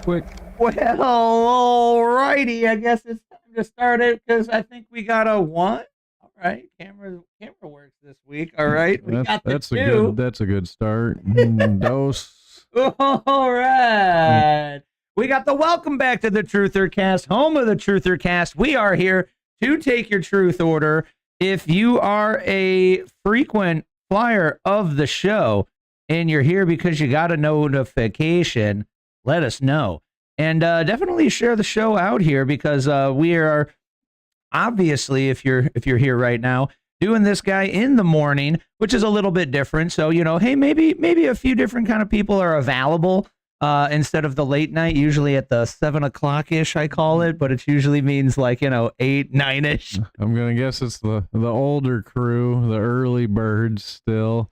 Quick. Well, alrighty. I guess it's time to start it because I think we got a one. All right, camera works this week. All right, that's a good start. Dose. All right, we got the welcome back to the Truther Cast, home of the Truther Cast. We are here to take your truth order. If you are a frequent flyer of the show and you're here because you got a notification, let us know. And definitely share the show out here because we are obviously, if you're here right now, doing this guy in the morning, which is a little bit different. So, hey, maybe a few different kind of people are available instead of the late night, usually at the 7 o'clock-ish, I call it, but it usually means 8, 9-ish. I'm going to guess it's the older crew, the early birds still.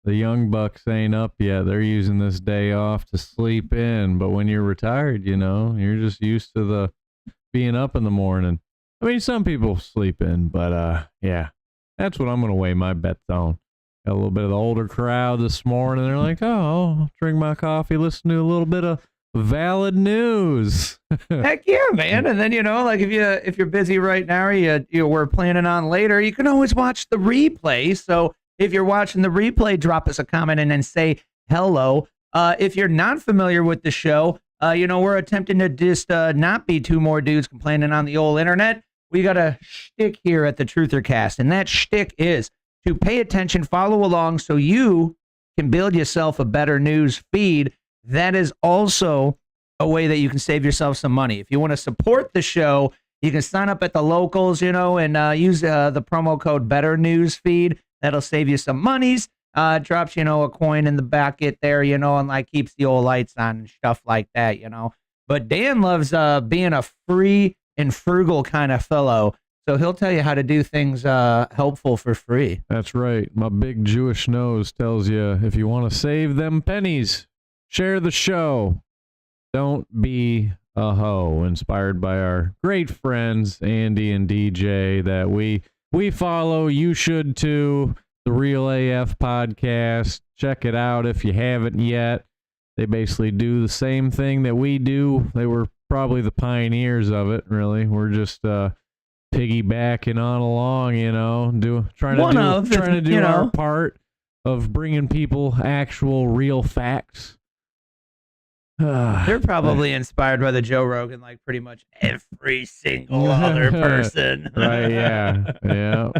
The young bucks ain't up yet. They're using this day off to sleep in. But when you're retired, you're just used to the being up in the morning. I mean, some people sleep in, but yeah, that's what I'm going to weigh my bets on. Got a little bit of the older crowd this morning. They're like, oh, I'll drink my coffee, listen to a little bit of valid news. Heck yeah, man. And then, if you're busy right now or we're planning on later, you can always watch the replay. So if you're watching the replay, drop us a comment and then say hello. If you're not familiar with the show, we're attempting to just not be two more dudes complaining on the old internet. We got a shtick here at the Truther Cast, and that shtick is to pay attention, follow along, so you can build yourself a better news feed. That is also a way that you can save yourself some money. If you want to support the show, you can sign up at the locals, and use the promo code Better News Feed. That'll save you some monies. Drops, a coin in the bucket there, and keeps the old lights on and stuff like that, But Dan loves being a free and frugal kind of fellow. So he'll tell you how to do things helpful for free. That's right. My big Jewish nose tells you if you want to save them pennies, share the show. Don't be a hoe. Inspired by our great friends, Andy and DJ, that we follow. You should too. The Real AF podcast. Check it out if you haven't yet. They basically do the same thing that we do. They were probably the pioneers of it, really. We're just piggybacking on along, trying to do our part of bringing people actual real facts. They're probably inspired by the Joe Rogan, like pretty much every single other person. Right, yeah.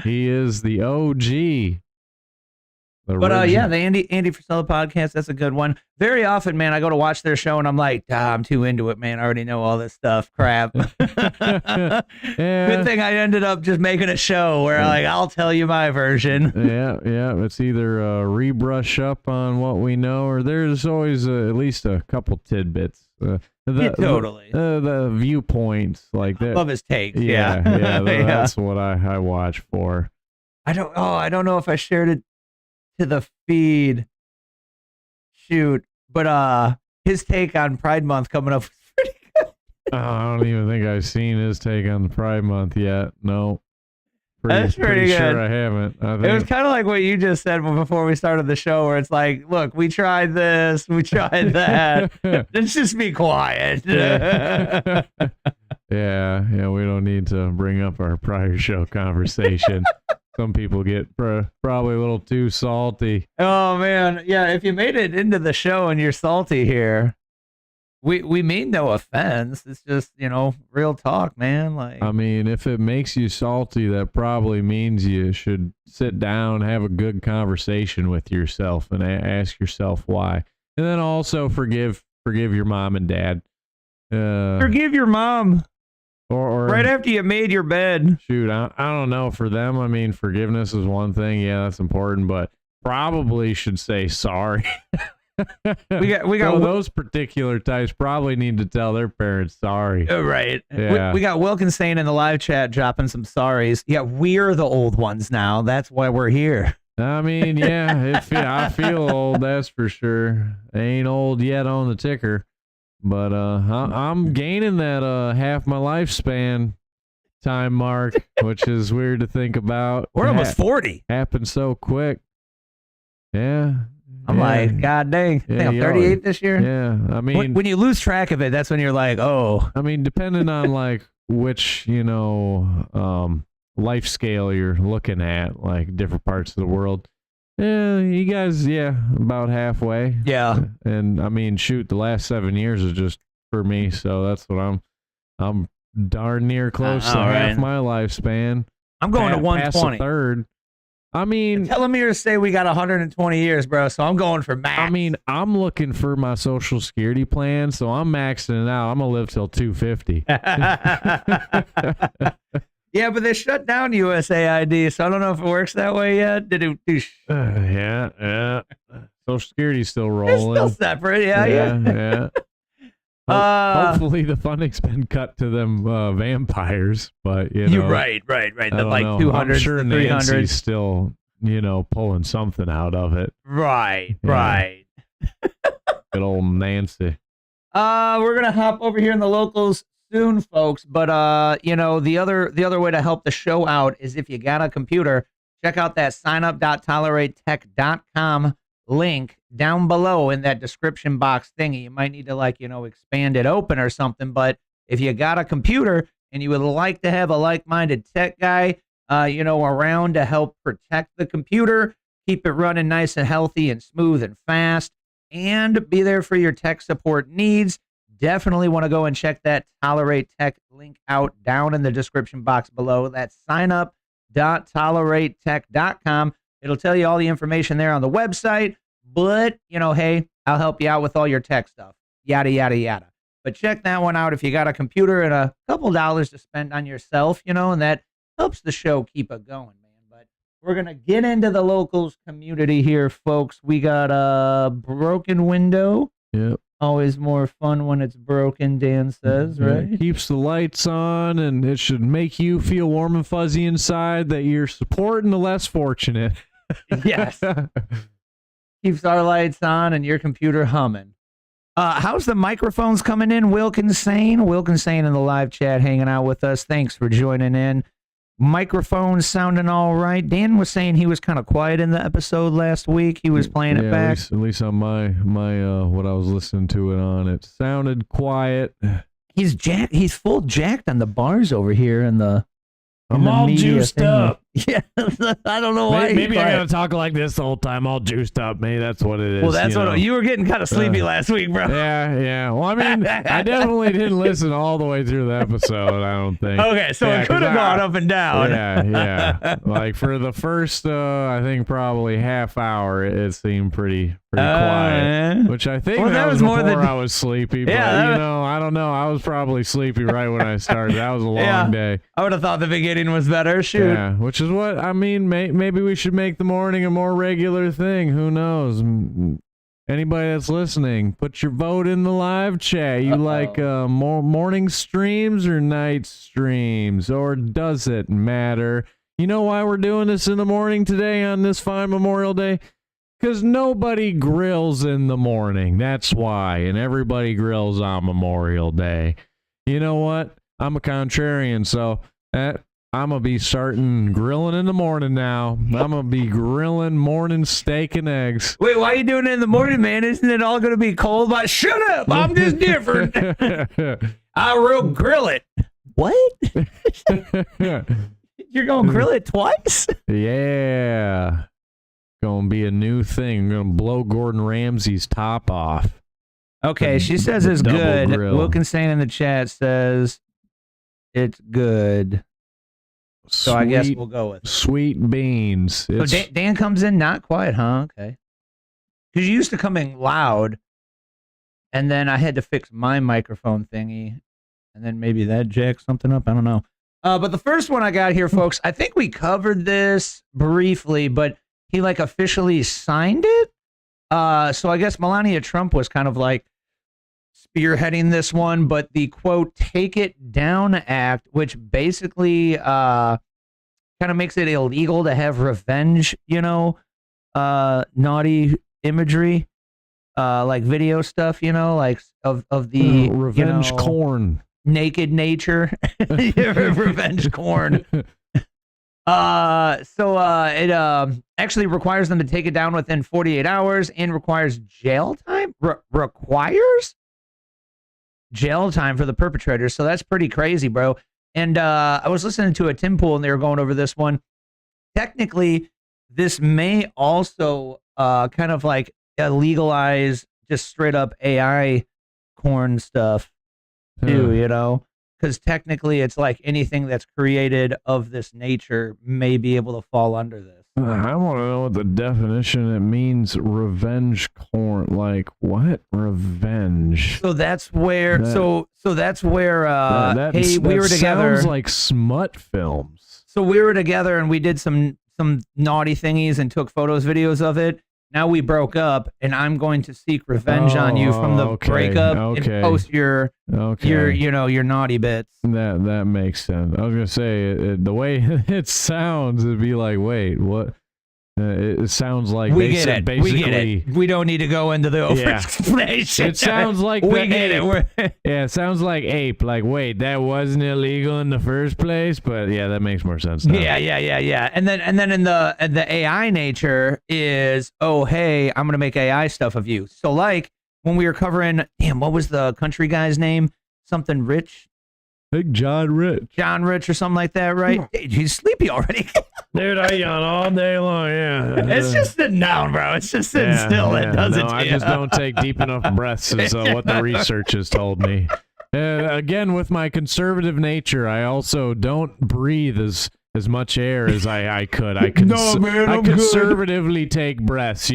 He is the OG But yeah, the Andy Frisella podcast, that's a good one. Very often, man, I go to watch their show and I'm like, I'm too into it, man. I already know all this stuff. Crap. Yeah. Good thing I ended up just making a show where I'll tell you my version. Yeah. It's either rebrush up on what we know, or there's always at least a couple tidbits. Totally. The viewpoints like that. Love his takes. Yeah. That's what I watch for. I don't know if I shared it to the feed. Shoot. But his take on Pride Month coming up was pretty good. I don't even think I've seen his take on the Pride Month yet. No. That's pretty good. Sure I haven't. It was kind of like what you just said before we started the show, where it's like, look, we tried this, we tried that. Let's just be quiet. Yeah, we don't need to bring up our prior show conversation. Some people get probably a little too salty. Oh, man. Yeah, if you made it into the show and you're salty here, we mean no offense. It's just, real talk, man. Like, I mean, if it makes you salty, that probably means you should sit down, have a good conversation with yourself, and ask yourself why. And then also forgive your mom and dad. Forgive your mom. Or right after you made your bed. Shoot, I don't know. For them, I mean, forgiveness is one thing. Yeah, that's important, but probably should say sorry. we got those particular types probably need to tell their parents sorry. Right. Yeah. We got Wilkinson in the live chat dropping some sorries. Yeah, we're the old ones now. That's why we're here. I mean, yeah, I feel old, that's for sure. I ain't old yet on the ticker. But I'm gaining that half my lifespan time mark, which is weird to think about. We're almost 40. Happened so quick. Yeah. I'm like, God dang. I think I'm 38 this year. Yeah. I mean, when you lose track of it, that's when you're like, oh. I mean, depending on like which, life scale you're looking at, like different parts of the world. Yeah, you guys, about halfway. Yeah. And I mean, shoot, the last 7 years is just for me, so that's what I'm darn near close to half my lifespan. I'm going to 120. Past a third. I mean, the telomeres say we got 120 years, bro, so I'm going for max. I mean, I'm looking for my Social Security plan, so I'm maxing it out. I'm going to live till 250. Yeah, but they shut down USAID, so I don't know if it works that way yet. Yeah. Social Security's still rolling. It's still separate, yeah. Hopefully the funding's been cut to them vampires, but you're right. The like 200s, I'm sure the 300s. Nancy's still, pulling something out of it. Right. Good old Nancy. We're gonna hop over here in the locals soon, folks. But the other way to help the show out is if you got a computer, check out that signup.toleratetech.com link down below in that description box thingy. You might need to expand it open or something. But if you got a computer and you would like to have a like-minded tech guy, around to help protect the computer, keep it running nice and healthy and smooth and fast, and be there for your tech support needs, definitely want to go and check that Tolerate Tech link out down in the description box below. That's signup.toleratetech.com. It'll tell you all the information there on the website, but, hey, I'll help you out with all your tech stuff, yada, yada, yada. But check that one out if you got a computer and a couple dollars to spend on yourself, and that helps the show keep it going, man. But we're going to get into the locals community here, folks. We got a broken window. Yep. Always more fun when it's broken, Dan says, right? It keeps the lights on, and it should make you feel warm and fuzzy inside that you're supporting the less fortunate. Yes. Keeps our lights on and your computer humming. How's the microphones coming in, Wilkinson in the live chat hanging out with us. Thanks for joining in. Microphones sounding all right. Dan was saying he was kind of quiet in the episode last week. He was playing it back. At least on my what I was listening to it on, it sounded quiet. He's full jacked on the bars over here in the I'm all juiced up. Yeah, I don't know why. Maybe I gotta talk like this the whole time, all juiced up. Maybe that's what it is. Well, that's you what know? you were getting kind of sleepy last week, bro. Yeah. Well, I mean, I definitely didn't listen all the way through the episode. I don't think. Okay, so it could have gone up and down. Yeah. Like for the first, I think probably half hour, it seemed pretty quiet. Which I think that was more before I was sleepy. But I don't know. I was probably sleepy right when I started. That was a long day. I would have thought the beginning was better. Shoot. Yeah, which is what I mean. Maybe we should make the morning a more regular thing. Who knows? Anybody that's listening, put your vote in the live chat. You like more morning streams or night streams, or does it matter? You know why we're doing this in the morning today on this fine Memorial Day? Because nobody grills in the morning. That's why. And everybody grills on Memorial Day. You know what? I'm a contrarian, so I'm going to be starting grilling in the morning now. I'm going to be grilling morning steak and eggs. Wait, why are you doing it in the morning, man? Isn't it all going to be cold? But shut up. I'm just different. I will grill it. What? You're going to grill it twice? Yeah. Going to be a new thing. I'm going to blow Gordon Ramsay's top off. Okay, she says it's good. Wilkinson in the chat says it's good. So I guess we'll go with it. Sweet beans. So Dan comes in not quiet, huh? Okay. Because you used to come in loud, and then I had to fix my microphone thingy, and then maybe that jacked something up. I don't know. But the first one I got here, folks, I think we covered this briefly, but he like officially signed it. So I guess Melania Trump was kind of like spearheading this one, but the quote "Take It Down" Act, which basically kind of makes it illegal to have revenge, naughty imagery, like video stuff, like of the revenge corn, naked nature, revenge corn. So it actually requires them to take it down within 48 hours and requires jail time. Requires jail time for the perpetrators. So that's pretty crazy, bro. And I was listening to a Tim Pool and they were going over this one. Technically, this may also kind of like legalize just straight up AI corn stuff too, because technically it's like anything that's created of this nature may be able to fall under this. I want to know what the definition it means. Revenge corn, like what? Revenge. So that's where. That's where. Hey, we were together. Sounds like smut films. So we were together and we did some naughty thingies and took photos, videos of it. Now we broke up, and I'm going to seek revenge on you from the breakup and post your naughty bits. That makes sense. I was gonna say the way it sounds, it'd be like, wait, what? It sounds like we get it. We get it. We don't need to go into the explanation. It sounds like we get it. It sounds like ape. Like, wait, that wasn't illegal in the first place, but yeah, that makes more sense now. Yeah. And then in the AI nature is, oh hey, I'm gonna make AI stuff of you. So like when we were covering, what was the country guy's name? Something Rich. I think John Rich or something like that, right? He's sleepy already. Dude, I yawn all day long, yeah. It's just sitting down, bro. It's just sitting still. It does it. I just don't take deep enough breaths, is what the research has told me. Again, with my conservative nature, I also don't breathe as much air as I could. I conservatively take breaths,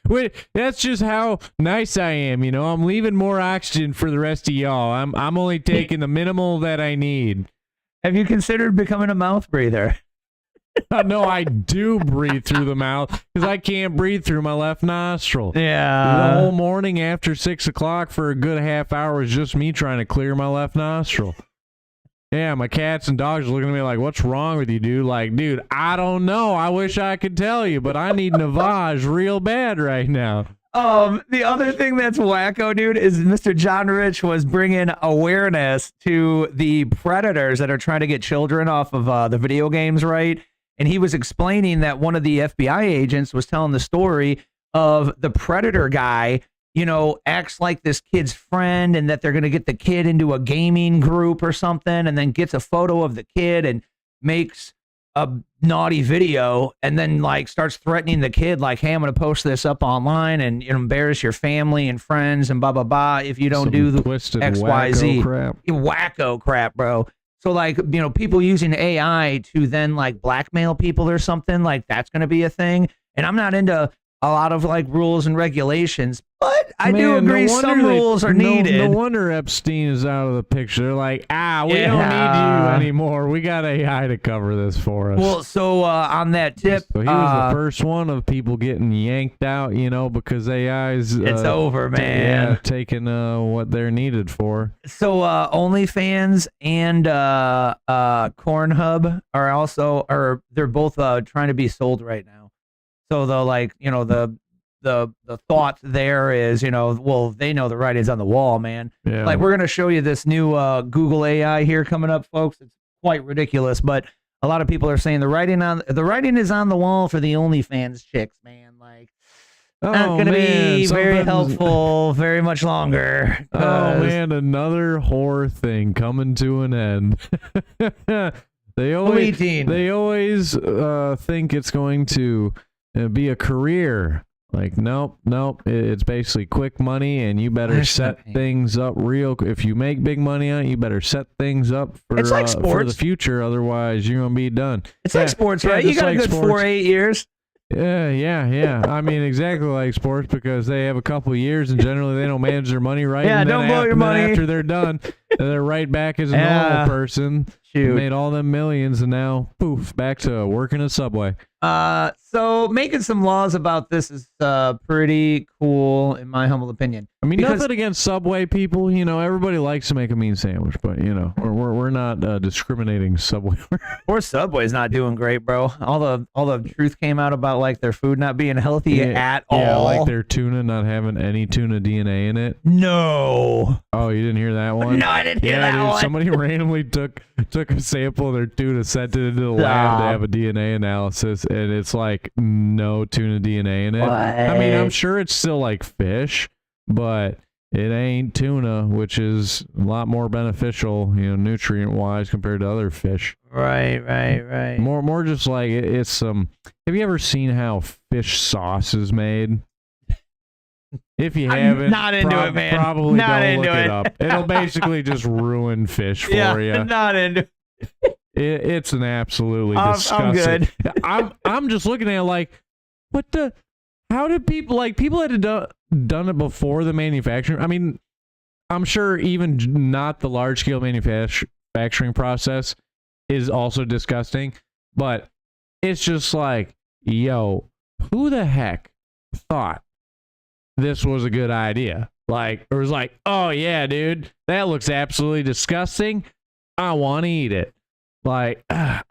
Wait, that's just how nice I am, I'm leaving more oxygen for the rest of y'all. I'm only taking the minimal that I need. Have you considered becoming a mouth breather? No, I do breathe through the mouth because I can't breathe through my left nostril. Yeah. The whole morning after 6 o'clock for a good half hour is just me trying to clear my left nostril. Yeah, my cats and dogs are looking at me like, what's wrong with you, dude? Like, dude, I don't know. I wish I could tell you, but I need Navage real bad right now. The other thing that's wacko, dude, is Mr. John Rich was bringing awareness to the predators that are trying to get children off of the video games, right? And he was explaining that one of the FBI agents was telling the story of the predator guy, acts like this kid's friend and that they're going to get the kid into a gaming group or something and then gets a photo of the kid and makes a naughty video and then like starts threatening the kid like, hey, I'm going to post this up online and embarrass your family and friends and blah blah blah if you don't do the twisted XYZ wacko crap, bro. So like, people using AI to then like blackmail people or something, like that's going to be a thing. And I'm not into a lot of like rules and regulations, but I do agree some rules are needed. No wonder Epstein is out of the picture. They're like, we don't need you anymore. We got AI to cover this for us. Well, so on that tip, so he was the first one of people getting yanked out, because AI's it's over, man. Taking what they're needed for. So OnlyFans and Pornhub they're both trying to be sold right now. So the thought there is, well, they know the writing's on the wall, man. Yeah. Like we're going to show you this new Google AI here coming up, folks. It's quite ridiculous, but a lot of people are saying the writing is on the wall for the OnlyFans chicks, man. Like not going to be very helpful very much longer. Oh man, another whore thing coming to an end. They always think it's going to be a career. Like, nope. It's basically quick money, and you better set things up real. If you make big money on it, you better set things up for the future. Otherwise, you're gonna be done. It's like sports, right? You got a good 4-8 years. Yeah. I mean, exactly like sports because they have a couple of years, and generally they don't manage their money right. Yeah, and don't blow your money. After they're done, they're right back as a normal person. Shoot. Made all them millions, and now poof, back to working a Subway. So making some laws about this is pretty cool, in my humble opinion. I mean, nothing against Subway people. Everybody likes to make a mean sandwich, but we're not discriminating Subway. Or Subway's not doing great, bro. All the truth came out about like their food not being healthy at all. Yeah, like their tuna not having any tuna DNA in it. No. Oh, you didn't hear that one? No, I didn't hear that one. Somebody randomly took a sample of their tuna, sent it into the lab to have a DNA analysis, and it's like no tuna DNA in it. What? I mean, I'm sure it's still like fish, but it ain't tuna, which is a lot more beneficial, nutrient-wise compared to other fish. Right. More just like it's some. Have you ever seen how fish sauce is made? If you haven't, not into it, man. Probably not don't into look it. it up. It'll basically just ruin fish for you. Not into it. It's an absolutely disgusting. I'm good. I'm just looking at it like, what the? How did people had done it before the manufacturing? I mean, I'm sure even not the large scale manufacturing process is also disgusting, but it's just like, yo, who the heck thought this was a good idea? Like, it was like, oh yeah, dude, that looks absolutely disgusting. I want to eat it. Like, I'd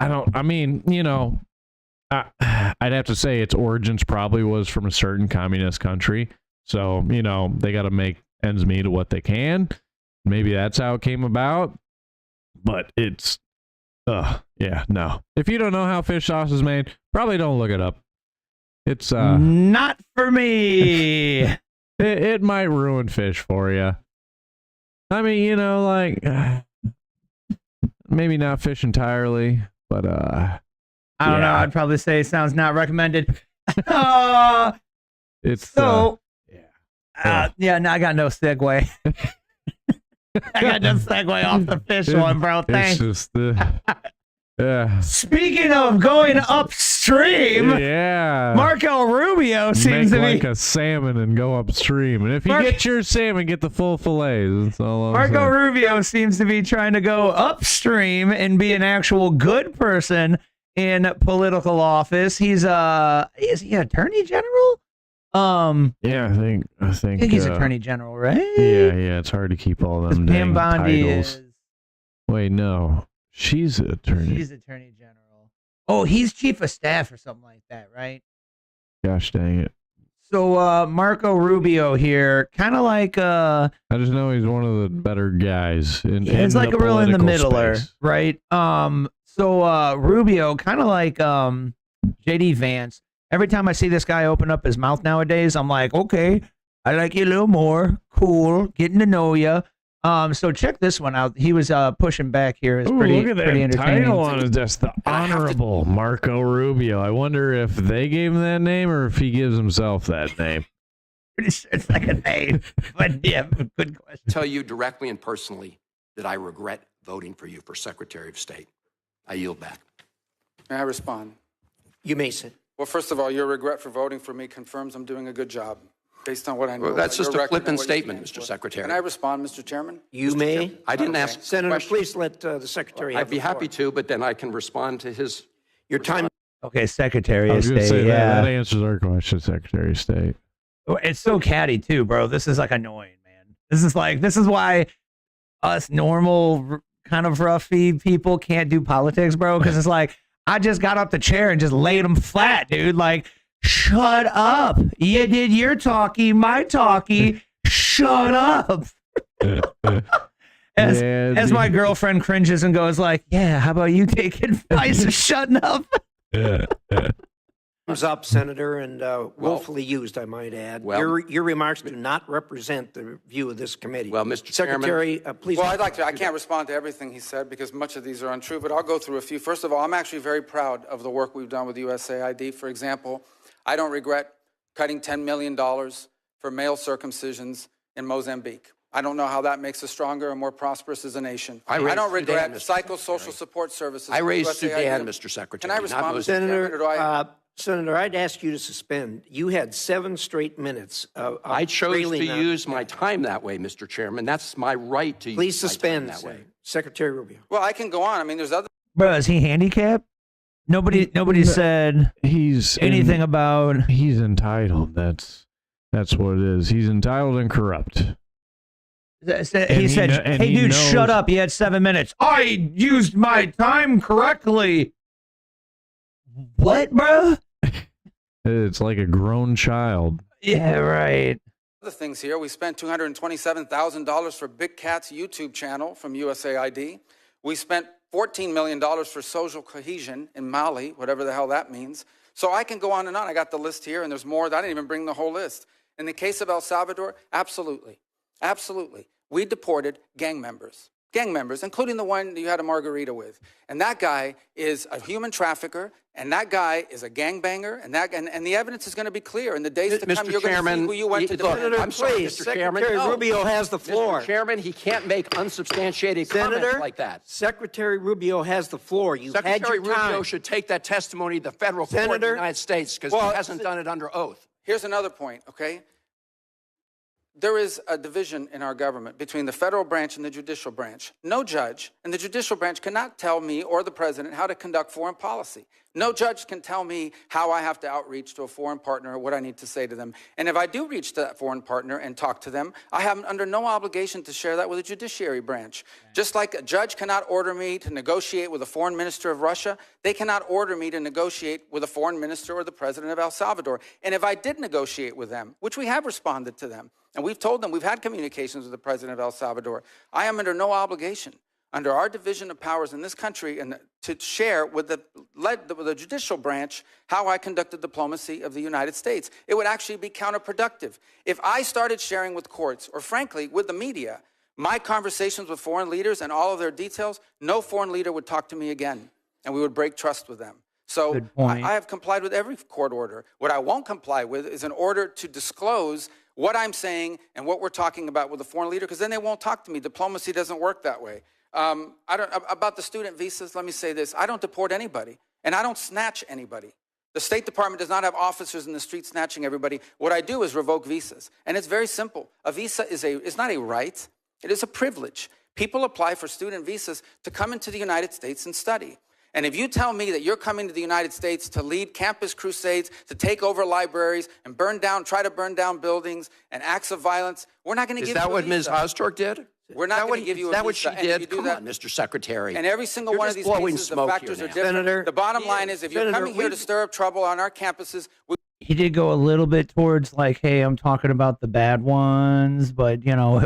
have to say its origins probably was from a certain communist country. So, they got to make ends meet of what they can. Maybe that's how it came about. But it's, no. If you don't know how fish sauce is made, probably don't look it up. It's not for me. it might ruin fish for you. I mean, maybe not fish entirely, but I don't know. I'd probably say it sounds not recommended. It's so no, I got no segue. I got no segue off the fish one, bro. Thanks. It's just Speaking of going upstream, Marco Rubio seems to be like a salmon and go upstream. And if you get your salmon, get the full fillets. That's all I'm Marco saying. Rubio seems to be trying to go upstream and be an actual good person in political office. He's is he attorney general? Yeah, I think he's attorney general, right? Yeah. It's hard to keep all them dang titles. Wait, no. She's attorney. She's attorney general. Oh, he's chief of staff or something like that, right? Gosh dang it. So Marco Rubio here, kind of like I just know he's one of the better guys in he's like the a real in the middler, space. right? So Rubio, kind of like JD Vance. Every time I see this guy open up his mouth nowadays, I'm like, okay, I like you a little more. Cool, getting to know you. So check this one out. He was pushing back here. It's Ooh, pretty, look at that pretty entertaining. title on it. That's the Honorable Marco Rubio. I wonder if they gave him that name or if he gives himself that name. Pretty sure it's like a name, but yeah, good question. Tell you directly and personally that I regret voting for you for Secretary of State. I yield back. May I respond? You may sit. Well, first of all, your regret for voting for me confirms I'm doing a good job, based on what I know. Well, that's about just your a record and flippant what you statement, stand Mr. for. Secretary. Can I respond, Mr. Chairman? You may. I didn't Okay. ask a Senator, question. please let the secretary have I'd be the floor. happy to, but then I can respond to his. Your time. Okay, Secretary I of was going to State. say Yeah, that answers our question, Secretary of State. it's so catty too, bro. This is like annoying, man. This is why us normal kind of roughy people can't do politics, bro. Because it's like I just got up the chair and just laid them flat, dude. Like, shut up. You did your talkie, my talkie. Shut up. As my girlfriend cringes and goes like, yeah, how about you take advice of shutting up? Thumbs up, Senator, and willfully used, I might add. Well- Your remarks do not represent the view of this committee. Well, Mr. Chairman. Secretary, please. Well, I'd like to. I can't respond to everything he said because much of these are untrue, but I'll go through a few. First of all, I'm actually very proud of the work we've done with USAID. For example, I don't regret cutting $10 million for male circumcisions in Mozambique. I don't know how that makes us stronger and more prosperous as a nation. I I raised don't regret Sudan, Mr. psychosocial Secretary. support services. I raised USAID. Sudan, Mr. Secretary. Can I not respond, Mr. Mozambique. Chairman, or do I? Senator, I'd ask you to suspend. You had 7 straight minutes of I chose to railing on- use my time that way, Mr. Chairman. That's my right to Please use my time suspend that way. Senator. Secretary Rubio. Well, I can go on. I mean, there's other. Bro, is he handicapped? Nobody said He's anything about. He's entitled. That's what it is. He's entitled and corrupt. He said, and "Hey, he dude, knows- shut up. You had 7 minutes. I used my time correctly." What, bro? It's like a grown child. Yeah, right. Other things here. We spent $227,000 for Big Cat's YouTube channel from USAID. We spent $14 million for social cohesion in Mali, whatever the hell that means. So I can go on and on. I got the list here, and there's more. I didn't even bring the whole list. In the case of El Salvador, absolutely. Absolutely. We deported gang members, including the one you had a margarita with. And that guy is a human trafficker, and that guy is a gangbanger, and the evidence is going to be clear. In the days to come, Mr. you're going to see Chairman, who you went to look, defend. I'm sorry, please, Mr. Chairman. Secretary No. Rubio has the floor. Mr. Chairman, he can't make unsubstantiated comments Senator, like that. Secretary Rubio has the floor. You've had Secretary your time. Rubio should take that testimony to the federal court in the Senator? United States because Well, he hasn't done it under oath. Here's another point, okay? There is a division in our government between the federal branch and the judicial branch. No judge in the judicial branch cannot tell me or the president how to conduct foreign policy. No judge can tell me how I have to outreach to a foreign partner or what I need to say to them. And if I do reach to that foreign partner and talk to them, I am under no obligation to share that with the judiciary branch. Just like a judge cannot order me to negotiate with a foreign minister of Russia, they cannot order me to negotiate with a foreign minister or the president of El Salvador. And if I did negotiate with them, which we have responded to them, and we've told them, we've had communications with the president of El Salvador, I am under no obligation under our division of powers in this country and to share with the judicial branch how I conducted diplomacy of the United States. It would actually be counterproductive. If I started sharing with courts, or frankly, with the media, my conversations with foreign leaders and all of their details, no foreign leader would talk to me again, and we would break trust with them. So I have complied with every court order. What I won't comply with is an order to disclose what I'm saying and what we're talking about with a foreign leader, because then they won't talk to me. Diplomacy doesn't work that way. About the student visas, let me say this. I don't deport anybody, and I don't snatch anybody. The State Department does not have officers in the street snatching everybody. What I do is revoke visas, and it's very simple. A visa is not a right. It is a privilege. People apply for student visas to come into the United States and study. And if you tell me that you're coming to the United States to lead campus crusades, to take over libraries and try to burn down buildings and acts of violence, we're not going to give you a visa. Is that what Ms. Hostork did? We're not going to give you a visa. Is that what she And if did? you do Come that- on, Mr. Secretary. And every single You're one of just these blowing cases, the smoke factors here are now. different. Senator, The bottom line is, if you're Senator, coming here to stir up trouble on our campuses, He did go a little bit towards like, hey, I'm talking about the bad ones, but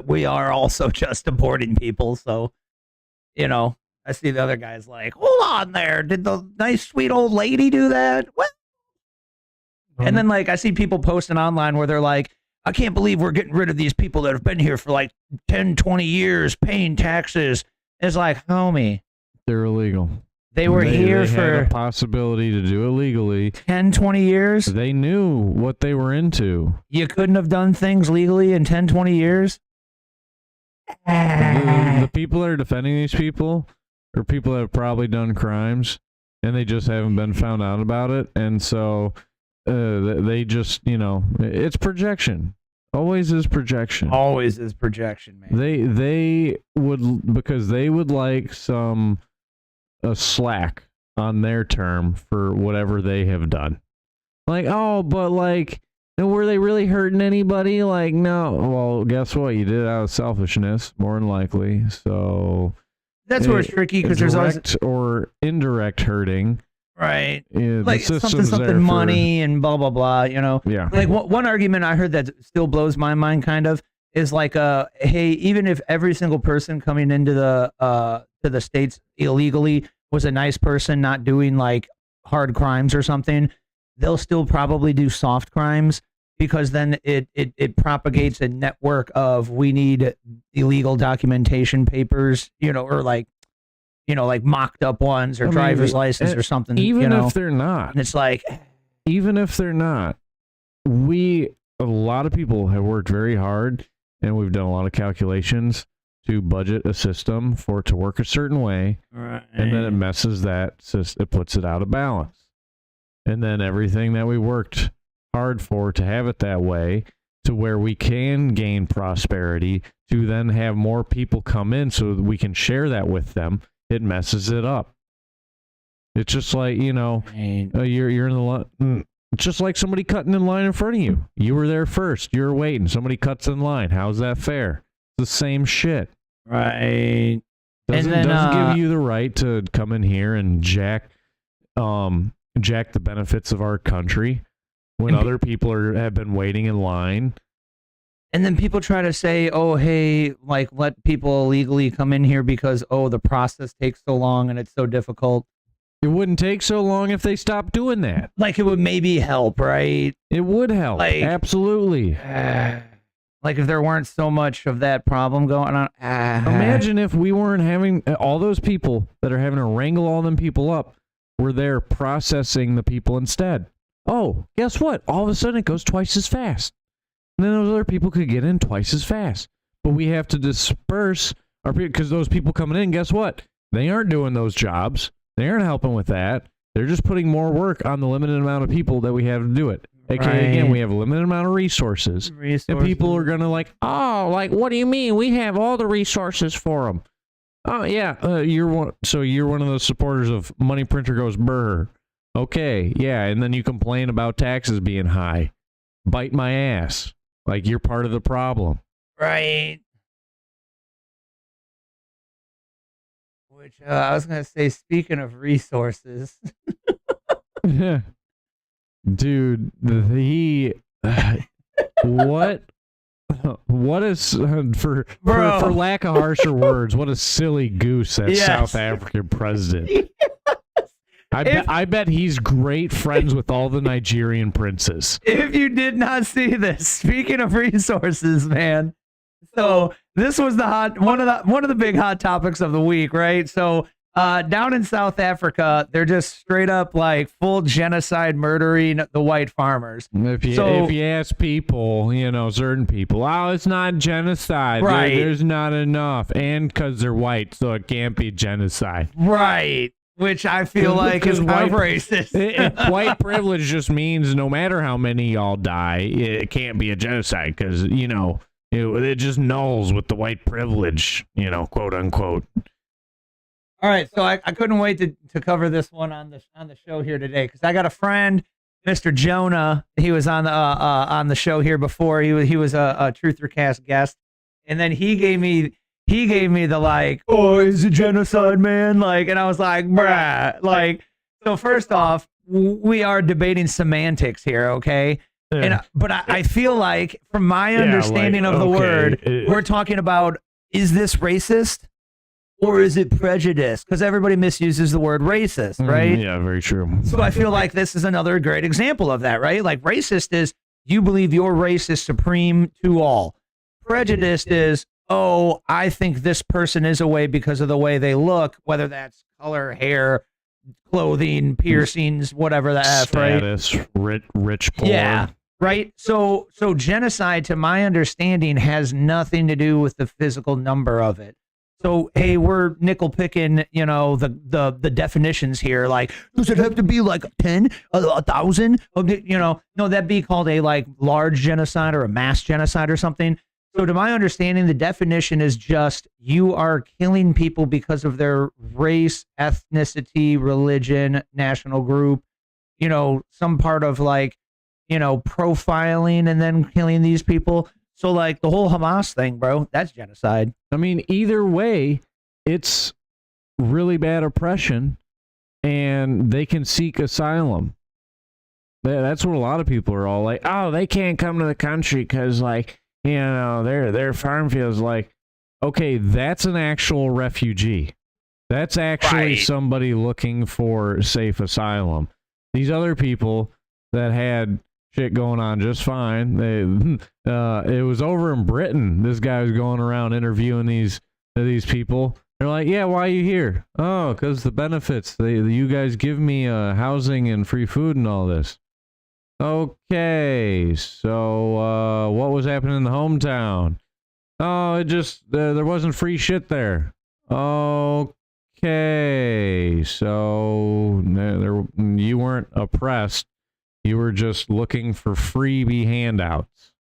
we are also just deporting people. So, I see the other guys like, hold on there. Did the nice, sweet old lady do that? What? And then, like, I see people posting online where they're like, I can't believe we're getting rid of these people that have been here for like 10, 20 years paying taxes. It's like, homie, They're illegal. they were here they had for a possibility to do it legally. 10, 20 years. They knew what they were into. You couldn't have done things legally in 10, 20 years. The people that are defending these people are people that have probably done crimes, and they just haven't been found out about it. And so they just, it's projection. Always is projection. Always is projection, man. They would, because they would like some slack on their term for whatever they have done. Like, oh, but like, were they really hurting anybody? Like, no. Well, guess what? You did it out of selfishness, more than likely. So That's where it's tricky because there's always direct or indirect hurting. right, Yeah, like the system's there something money and blah blah blah. Yeah. Like one argument I heard that still blows my mind, kind of, is like, hey, even if every single person coming into the to the states illegally was a nice person, not doing like hard crimes or something, they'll still probably do soft crimes because then it propagates a network of we need illegal documentation papers, or like mocked up ones or driver's license or something. Even if they're not. And it's like, Even if they're not, a lot of people have worked very hard, and we've done a lot of calculations to budget a system for it to work a certain way, right. and then it messes it puts it out of balance. And then everything that we worked hard for to have it that way, to where we can gain prosperity, to then have more people come in so that we can share that with them, it messes it up. It's just like, you're in the line. It's just like somebody cutting in line in front of you. You were there first. You're waiting. Somebody cuts in line. How's that fair? It's the same shit. Right. Doesn't And then, give you the right to come in here and jack the benefits of our country when other people have been waiting in line. And then people try to say, oh, hey, like, let people illegally come in here because, the process takes so long and it's so difficult. It wouldn't take so long if they stopped doing that. Like, it would maybe help, right? It would help. Like, absolutely. Like, if there weren't so much of that problem going on. Imagine if we weren't having all those people that are having to wrangle all them people up were there processing the people instead. Oh, guess what? All of a sudden it goes twice as fast. And then those other people could get in twice as fast. But we have to disperse our people, because those people coming in, guess what? They aren't doing those jobs. They aren't helping with that. They're just putting more work on the limited amount of people that we have to do it. AKA, again, we have a limited amount of resources. And people are going to what do you mean? We have all the resources for them. Oh, yeah. You're one of those supporters of money printer goes brr. Okay, yeah. And then you complain about taxes being high. Bite my ass. Like, you're part of the problem. Right. Which I was going to say, speaking of resources. Dude, what is, for lack of harsher words, what a silly goose that South African president. I bet he's great friends with all the Nigerian princes. If you did not see this, speaking of resources, man. So this was one of the big hot topics of the week, right? So down in South Africa, they're just straight up like full genocide murdering the white farmers. If you ask people, certain people, oh, it's not genocide. Right. There's not enough. And because they're white, so it can't be genocide. Right. Which I feel like is white racist. White privilege just means no matter how many y'all die, it can't be a genocide because, it just nulls with the white privilege, quote unquote. All right, so I couldn't wait to cover this one on the show here today because I got a friend, Mr. Jonah. He was on the show here before. He was a Truther Cast guest, and then he gave me the like, oh, is it genocide, man? Like, and I was like, bruh. Like, so first off, we are debating semantics here, okay? Yeah. But I feel like, from my understanding of the word, we're talking about, is this racist or is it prejudice? Because everybody misuses the word racist, right? Yeah, very true. So I feel like this is another great example of that, right? Like, racist is you believe your race is supreme to all. Prejudiced is, oh, I think this person is a way because of the way they look, whether that's color, hair, clothing, piercings, whatever the F, right? Status, rich, poor. Yeah, right. So genocide, to my understanding, has nothing to do with the physical number of it. So, hey, we're nickel picking, the definitions here. Like, does it have to be like 10, 1,000? No, that'd be called a like large genocide or a mass genocide or something. So, to my understanding, the definition is just you are killing people because of their race, ethnicity, religion, national group, some part of like, profiling and then killing these people. So, like, the whole Hamas thing, bro, that's genocide. I mean, either way, it's really bad oppression, and they can seek asylum. That's what a lot of people are all like, oh, they can't come to the country because, like, their farm fields. Like, okay, that's an actual refugee. That's actually somebody looking for safe asylum. These other people that had shit going on just fine. It was over in Britain. This guy was going around interviewing these people. They're like, yeah, why are you here? Oh, because the benefits. You guys give me housing and free food and all this. Okay, so what was happening in the hometown? Oh, it just there wasn't free shit there. Okay, so you weren't oppressed. You were just looking for freebie handouts.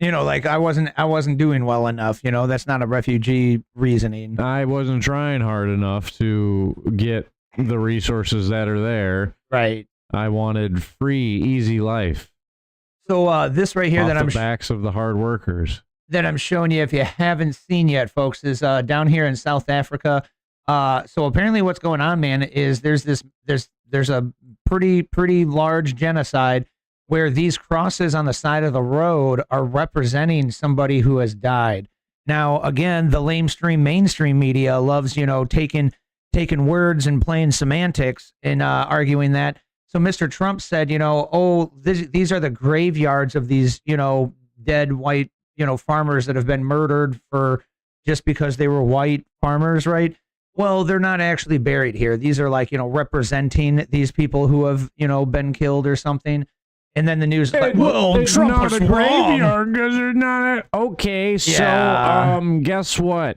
Like I wasn't doing well enough. That's not a refugee reasoning. I wasn't trying hard enough to get the resources that are there. Right. I wanted free, easy life. So this right here off that I'm the backs of the hard workers that I'm showing you, if you haven't seen yet, folks, is down here in South Africa. So apparently, what's going on, man, is there's a pretty large genocide where these crosses on the side of the road are representing somebody who has died. Now, again, the mainstream media loves, taking words and playing semantics and arguing that. So Mr. Trump said, these are the graveyards of these, dead white, farmers that have been murdered for just because they were white farmers, right? Well, they're not actually buried here. These are like, representing these people who have, been killed or something. And then the news is like, well, it's Trump not was a graveyard because there's not a... Okay, Yeah. so guess what?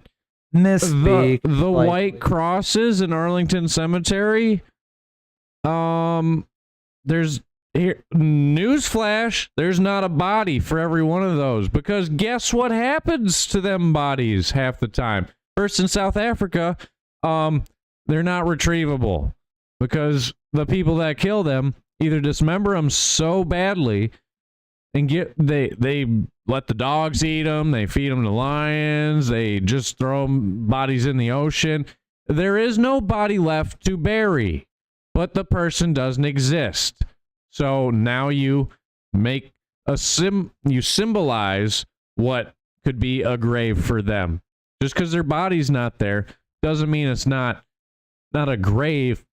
Misspeak. The white crosses in Arlington Cemetery. There's here newsflash. There's not a body for every one of those because guess what happens to them bodies half the time? First in South Africa, they're not retrievable because the people that kill them either dismember them so badly and they let the dogs eat them, they feed them to lions, they just throw bodies in the ocean. There is no body left to bury, but the person doesn't exist. So now you make you symbolize what could be a grave for them. Just because their body's not there doesn't mean it's not a grave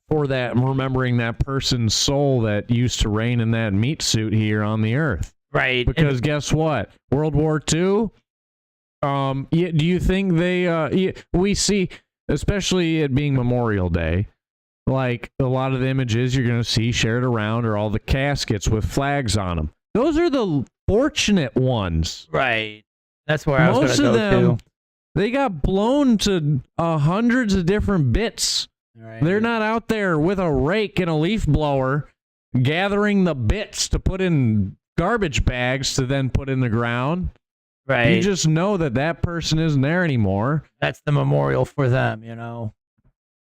for that, remembering that person's soul that used to reign in that meat suit here on the earth. Right. Because guess what? World War II, do you think we see, especially it being Memorial Day, like a lot of the images you're going to see shared around are all the caskets with flags on them. Those are the fortunate ones. Right. That's where I was Most going of to go them, to. they got blown to hundreds of different bits. Right. They're not out there with a rake and a leaf blower gathering the bits to put in garbage bags to then put in the ground. Right. You just know that person isn't there anymore. That's the memorial for them,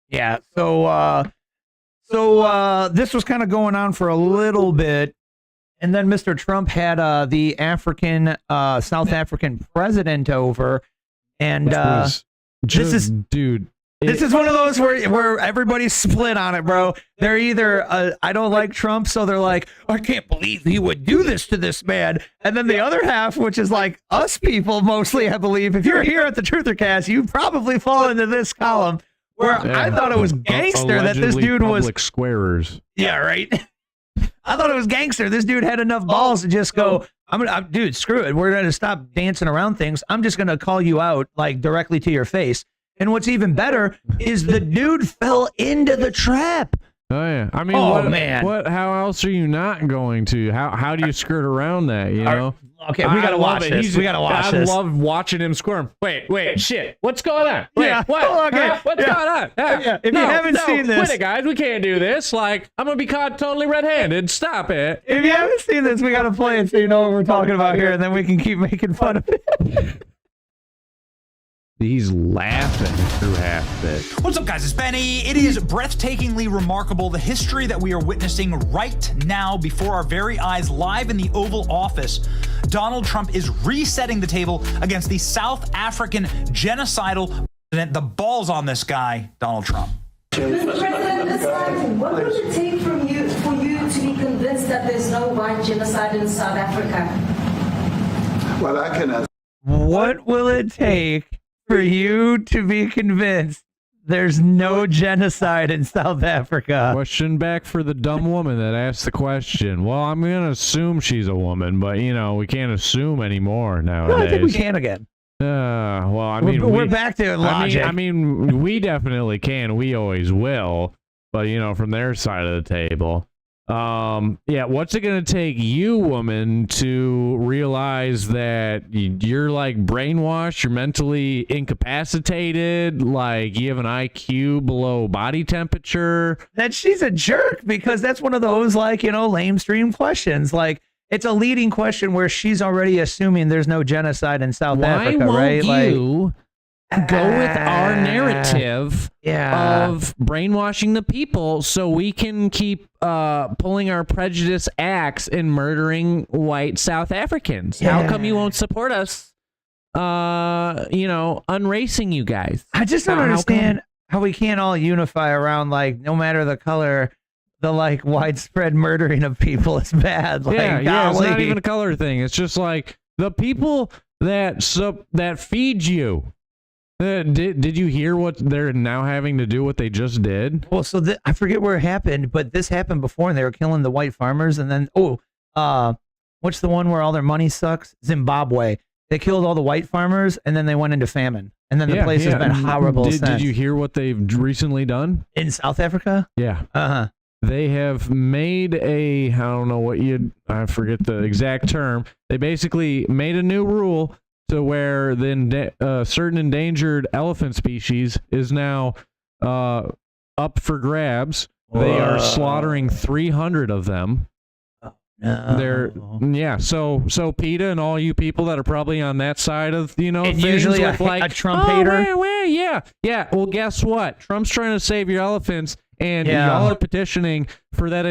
Yeah. So this was kind of going on for a little bit. And then Mr. Trump had the South African president over. And this is one of those where everybody's split on it, bro. They're either I don't like Trump, so they're like, I can't believe he would do this to this man. And then the other half, which is like us people mostly, I believe, if you're here at the Truthercast, you probably fall into this column where I thought it was gangster that this dude was public squarers. Yeah, right. I thought it was gangster. This dude had enough balls to just go, dude, screw it. We're going to stop dancing around things. I'm just going to call you out like directly to your face. And what's even better is the dude fell into the trap. Oh yeah, I mean, man. How else are you not going to? How do you skirt around that? You know. Okay, we gotta watch this. We gotta watch this. I love watching him squirm. Wait, shit. What's going on? Wait, Yeah. what? Oh, okay. Huh? What's going on? Yeah. If you haven't seen this, quit it, guys. We can't do this. Like, I'm gonna be caught totally red-handed. Stop it. if you haven't seen this, we gotta play it so you know what we're talking about here, and then we can keep making fun of it. He's laughing through half of it. What's up, guys? It's Benny. It is breathtakingly remarkable, the history that we are witnessing right now before our very eyes, live in the Oval Office. Donald Trump is resetting the table against the South African genocidal president. The balls on this guy, Donald Trump. Mr. President, this time, what will it take for you to be convinced that there's no white genocide in South Africa? Well, I can. What will it take for you to be convinced there's no genocide in South Africa? Question back for the dumb woman that asked the question. Well, I'm gonna assume she's a woman, but we can't assume anymore nowadays. No, I think we can again. Well, I mean, we're back to logic. I mean, we definitely can. We always will. But from their side of the table, what's it gonna take you, woman, to realize that you're like brainwashed, you're mentally incapacitated, like you have an IQ below body temperature? That she's a jerk, because that's one of those lamestream questions. Like, it's a leading question where she's already assuming there's no genocide in South Africa, right? Why won't you go with our narrative of brainwashing the people so we can keep pulling our prejudice axe and murdering white South Africans? How come you won't support us, unracing you guys? I just don't understand how we can't all unify around, like, no matter the color, the widespread murdering of people is bad. Like, yeah, it's not even a color thing. It's just like the people that feed you. Did you hear what they're now having to do? What they just did? Well, so I forget where it happened, but this happened before, and they were killing the white farmers. And then, what's the one where all their money sucks? Zimbabwe. They killed all the white farmers, and then they went into famine. And then the place has been horrible since. Did you hear what they've recently done In South Africa? Yeah. They have made I forget the exact term. They basically made a new rule to where certain endangered elephant species is now up for grabs. They are slaughtering 300 of them. No. So PETA and all you people that are probably on that side of and things usually with a Trump hater. Yeah. Well, guess what? Trump's trying to save your elephants, and y'all are petitioning for that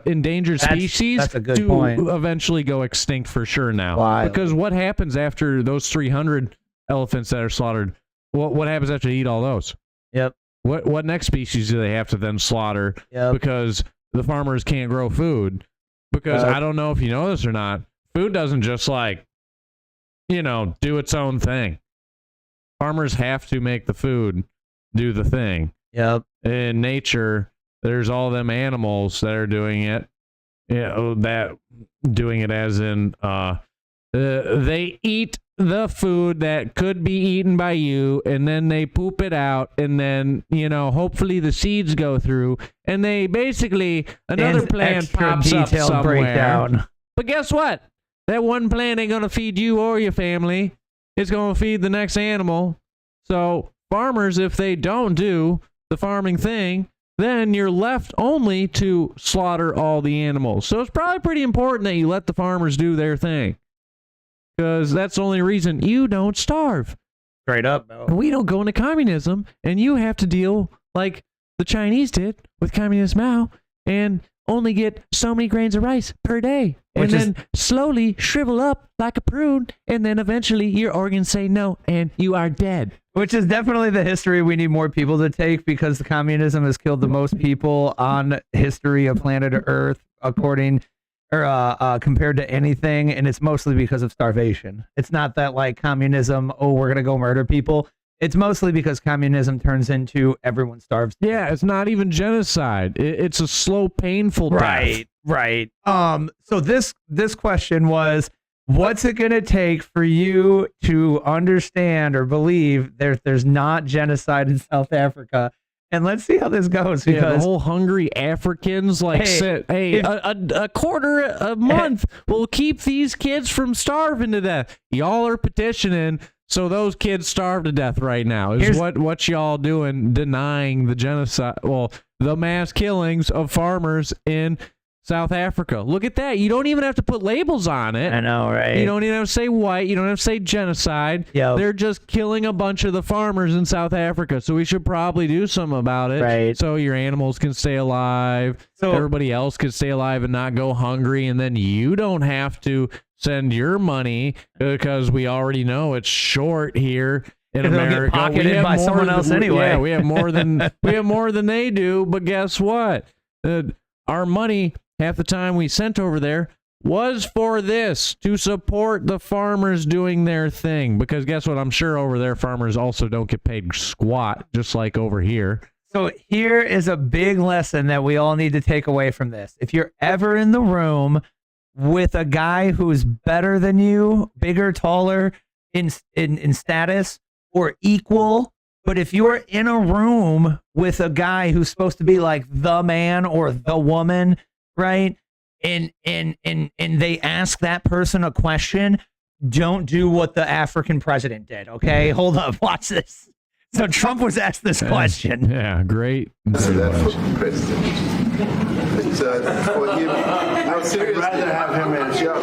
endangered species that's a good point. Eventually go extinct for sure now. Why? Because what happens after those 300 elephants that are slaughtered? What happens after they eat all those? Yep. What next species do they have to then slaughter? Yep. Because the farmers can't grow food. Because I don't know if you know this or not, food doesn't just do its own thing. Farmers have to make the food do the thing. Yep. In nature, there's all them animals that are doing it. Doing it as in they eat the food that could be eaten by you, and then they poop it out, and then hopefully the seeds go through, and they basically another plant pops up somewhere. Breakdown. But guess what? That one plant ain't gonna feed you or your family. It's gonna feed the next animal. So farmers, if they don't do the farming thing, then you're left only to slaughter all the animals. So it's probably pretty important that you let the farmers do their thing, because that's the only reason you don't starve. Straight up, no. We don't go into communism, and you have to deal like the Chinese did with Communist Mao and only get so many grains of rice per day, and then slowly shrivel up like a prune, and then eventually your organs say no, and you are dead. Which is definitely the history we need more people to take, because the communism has killed the most people on history of planet Earth, compared to anything, and it's mostly because of starvation. It's not that communism, we're gonna go murder people. It's mostly because communism turns into everyone starves. Yeah, it's not even genocide. It's a slow, painful death. Right. So this question was, what's it going to take for you to understand or believe there's not genocide in South Africa? And let's see how this goes. Yeah, Because the whole hungry Africans a quarter a month will keep these kids from starving to death. Y'all are petitioning so those kids starve to death right now. Is what y'all doing, denying the genocide? Well, the mass killings of farmers in South Africa. Look at that. You don't even have to put labels on it. I know, right? You don't even have to say white. You don't have to say genocide. Yep. They're just killing a bunch of the farmers in South Africa. So we should probably do something about it. Right. So your animals can stay alive. So everybody else can stay alive and not go hungry. And then you don't have to send your money because we already know it's short here in America. Get pocketed by someone else anyway. Yeah, we have more than they do. But guess what? Our money, half the time we sent over there, was for this, to support the farmers doing their thing. Because guess what? I'm sure over there farmers also don't get paid squat, just like over here. So here is a big lesson that we all need to take away from this. If you're ever in the room with a guy who's better than you, bigger, taller in status, or equal, but if you're in a room with a guy who's supposed to be like the man or the woman, right? And they ask that person a question, don't do what the African president did, okay? Hold up, watch this. So Trump was asked this question. Yeah, great. So that's for president. It's for him. No, seriously. I'd rather have him answer.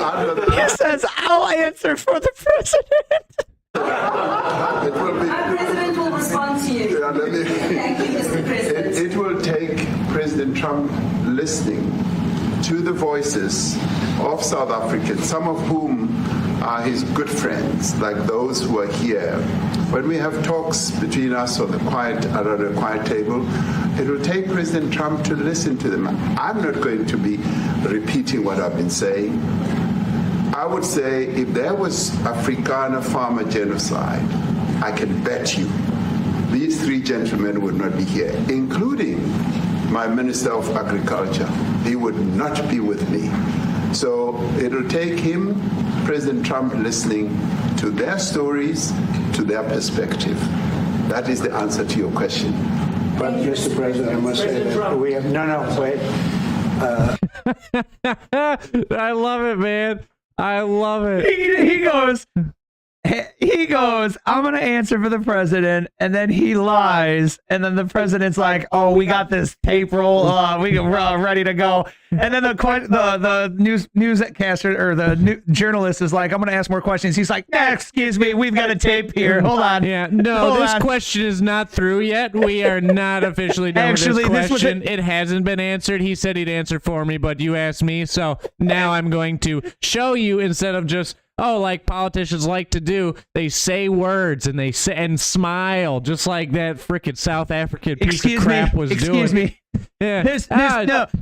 He says, I'll answer for the president. It will be. Our president will respond to you. Thank you, Mr. President. It will take President Trump listening to the voices of South Africans, some of whom are his good friends, like those who are here. When we have talks between us on the quiet table, it will take President Trump to listen to them. I'm not going to be repeating what I've been saying. I would say if there was Afrikaner farmer genocide, I can bet you these three gentlemen would not be here, including my Minister of Agriculture. He would not be with me. So it'll take him, President Trump, listening to their stories, to their perspective. That is the answer to your question. But, Mr. President, I must say that we have... No, wait. I love it, man. I love it. He goes, I'm going to answer for the president, and then he lies, and then the president's like, oh, we got this tape roll, we're all ready to go. And then the newscaster or the journalist is like, I'm going to ask more questions. He's like, excuse me, we've got a tape here. Hold on. Yeah, no, this question is not through yet. We are not officially done with this question. It hasn't been answered. He said he'd answer for me, but you asked me, so now I'm going to show you instead of just... like politicians like to do, they say words and they say and smile, just like that frickin' South African piece of crap was doing. Excuse me. Yeah.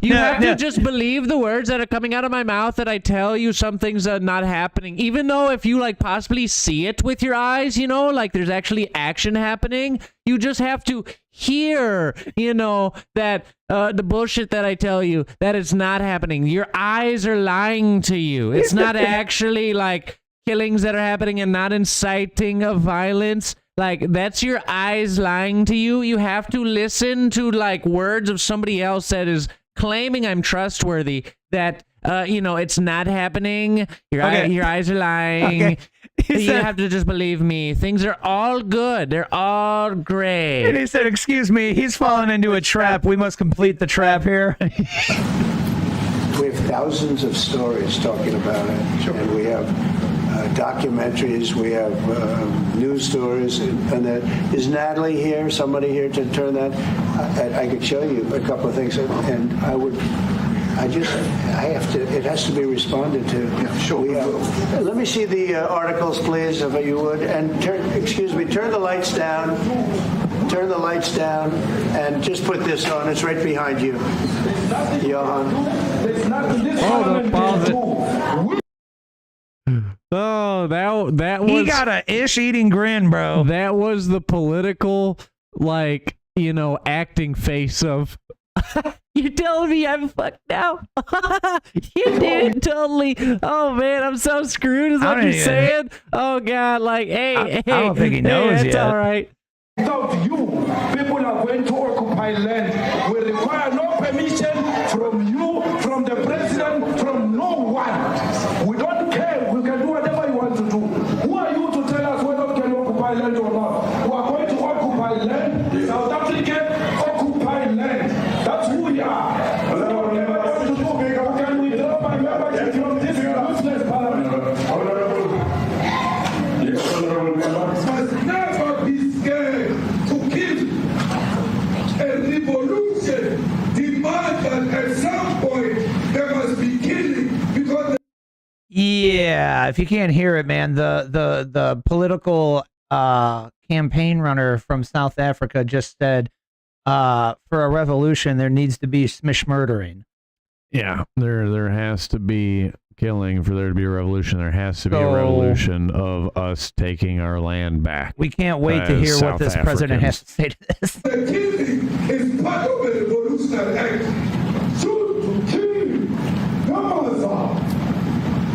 You have to just believe the words that are coming out of my mouth that I tell you something's not happening. Even though if you like possibly see it with your eyes, like there's actually action happening, you just have to hear, that the bullshit that I tell you, that it's not happening. Your eyes are lying to you. It's not actually like killings that are happening and not inciting of violence. Like, that's your eyes lying to you. You have to listen to, like, words of somebody else that is claiming I'm trustworthy, that, it's not happening. Your eyes are lying. Okay. You have to just believe me. Things are all good. They're all great. And he said, excuse me, he's fallen into a trap. We must complete the trap here. We have thousands of stories talking about it. Sure. And we have documentaries, we have news stories, and is Natalie here? Somebody here to turn that? I could show you a couple of things, and it has to be responded to. Yeah, sure. Let me see the articles, please, if you would, and turn the lights down. Turn the lights down, and just put this on. It's right behind you, Johan. Oh, that was... He got a ish-eating grin, bro. That was the political, acting face of You're telling me I'm fucked now? You did totally. Oh man, I'm so screwed. Is what you're saying? Oh god, like hey, I don't think he knows it's yet. all right. Without you, people are going to occupy land. We require no permission from you, from the president, from no one. We don't care. We can do whatever you want to do. Who are you to tell us whether we can occupy land or not? We are going to occupy land. South Africa, occupy land. That's who we are. Can we drop my membership from this useless parliament? Must never be scared to kill. A revolution demands that at some point there must be killing because. Yeah, if you can't hear it, man, the political campaign runner from South Africa just said, for a revolution, there needs to be smish murdering. Yeah, there has to be killing for there to be a revolution. There has to be a revolution of us taking our land back. We can't wait to hear what this president has to say to this. The killing is part of a revolutionary act. So to kill Gaza,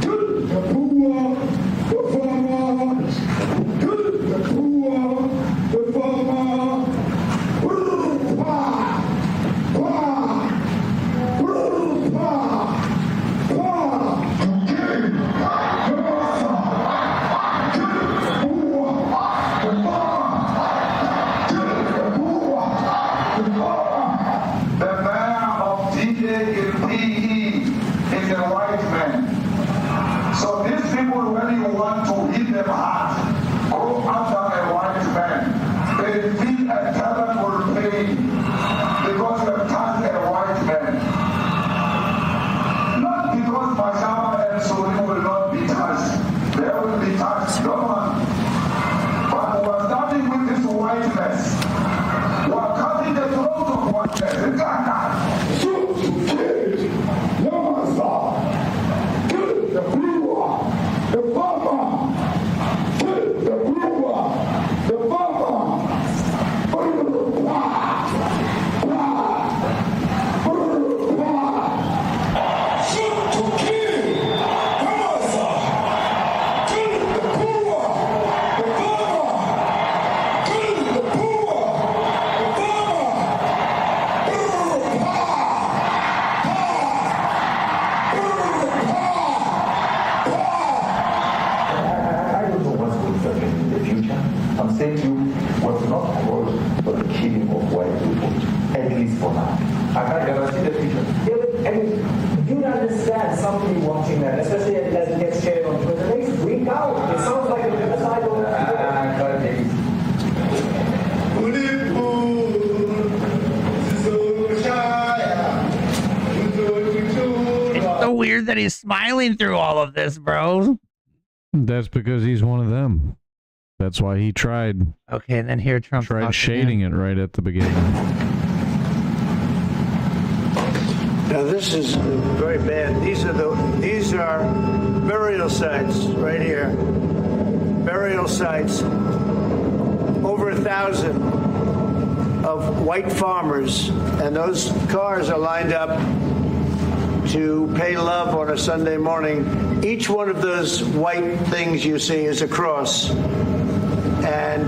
kill the poor, the farmer, kill the poor, the farmer. Weird that he's smiling through all of this, bro. That's because he's one of them. That's why he tried. Okay, and then here Trump tried shading it right at the beginning. Now this is very bad. These are burial sites right here. Burial sites. Over 1,000 of white farmers, and those cars are lined up to pay love on a Sunday morning. Each one of those white things you see is a cross, and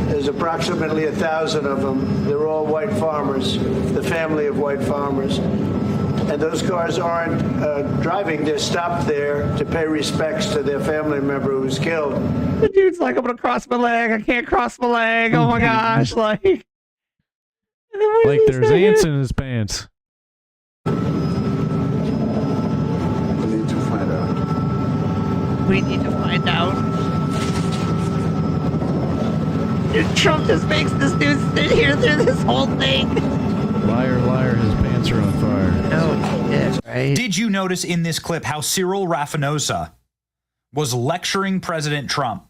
there's approximately 1,000 of them. They're all white farmers, the family of white farmers. And those cars aren't driving, they're stopped there to pay respects to their family member who was killed. The dude's like, I'm gonna cross my leg, I can't cross my leg, oh my gosh, like there's ants in his pants. We need to find out. Dude, Trump just makes this dude sit here through this whole thing. Liar, liar, his pants are on fire. No, he did, right? Did you notice in this clip how Cyril Rafanosa was lecturing President Trump?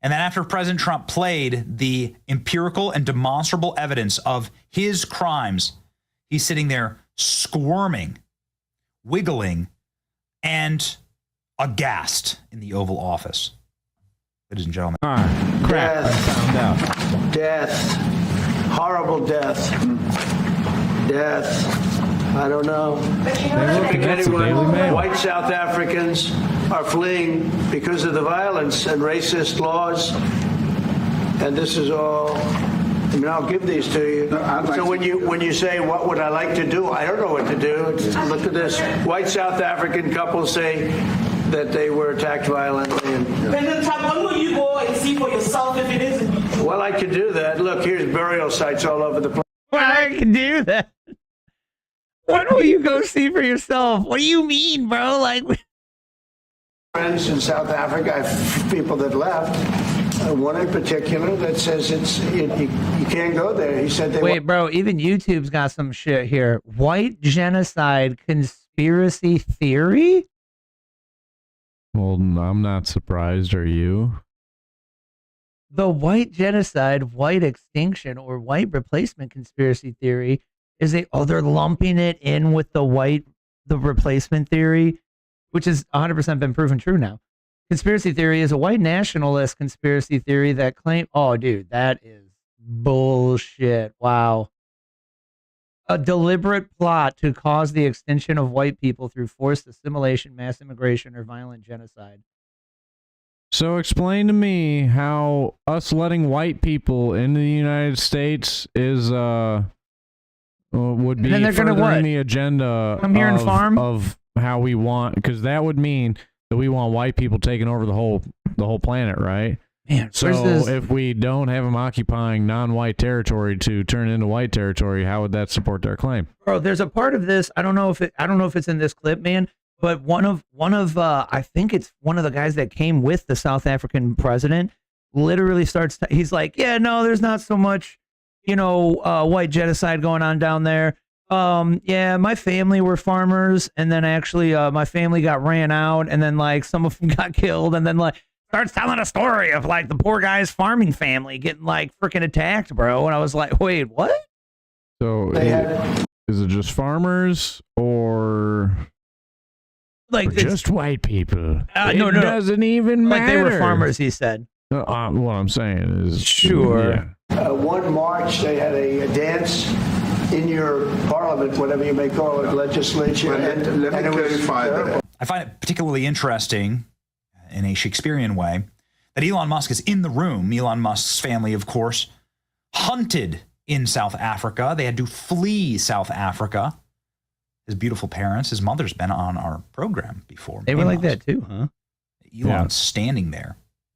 And then after President Trump played the empirical and demonstrable evidence of his crimes, he's sitting there squirming, wiggling, and aghast in the Oval Office. Ladies and gentlemen. Crap, I found out. Death. Horrible death. death. I don't know. They look against the Daily Mail. White South Africans are fleeing because of the violence and racist laws. And this is all, I mean, I'll give these to you. So when you say, what would I like to do? I don't know what to do. Look at this. White South African couple say that they were attacked violently. And, President Trump, when will you go and see for yourself if it is? well, I could do that. Look, here's burial sites all over the place. Well, I can do that. When will you go see for yourself? What do you mean, bro? Like, Friends in South Africa, I have people that left. One in particular that says you can't go there. He said they wait, bro. Even YouTube's got some shit here. White genocide conspiracy theory. Well, I'm not surprised. Are you? The white genocide, white extinction, or white replacement conspiracy theory is they're lumping it in with the replacement theory, which has 100% been proven true now. Conspiracy theory is a white nationalist conspiracy theory that claim. Oh, dude, that is bullshit. Wow. A deliberate plot to cause the extinction of white people through forced assimilation, mass immigration, or violent genocide. So explain to me how us letting white people into the United States is would be furthering the agenda Come here and farm? of how we want, because that would mean that we want white people taking over the whole planet, right? Man, so if we don't have them occupying non-white territory to turn into white territory, how would that support their claim? Bro, there's a part of this. I don't know if it's in this clip, man. But one of I think it's one of the guys that came with the South African president literally starts. He's like, yeah, no, there's not so much, white genocide going on down there. Yeah, my family were farmers, and then actually my family got ran out, and then like some of them got killed, and then like starts telling a story of like the poor guy's farming family getting like freaking attacked, bro. And I was like, wait, what? So is it just farmers or like just white people? No, doesn't even matter. Like they were farmers, he said. What I'm saying is, sure. Yeah. One March, they had a dance in your parliament, whatever you may call it, legislature. Well, let me clarify that. I find it particularly interesting, in a Shakespearean way, that Elon Musk is in the room. Elon Musk's family, of course, hunted in South Africa. They had to flee South Africa. His beautiful parents, his mother's been on our program before. They were like that too, huh? Elon's standing there.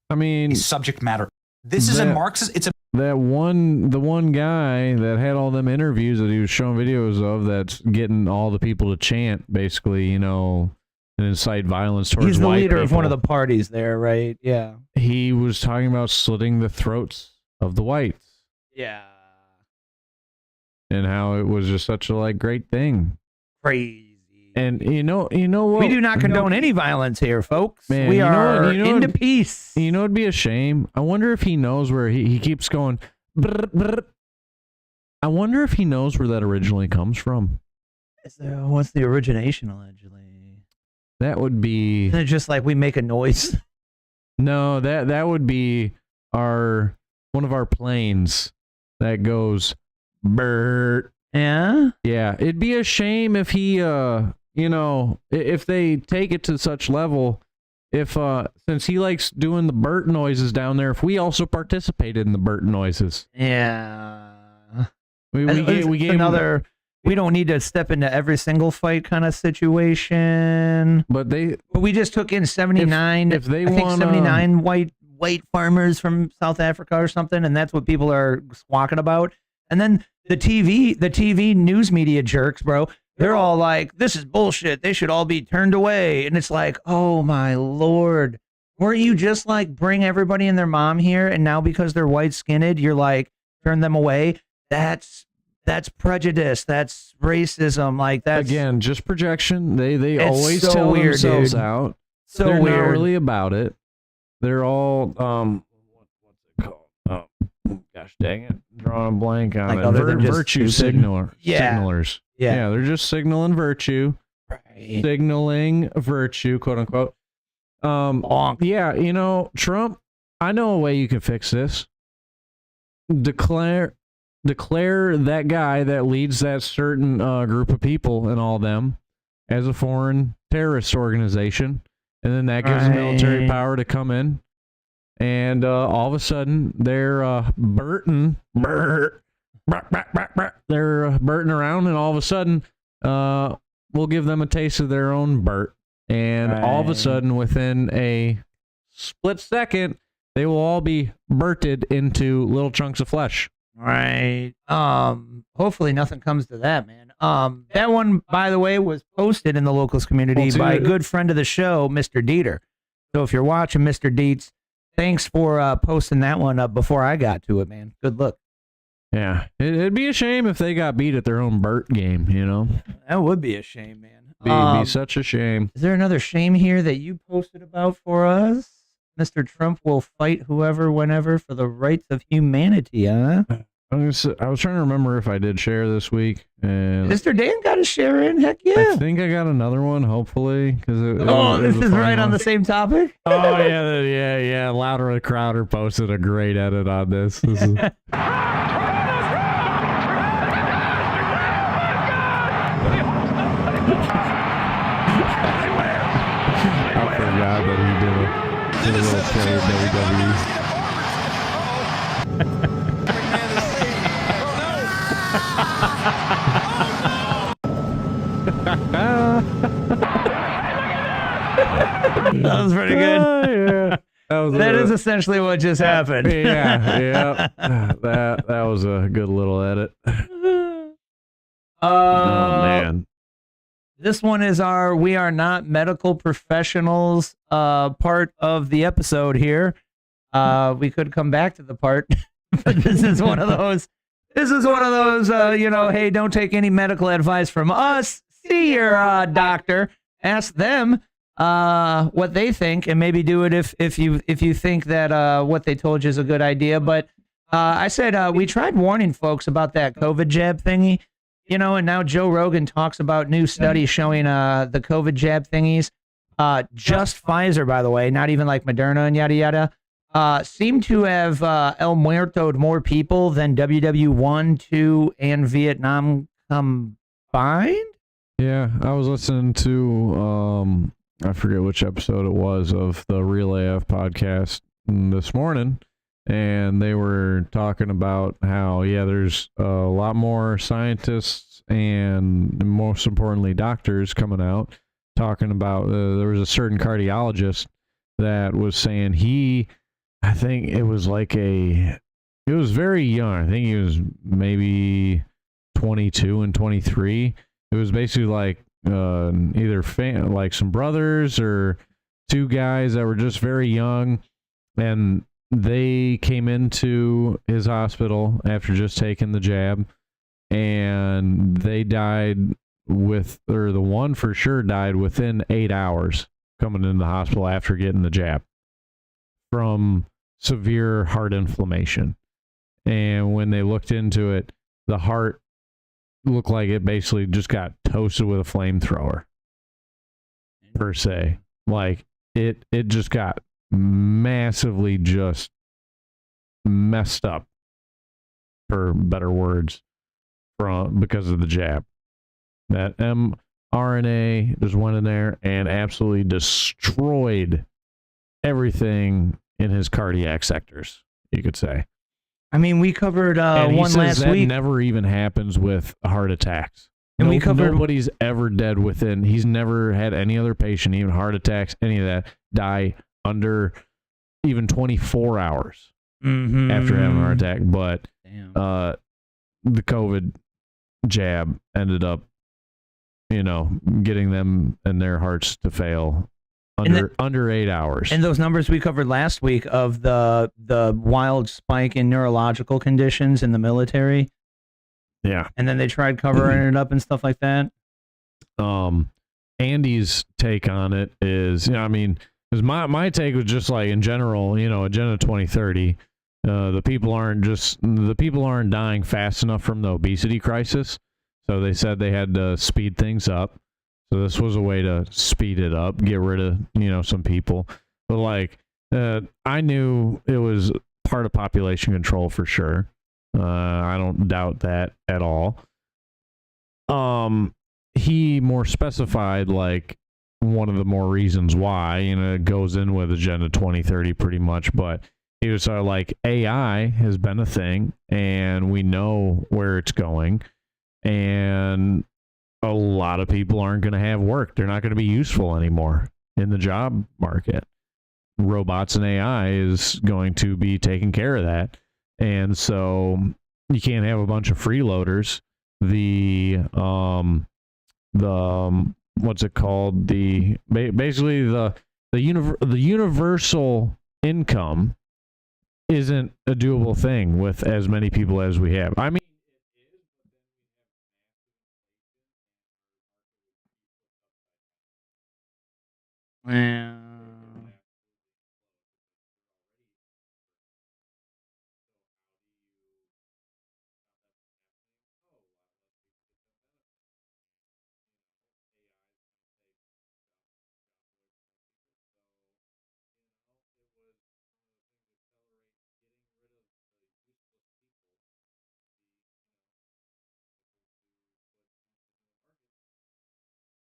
I mean, subject matter. This is a Marxist. It's a the one guy that had all them interviews that he was showing videos of that's getting all the people to chant, basically, and incite violence towards white people. He's the leader of one of the parties there, right? Yeah. He was talking about slitting the throats of the whites. Yeah. And how it was just such a great thing. Crazy. And you know what? We do not condone any violence here, folks. Man, we are into peace. You know, it'd be a shame. I wonder if he knows where he keeps going. Brr, brr. I wonder if he knows where that originally comes from. What's the origination, allegedly? That would be. Isn't it just like we make a noise? No, that would be one of our planes that goes brr. Yeah? Yeah. It'd be a shame if he if they take it to such level, since he likes doing the Bert noises down there, if we also participated in the Bert noises. Yeah. We gave another. We don't need to step into every single fight kind of situation. But we just took in 79. If they want 79 white farmers from South Africa or something, and that's what people are squawking about. And then the TV news media jerks, bro, they're all like, this is bullshit. They should all be turned away. And it's like, oh my Lord. Weren't you just like bring everybody and their mom here, and now because they're white skinned, you're like, turn them away? That's prejudice. That's racism. Like that's again just projection. They always so tell weird, themselves dude. out. So they're weird. not really about it. They're all what's it called? Oh gosh dang it! I'm drawing a blank on like it. Other than just Virtue stupid. signalers. Yeah, they're just signaling virtue. Right. Signaling virtue, quote unquote. Yeah, Trump. I know a way you can fix this. Declare declare that guy that leads that certain group of people and all them as a foreign terrorist organization, and then that gives the military power to come in, and all of a sudden they're they're burting around, and all of a sudden we'll give them a taste of their own Bert, and all of a sudden within a split second they will all be burted into little chunks of flesh. Right. Hopefully nothing comes to that, man. That one, by the way, was posted in the locals community by a good friend of the show, Mr. Dieter. So if you're watching, Mr. Dietz, thanks for posting that one up before I got to it, man. Good look. Yeah, it'd be a shame if they got beat at their own Bert game, you know? That would be a shame, man. Be such a shame. Is there another shame here that you posted about for us? Mr. Trump will fight whoever, whenever, for the rights of humanity, huh? I was trying to remember if I did share this week. And Mr. Dan got a share in? Heck yeah. I think I got another one, hopefully. This is right on the same topic? Oh, yeah. Louder Crowder posted a great edit on this. This is... I forgot that he did a little play at WWE. That was pretty good. Yeah. That is essentially what just happened. Yeah. That was a good little edit. Oh, man. This one is our "We Are Not Medical Professionals" part of the episode here. We could come back to the part, but this is one of those. This is one of those, hey, don't take any medical advice from us. See your doctor. Ask them what they think, and maybe do it if you think that what they told you is a good idea. But I said we tried warning folks about that COVID jab thingy. And now Joe Rogan talks about new studies showing the COVID jab thingies. Just Pfizer, by the way, not even like Moderna and yada yada, seem to have El Muerto'd more people than WW1, 2, and Vietnam combined. Yeah, I was listening to, I forget which episode it was of the Real AF podcast this morning. And they were talking about how, there's a lot more scientists and most importantly, doctors coming out talking about, there was a certain cardiologist that was saying I think it was it was very young. I think he was maybe 22 and 23. It was basically like either like some brothers or two guys that were just very young, and they came into his hospital after just taking the jab, and they died the one for sure died within 8 hours coming into the hospital after getting the jab from severe heart inflammation. And when they looked into it, the heart looked like it basically just got toasted with a flamethrower, per se. Like it just got massively just messed up, for better words, because of the jab. That mRNA just went in there and absolutely destroyed everything in his cardiac sectors, you could say. I mean, we covered one last week. Never even happens with heart attacks. And we covered nobody's ever dead within. He's never had any other patient, even heart attacks, any of that, die under even 24 hours after having a heart attack. But the COVID jab ended up, getting them and their hearts to fail under 8 hours. And those numbers we covered last week of the wild spike in neurological conditions in the military. Yeah. And then they tried covering it up and stuff like that. Andy's take on it is, because my take was just like, in general, Agenda 2030, the people aren't dying fast enough from the obesity crisis. So they said they had to speed things up. So this was a way to speed it up, get rid of, some people. But I knew it was part of population control for sure. I don't doubt that at all. He more specified like one of the more reasons why, it goes in with Agenda 2030 pretty much, but he was like, AI has been a thing and we know where it's going, and a lot of people aren't going to have work. They're not going to be useful anymore in the job market. Robots and AI is going to be taking care of that. And so you can't have a bunch of freeloaders. What's it called? Basically the universal income isn't a doable thing with as many people as we have. I mean, Well,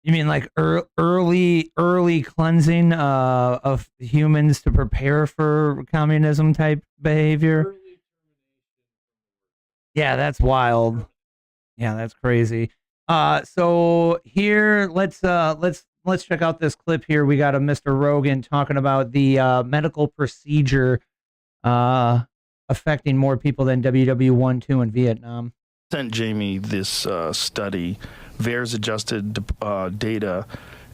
you mean like early cleansing of humans to prepare for communism type behavior? Yeah, that's wild. Yeah, that's crazy. So here, let's check out this clip here. We got a Mr. Rogan talking about the medical procedure affecting more people than WW1, 2 in Vietnam. Sent Jamie this study, VAERS adjusted data,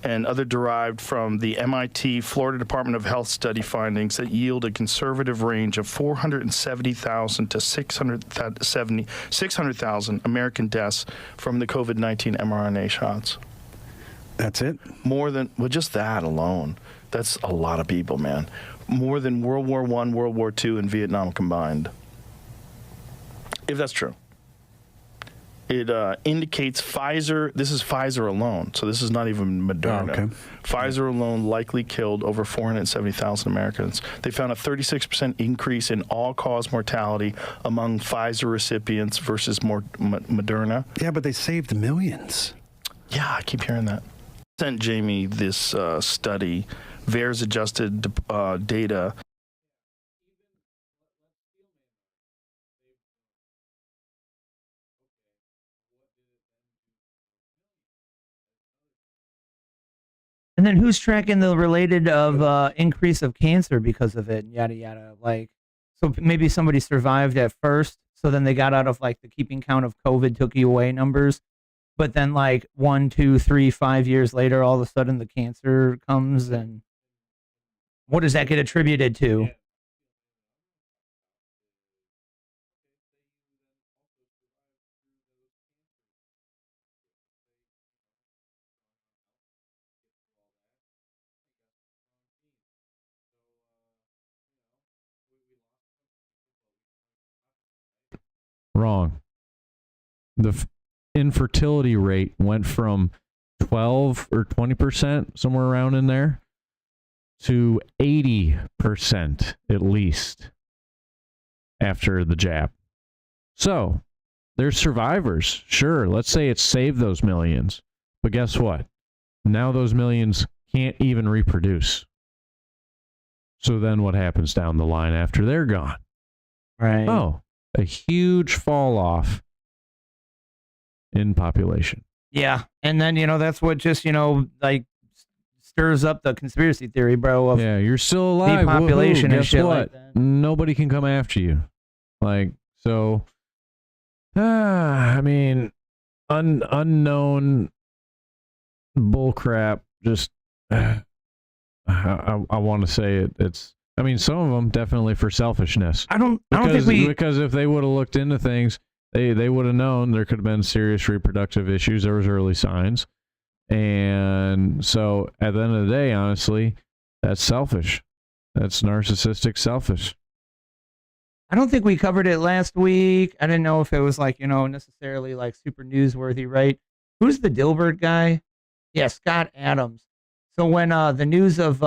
and other derived from the MIT Florida Department of Health study findings that yield a conservative range of 470,000 to 600,000 American deaths from the COVID-19 mRNA shots. That's it? More than, well, just that alone. That's a lot of people, man. More than World War I, World War II, and Vietnam combined. If that's true. It indicates Pfizer, this is Pfizer alone, so this is not even Moderna. Oh, okay. Pfizer alone likely killed over 470,000 Americans. They found a 36% increase in all-cause mortality among Pfizer recipients versus Moderna. Yeah, but they saved millions. Yeah, I keep hearing that. Sent Jamie this study, VAERS adjusted data. And then who's tracking the related of increase of cancer because of it? Yada yada. Like, so maybe somebody survived at first, so then they got out of like the keeping count of COVID took you away numbers, but then like 1, 2, 3, 5 years later, all of a sudden the cancer comes, and what does that get attributed to? wrong. The infertility rate went from 12 or 20%, somewhere around in there, to 80% at least after the jab. So there's survivors. Sure, let's say it saved those millions. But guess what? Now those millions can't even reproduce. So then what happens down the line after they're gone? Right. Oh, a huge fall off in population. Yeah. And then, that's what just, like stirs up the conspiracy theory, bro. Of yeah, you're still alive. Depopulation and Guess shit what? like that. Nobody can come after you. Like, so, I mean, unknown bullcrap. Just, I want to say it's. I mean, some of them definitely for selfishness. I don't think because if they would have looked into things, they would have known there could have been serious reproductive issues. There was early signs, and so at the end of the day, honestly, that's selfish. That's narcissistic, selfish. I don't think we covered it last week. I didn't know if it was like, necessarily like super newsworthy, right? Who's the Dilbert guy? Yeah, Scott Adams. So when the news of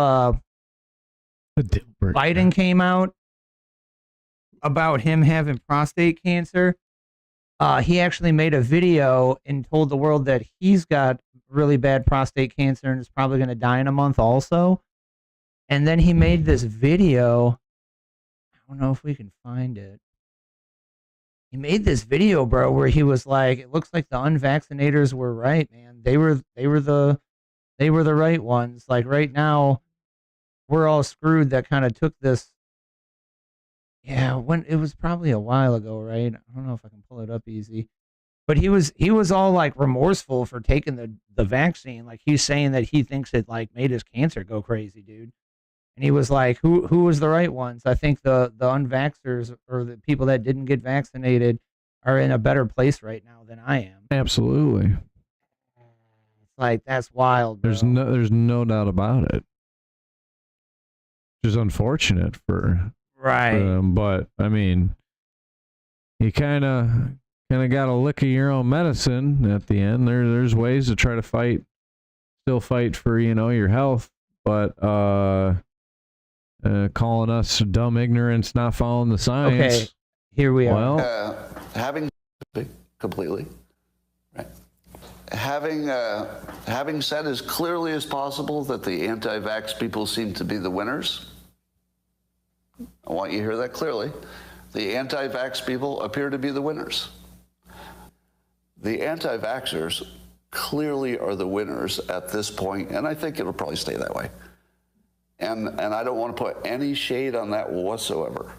Biden came out, about him having prostate cancer, he actually made a video and told the world that he's got really bad prostate cancer and is probably going to die in a month also. And then he made this video. I don't know if we can find it. He made this video, bro, where he was like, it looks like the unvaccinators were right, man. They were the right ones. Like right now, we're all screwed that kind of took this. Yeah, when it was probably a while ago, right? I don't know if I can pull it up easy. But he was all like remorseful for taking the vaccine. Like he's saying that he thinks it like made his cancer go crazy, dude. And he was like, who was the right ones? I think the unvaxxers or the people that didn't get vaccinated are in a better place right now than I am. Absolutely. It's like, that's wild, bro. There's no doubt about it. Which is unfortunate for them, but I mean, you kind of got to lick of your own medicine at the end. There's ways to try to still fight for, your health, but calling us dumb ignorance, not following the science. Okay, here we are. Well, having completely, right? Having said as clearly as possible that the anti-vax people seem to be the winners, I want you to hear that clearly. The anti-vax people appear to be the winners. The anti-vaxxers clearly are the winners at this point, and I think it'll probably stay that way. And I don't want to put any shade on that whatsoever.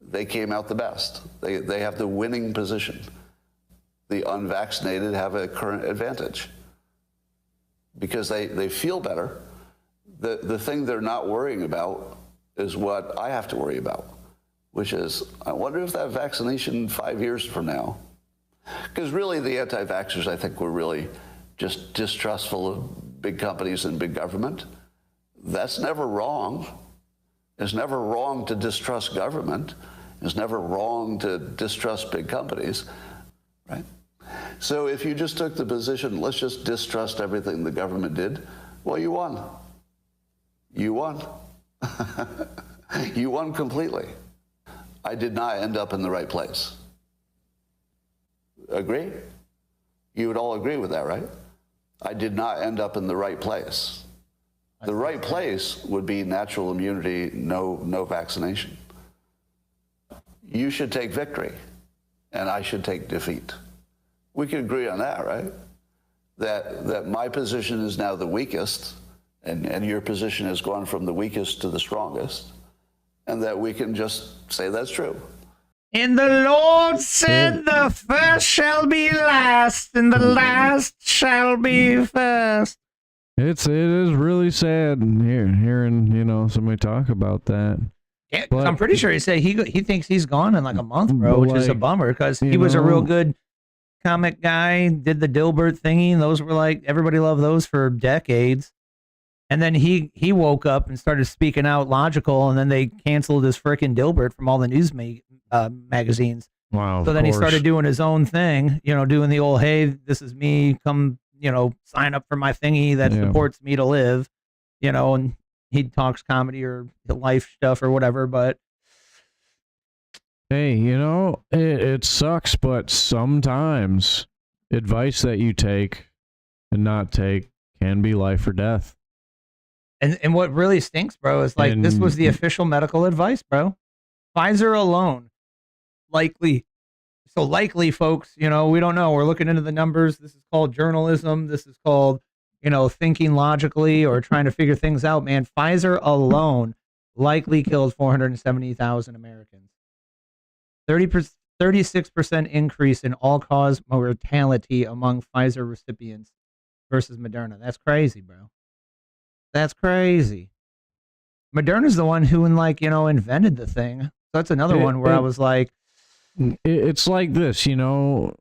They came out the best. They have the winning position. The unvaccinated have a current advantage because they feel better. The thing they're not worrying about is what I have to worry about, which is, I wonder if that vaccination 5 years from now, because really the anti-vaxxers, I think, were really just distrustful of big companies and big government. That's never wrong. It's never wrong to distrust government. It's never wrong to distrust big companies, right? So if you just took the position, let's just distrust everything the government did, well, you won. You won. You won completely. I did not end up in the right place. Agree? You would all agree with that, right? I did not end up in the right place. The right place would be natural immunity, no vaccination. You should take victory, and I should take defeat. We can agree on that, right? That my position is now the weakest, and your position has gone from the weakest to the strongest, and that we can just say that's true. And the Lord said, the first shall be last, and the last shall be first. It is really sad hearing somebody talk about that. Yeah, but I'm pretty sure he said he thinks he's gone in like a month, bro, which is a bummer because he was a real good comic guy. Did the Dilbert thingy, and those were like everybody loved those for decades. And then he woke up and started speaking out logical, and then they canceled his frickin' Dilbert from all the news magazines. Wow. So then he started doing his own thing, doing the old, hey, this is me, come, sign up for my thingy that supports me to live, and he talks comedy or life stuff or whatever. But hey, it sucks, but sometimes advice that you take and not take can be life or death. And what really stinks, bro, is like this was the official medical advice, bro. Pfizer alone, likely, folks, we don't know. We're looking into the numbers. This is called journalism. This is called, thinking logically or trying to figure things out, man. Pfizer alone likely killed 470,000 Americans. 36% increase in all-cause mortality among Pfizer recipients versus Moderna. That's crazy, bro. That's crazy. Moderna's the one who, invented the thing. So that's another one where I was like, it's like this,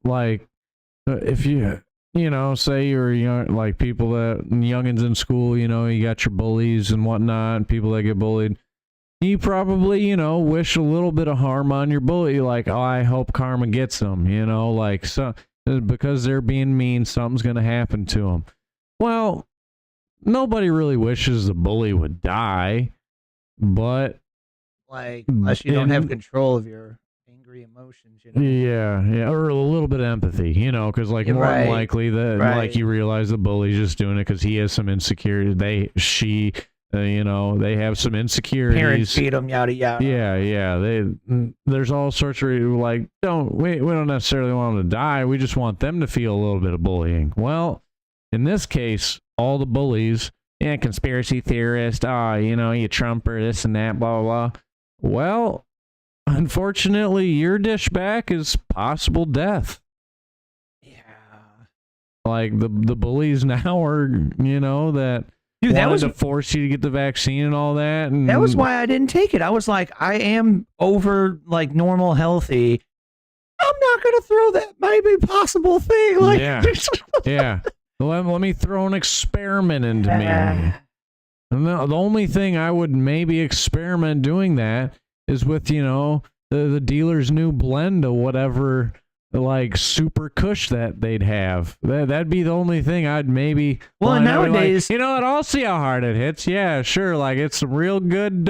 like if you, say you're young, like people that youngins in school, you got your bullies and whatnot, people that get bullied. You probably, wish a little bit of harm on your bully, like, oh, I hope karma gets them, like so because they're being mean, something's gonna happen to them. Well, nobody really wishes the bully would die, but Like, unless you don't have control of your angry emotions, you know? Yeah, or a little bit of empathy, because like more than likely that like you realize the bully's just doing it because he has some insecurity. They have some insecurities. Parents feed them, yada yada. Yeah. There's all sorts of like we don't necessarily want them to die. We just want them to feel a little bit of bullying. Well, in this case, all the bullies, conspiracy theorist, you Trumper, this and that, blah blah blah. Well, unfortunately, your dish back is possible death. Yeah. Like the bullies now are, that dude, that wanted was to force you to get the vaccine and all that. And that was why I didn't take it. I was like, I am over like normal healthy. I'm not gonna throw that maybe possible thing. Like, yeah. Let me throw an experiment into me. And the only thing I would maybe experiment doing that is with, the dealer's new blend of whatever, like, super kush that they'd have. That'd be the only thing I'd maybe... Well, nowadays... Like, I'll see how hard it hits. Yeah, sure. Like, it's some real good...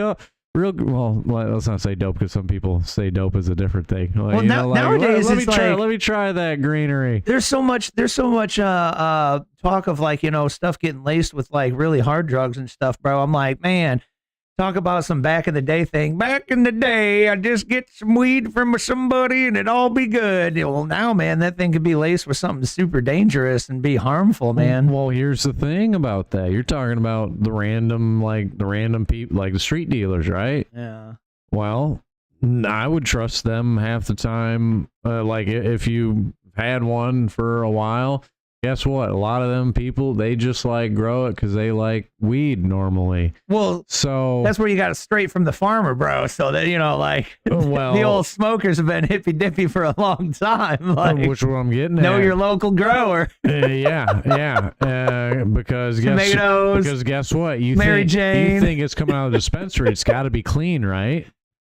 well, let's not say dope because some people say dope is a different thing. Like, nowadays let me try that greenery. There's so much talk of like, stuff getting laced with like really hard drugs and stuff, bro. I'm like, man, talk about some back in the day thing. Back in the day, I just get some weed from somebody and it'd all be good. Well, now, man, that thing could be laced with something super dangerous and be harmful, man. Well, here's the thing about that. You're talking about the random people, like the street dealers, right? Yeah. Well, I would trust them half the time. Like if you had one for a while, guess what? A lot of them people, they just like grow it because they like weed normally. Well, so that's where you got it straight from the farmer, bro. So that, the old smokers have been hippy dippy for a long time. Like, which is what I'm getting at. Know your local grower. Yeah. Because guess what? You think it's coming out of the dispensary. It's got to be clean, right?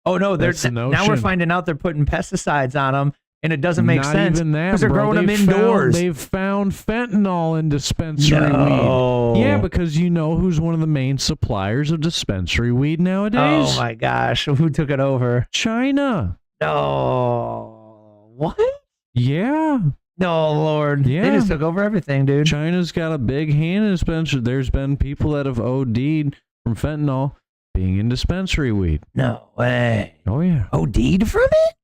Oh, no. Now we're finding out they're putting pesticides on them. And it doesn't make sense because they're growing them indoors. They've found fentanyl in dispensary weed. Yeah, because who's one of the main suppliers of dispensary weed nowadays? Oh my gosh, who took it over? China. No. What? Yeah. No, Lord. Yeah. They just took over everything, dude. China's got a big hand in dispensary. There's been people that have OD'd from fentanyl being in dispensary weed. No way. Oh, yeah. OD'd from it?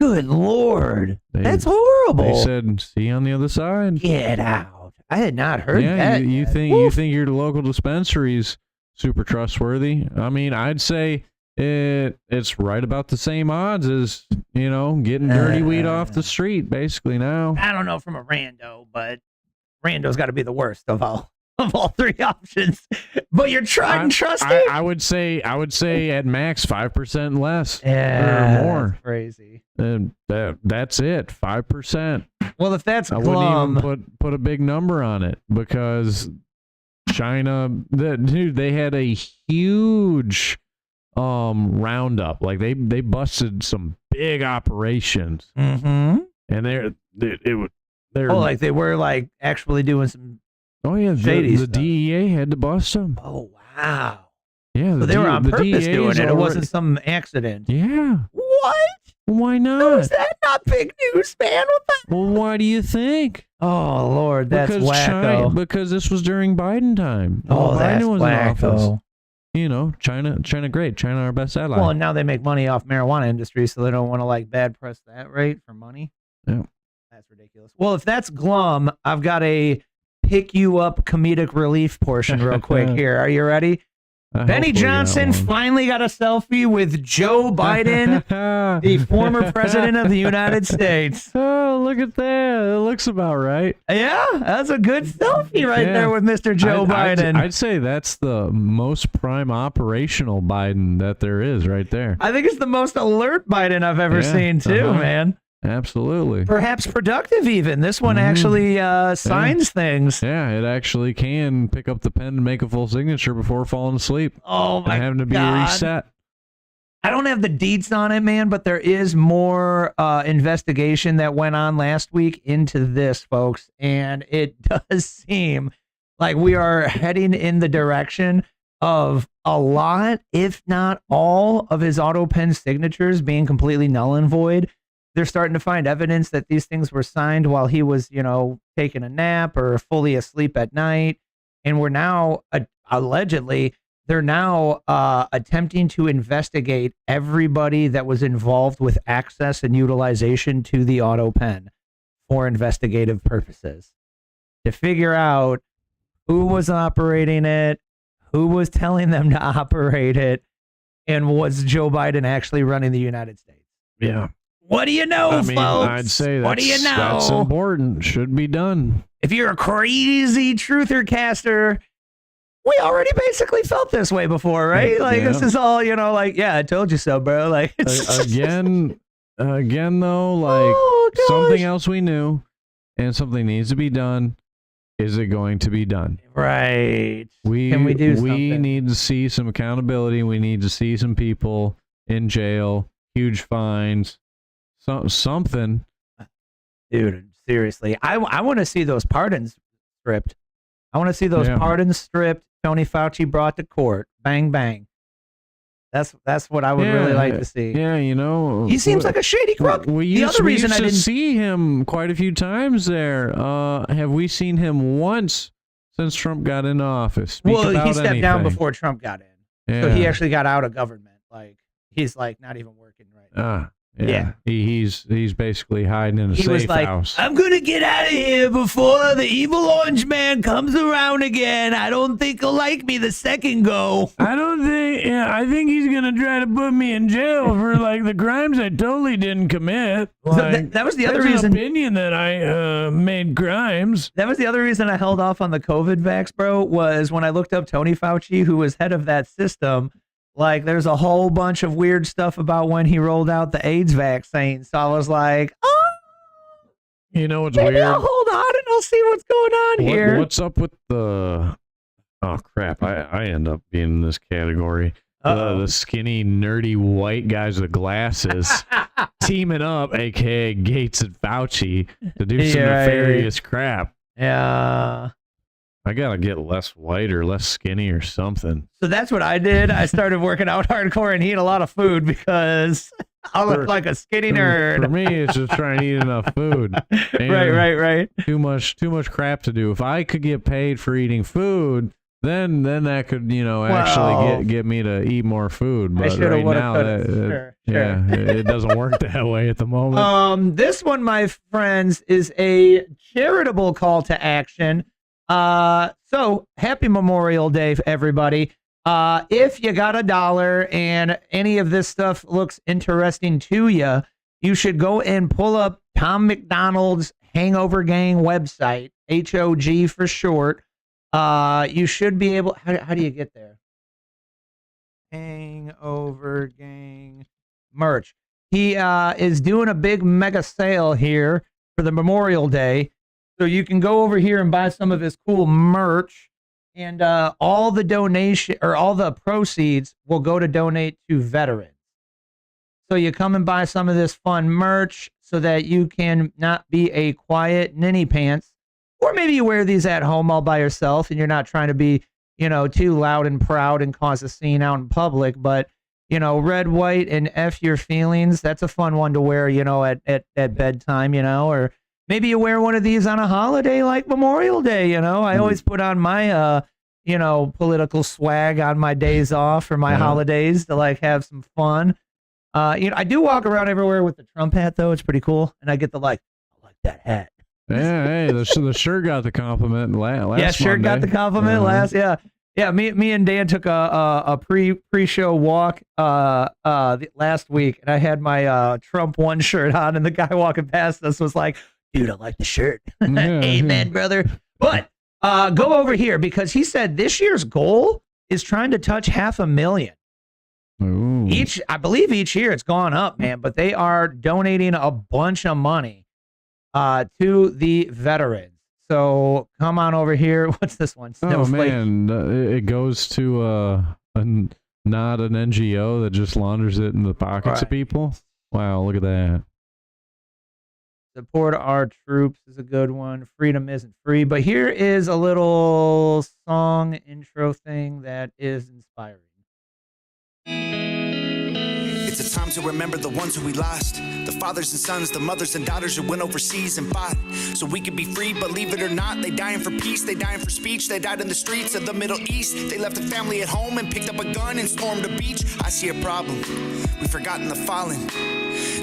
Good Lord. That's horrible. They said, see you on the other side. Get out. I had not heard that. You think your local dispensary's super trustworthy? I mean, I'd say it's right about the same odds as, getting dirty weed off the street, basically now. I don't know from a rando, but rando's got to be the worst of all three options. But you're tried and trusted. I would say at max 5% less or more. That's crazy. And that's it, 5%. Well, if that's I wouldn't even put a big number on it because China, they had a huge roundup. Like they busted some big operations, and they're like they were like actually doing some. Oh yeah, the DEA had to bust them. Oh wow. Yeah, so they were on purpose doing it. It wasn't some accident. Yeah. What? Why not? How is that not big news, man? What the? Well, why do you think? Oh Lord, that's wacko. Because this was during Biden time. Biden was wacko. In office. China great. China our best ally. Well, and now they make money off marijuana industry, so they don't want to like bad press that, right? For money. Yeah. That's ridiculous. Well, if that's glum, I've got a pick you up comedic relief portion real quick here. Are you ready? Benny Johnson finally got a selfie with Joe Biden, the former president of the United States. Oh, look at that. It looks about right. Yeah, that's a good selfie right there with Mr. Joe Biden. I'd say that's the most prime operational Biden that there is right there. I think it's the most alert Biden I've ever seen too, man. Absolutely. Perhaps productive even. This one actually signs things. Yeah, it actually can pick up the pen and make a full signature before falling asleep. Oh, my God. And having to be reset. I don't have the deets on it, man, but there is more investigation that went on last week into this, folks. And it does seem like we are heading in the direction of a lot, if not all, of his auto pen signatures being completely null and void. They're starting to find evidence that these things were signed while he was, taking a nap or fully asleep at night. And we're now, allegedly, they're now attempting to investigate everybody that was involved with access and utilization to the auto pen for investigative purposes to figure out who was operating it, who was telling them to operate it, and was Joe Biden actually running the United States? Yeah. What do you know, folks? I'd say what do you know? That's important. Should be done. If you're a crazy truther caster, we already basically felt this way before, right? Like, this is all, I told you so, bro. Like, again, though, like, something else we knew and something needs to be done. Is it going to be done? Right. Can we do something? We need to see some accountability. We need to see some people in jail, huge fines, something. Dude, seriously. I want to see those pardons stripped. I want to see those pardons stripped. Tony Fauci brought to court. Bang, bang. That's what I would really like to see. Yeah, he seems like a shady crook. We used to see him quite a few times there. Have we seen him once since Trump got into office? He stepped down before Trump got in. Yeah. So he actually got out of government. Like, he's like not even working right now. Yeah. He's basically hiding in a safe was like, house. I'm gonna get out of here before the evil orange man comes around again. I don't think he'll like me the second go. I think he's gonna try to put me in jail for like the crimes I totally didn't commit. Like, that was the other reason. Opinion that I made crimes. That was the other reason I held off on the COVID vax, bro. Was when I looked up Tony Fauci, who was head of that system. Like, there's a whole bunch of weird stuff about when he rolled out the AIDS vaccine. So I was like, what's maybe weird? I'll hold on and I'll see what's going on here. What's up with the? Oh crap! I end up being in this category. The skinny, nerdy white guys with glasses teaming up, aka Gates and Fauci, to do some nefarious crap. Yeah. I gotta get less white or less skinny or something. So that's what I did. I started working out hardcore and eating a lot of food because I look like a skinny nerd. For me, it's just trying to eat enough food. And Right. Too much crap to do. If I could get paid for eating food, then that could actually get me to eat more food. But right now, it doesn't work that way at the moment. This one, my friends, is a charitable call to action. So happy Memorial Day, everybody. If you got $1 and any of this stuff looks interesting to you, you should go and pull up Tom McDonald's Hangover Gang website, HOG for short. You should be able, how do you get there? Hangover Gang merch. He is doing a big mega sale here for the Memorial Day. So you can go over here and buy some of his cool merch, and all the proceeds will go to donate to veterans. So you come and buy some of this fun merch so that you can not be a quiet ninny pants, or maybe you wear these at home all by yourself and you're not trying to be, too loud and proud and cause a scene out in public. But red, white, and F your feelings. That's a fun one to wear, at bedtime, or. Maybe you wear one of these on a holiday like Memorial Day, I always put on my, political swag on my days off or my holidays to like have some fun. I do walk around everywhere with the Trump hat though. It's pretty cool. And I get I like that hat. Yeah, hey, the shirt got the compliment last shirt Monday. got the compliment last. Yeah. Me and Dan took a pre-show walk last week, and I had my Trump one shirt on, and the guy walking past us was like, dude, I like the shirt. Amen, brother. But go over here because he said this year's goal is trying to touch 500,000. Ooh. I believe each year it's gone up, man, but they are donating a bunch of money to the veterans. So come on over here. What's this one? Snowflake. Oh, man. It goes to not an NGO that just launders it in the pockets of people. Wow, look at that. Support our troops is a good one. Freedom isn't free. But here is a little song intro thing that is inspiring. It's a time to remember the ones who we lost. The fathers and sons, the mothers and daughters who went overseas and fought so we could be free. Believe it or not, they dying for peace, they dying for speech. They died in the streets of the Middle East. They left a family at home and picked up a gun and stormed the beach. I see a problem. We've forgotten the fallen.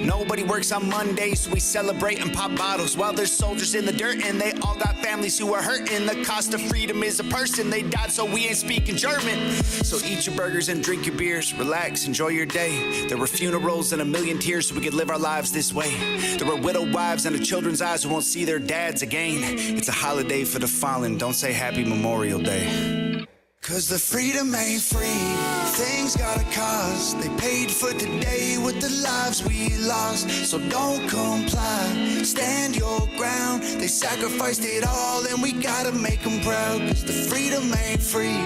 Nobody works on Mondays, so we celebrate and pop bottles while there's soldiers in the dirt and they all got families who are hurting. The cost of freedom is a person. They died so we ain't speaking German. So eat your burgers and drink your beers. Relax, enjoy your day. There were funerals and a million tears so we could live our lives this way. There were widowed wives and the children's eyes who won't see their dads again. It's a holiday for the fallen. Don't say Happy Memorial Day. Cause the freedom ain't free, things got a cost. They paid for today with the lives we lost. So don't comply, stand your ground. They sacrificed it all and we gotta make them proud. Cause the freedom ain't free.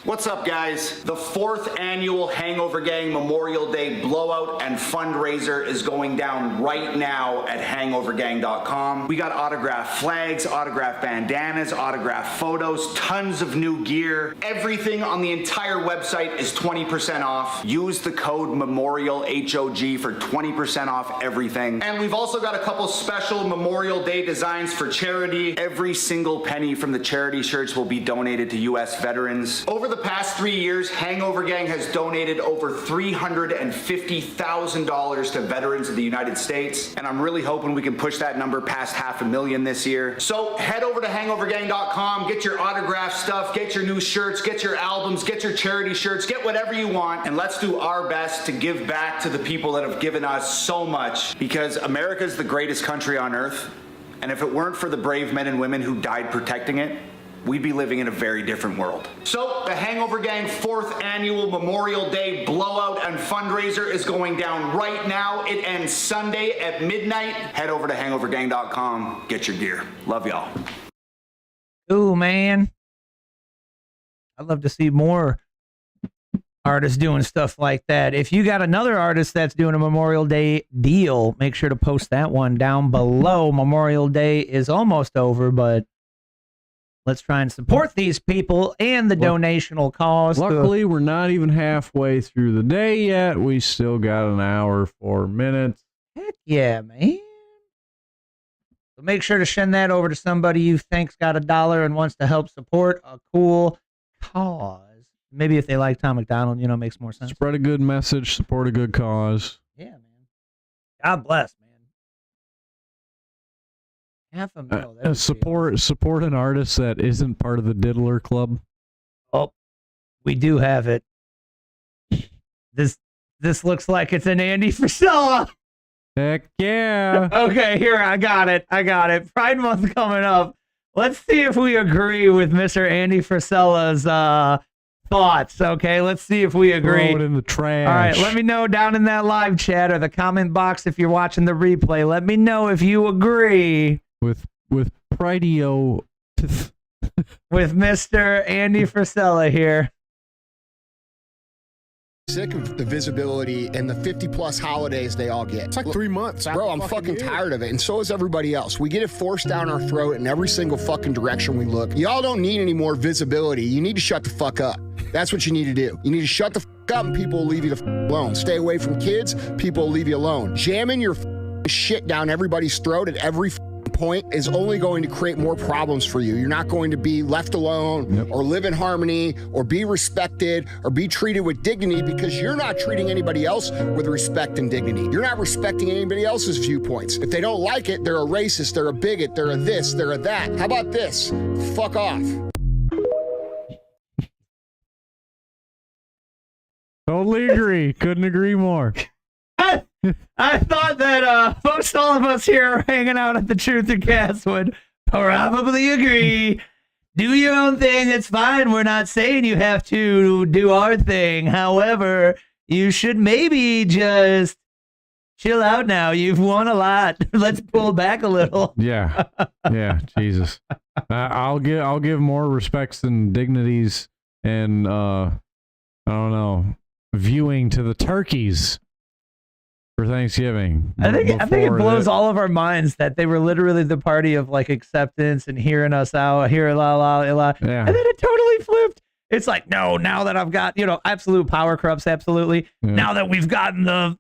What's up, guys? The 4th annual Hangover Gang Memorial Day blowout and fundraiser is going down right now at hangovergang.com. We got autographed flags, autographed bandanas, autographed photos, tons of new gear. Everything on the entire website is 20% off. Use the code Memorial HOG for 20% off everything. And we've also got a couple special Memorial Day designs for charity. Every single penny from the charity shirts will be donated to U.S. veterans. Over the past 3 years, Hangover Gang has donated over $350,000 to veterans of the United States, and I'm really hoping we can push that number past $500,000 this year. So head over to hangovergang.com, get your autograph stuff, get your new shirts, get your albums, get your charity shirts, get whatever you want, and let's do our best to give back to the people that have given us so much, because America is the greatest country on earth, and if it weren't for the brave men and women who died protecting it, we'd be living in a very different world. So the Hangover Gang 4th annual Memorial Day blowout and fundraiser is going down right now. It ends Sunday at midnight. Head over to hangovergang.com. Get your gear. Love y'all. Ooh, man. I'd love to see more artists doing stuff like that. If you got another artist that's doing a Memorial Day deal, make sure to post that one down below. Memorial Day is almost over, but let's try and support these people and the donational cause. Luckily, we're not even halfway through the day yet. We still got an hour, 4 minutes. Heck yeah, man. So make sure to send that over to somebody you think's got $1 and wants to help support a cool cause. Maybe if they like Tom McDonald, makes more sense. Spread a good message, support a good cause. Yeah, man. God bless, man. $500,000. Support an artist that isn't part of the Diddler Club. Oh, we do have it. This looks like it's an Andy Frisella. Heck yeah. Okay, here, I got it. Pride Month coming up. Let's see if we agree with Mr. Andy Frisella's thoughts, okay? Let's see if we agree. Throw it in the trash. All right, let me know down in that live chat or the comment box if you're watching the replay. Let me know if you agree with Pridio with Mr. Andy Frisella here. Sick of the visibility and the 50-plus holidays they all get. It's like 3 months. Bro, I'm fucking tired of it, and so is everybody else. We get it forced down our throat in every single fucking direction we look. Y'all don't need any more visibility. You need to shut the fuck up. That's what you need to do. You need to shut the fuck up, and people will leave you the fuck alone. Stay away from kids. People will leave you alone. Jamming your shit down everybody's throat at every point is only going to create more problems for you. You're not going to be left alone or live in harmony or be respected or be treated with dignity because you're not treating anybody else with respect and dignity. You're not respecting anybody else's viewpoints. If they don't like it, they're a racist, they're a bigot, they're a this, they're a that. How about this? Fuck off. Totally agree. Couldn't agree more. I thought that most all of us here hanging out at the Truther Cast would probably agree. Do your own thing. It's fine. We're not saying you have to do our thing. However, you should maybe just chill out now. You've won a lot. Let's pull back a little. Yeah. Jesus. I'll give more respects and dignities and I don't know, viewing to the turkeys for Thanksgiving. I think it blows that. all of our minds that they were literally the party of like acceptance and hearing us out, here la la la, Yeah. and then it totally flipped. It's like, no, now that I've got, absolute power corrupts, absolutely. Yeah. Now that we've gotten the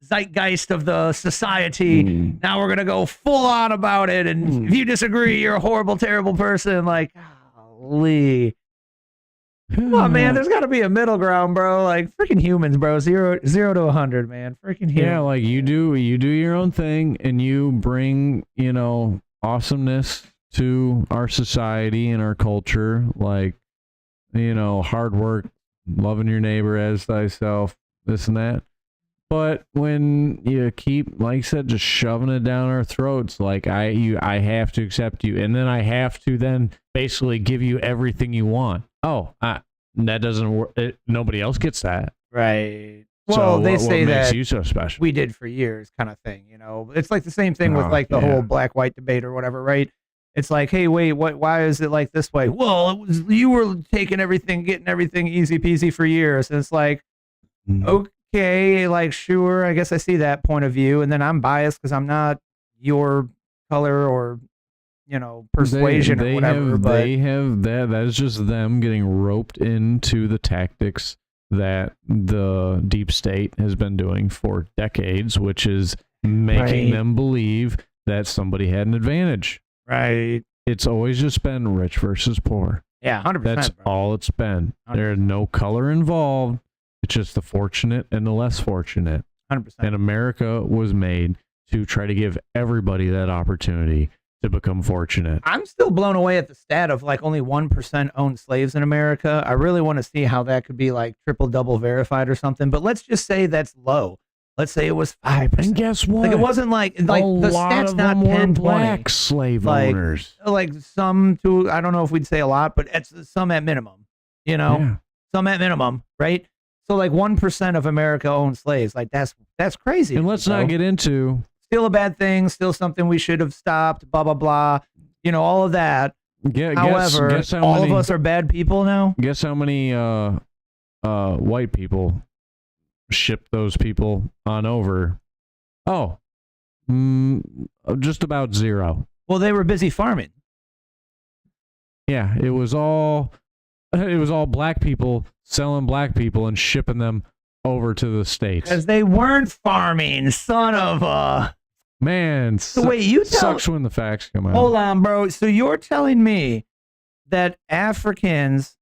zeitgeist of the society, now we're gonna go full on about it. And if you disagree, you're a horrible, terrible person. Like, golly. Come on, man. There's got to be a middle ground, bro. Like freaking humans, bro. 0 to 100, man. Freaking humans. Yeah, like you do your own thing, and you bring awesomeness to our society and our culture, like hard work, loving your neighbor as thyself, this and that. But when you keep, like I said, just shoving it down our throats, like I have to accept you, and then I have to then basically give you everything you want. Oh, that doesn't work. Nobody else gets that, right? So Well, they what say makes that you so special? we did for years, kind of thing. It's like the same thing with like the whole black-white debate or whatever, right? It's like, hey, wait, why is it like this way? Well, it was you were taking everything, getting everything easy peasy for years. And it's like, okay, like sure, I guess I see that point of view, and then I'm biased because I'm not your color or persuasion or whatever. They have that. That is just them getting roped into the tactics that the deep state has been doing for decades, which is making them believe that somebody had an advantage. Right. It's always just been rich versus poor. Yeah, 100%. That's all it's been. 100%. There's no color involved. It's just the fortunate and the less fortunate. 100%. And America was made to try to give everybody that opportunity to become fortunate. I'm still blown away at the stat of like only 1% owned slaves in America. I really want to see how that could be like triple double verified or something. But let's just say that's low. Let's say it was 5%. And guess what? Like it wasn't like the stats not 10, 20. Black slave owners. Like some to, I don't know if we'd say a lot, but it's some at minimum. Some at minimum, right? So like 1% of America owns slaves. Like that's crazy. And let's not get into still a bad thing, still something we should have stopped, blah blah blah. All of that. However, guess how all many, of us are bad people now. Guess how many white people ship those people on over? Oh, just about zero. Well, they were busy farming. Yeah, it was all black people selling black people and shipping them over to the States. Because they weren't farming, son of a... Man, So wait, you tell... sucks when the facts come out. Hold on, bro. So you're telling me that Africans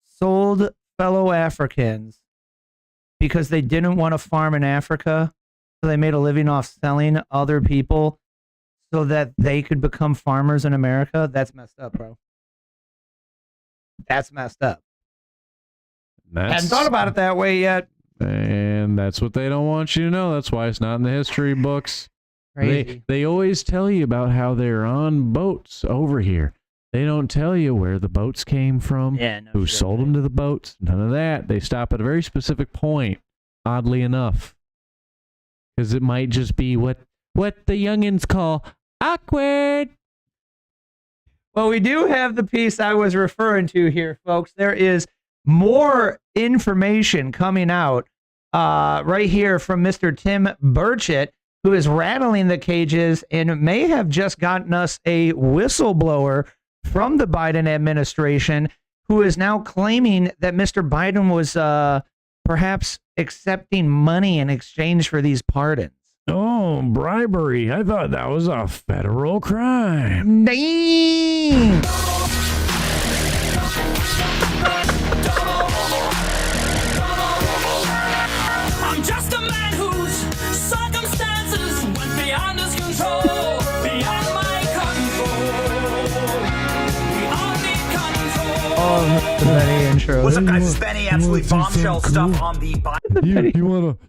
sold fellow Africans because they didn't want to farm in Africa, so they made a living off selling other people so that they could become farmers in America? That's messed up, bro. That's messed up. Hadn't thought about it that way yet. And that's what they don't want you to know. That's why it's not in the history books. Crazy. They always tell you about how they're on boats over here. They don't tell you where the boats came from, who sold them to the boats, none of that. They stop at a very specific point, oddly enough. Because it might just be what the youngins call awkward. Well, we do have the piece I was referring to here, folks. There is more information coming out right here from Mr. Tim Burchett, who is rattling the cages and may have just gotten us a whistleblower from the Biden administration, who is now claiming that Mr. Biden was perhaps accepting money in exchange for these pardons. Oh, bribery. I thought that was a federal crime. Dang! I'm just a man whose circumstances went beyond his control, beyond my control. Beyond the control. The Benny intro. What's up, guys? It's Benny. Absolutely bombshell stuff on the Biden. You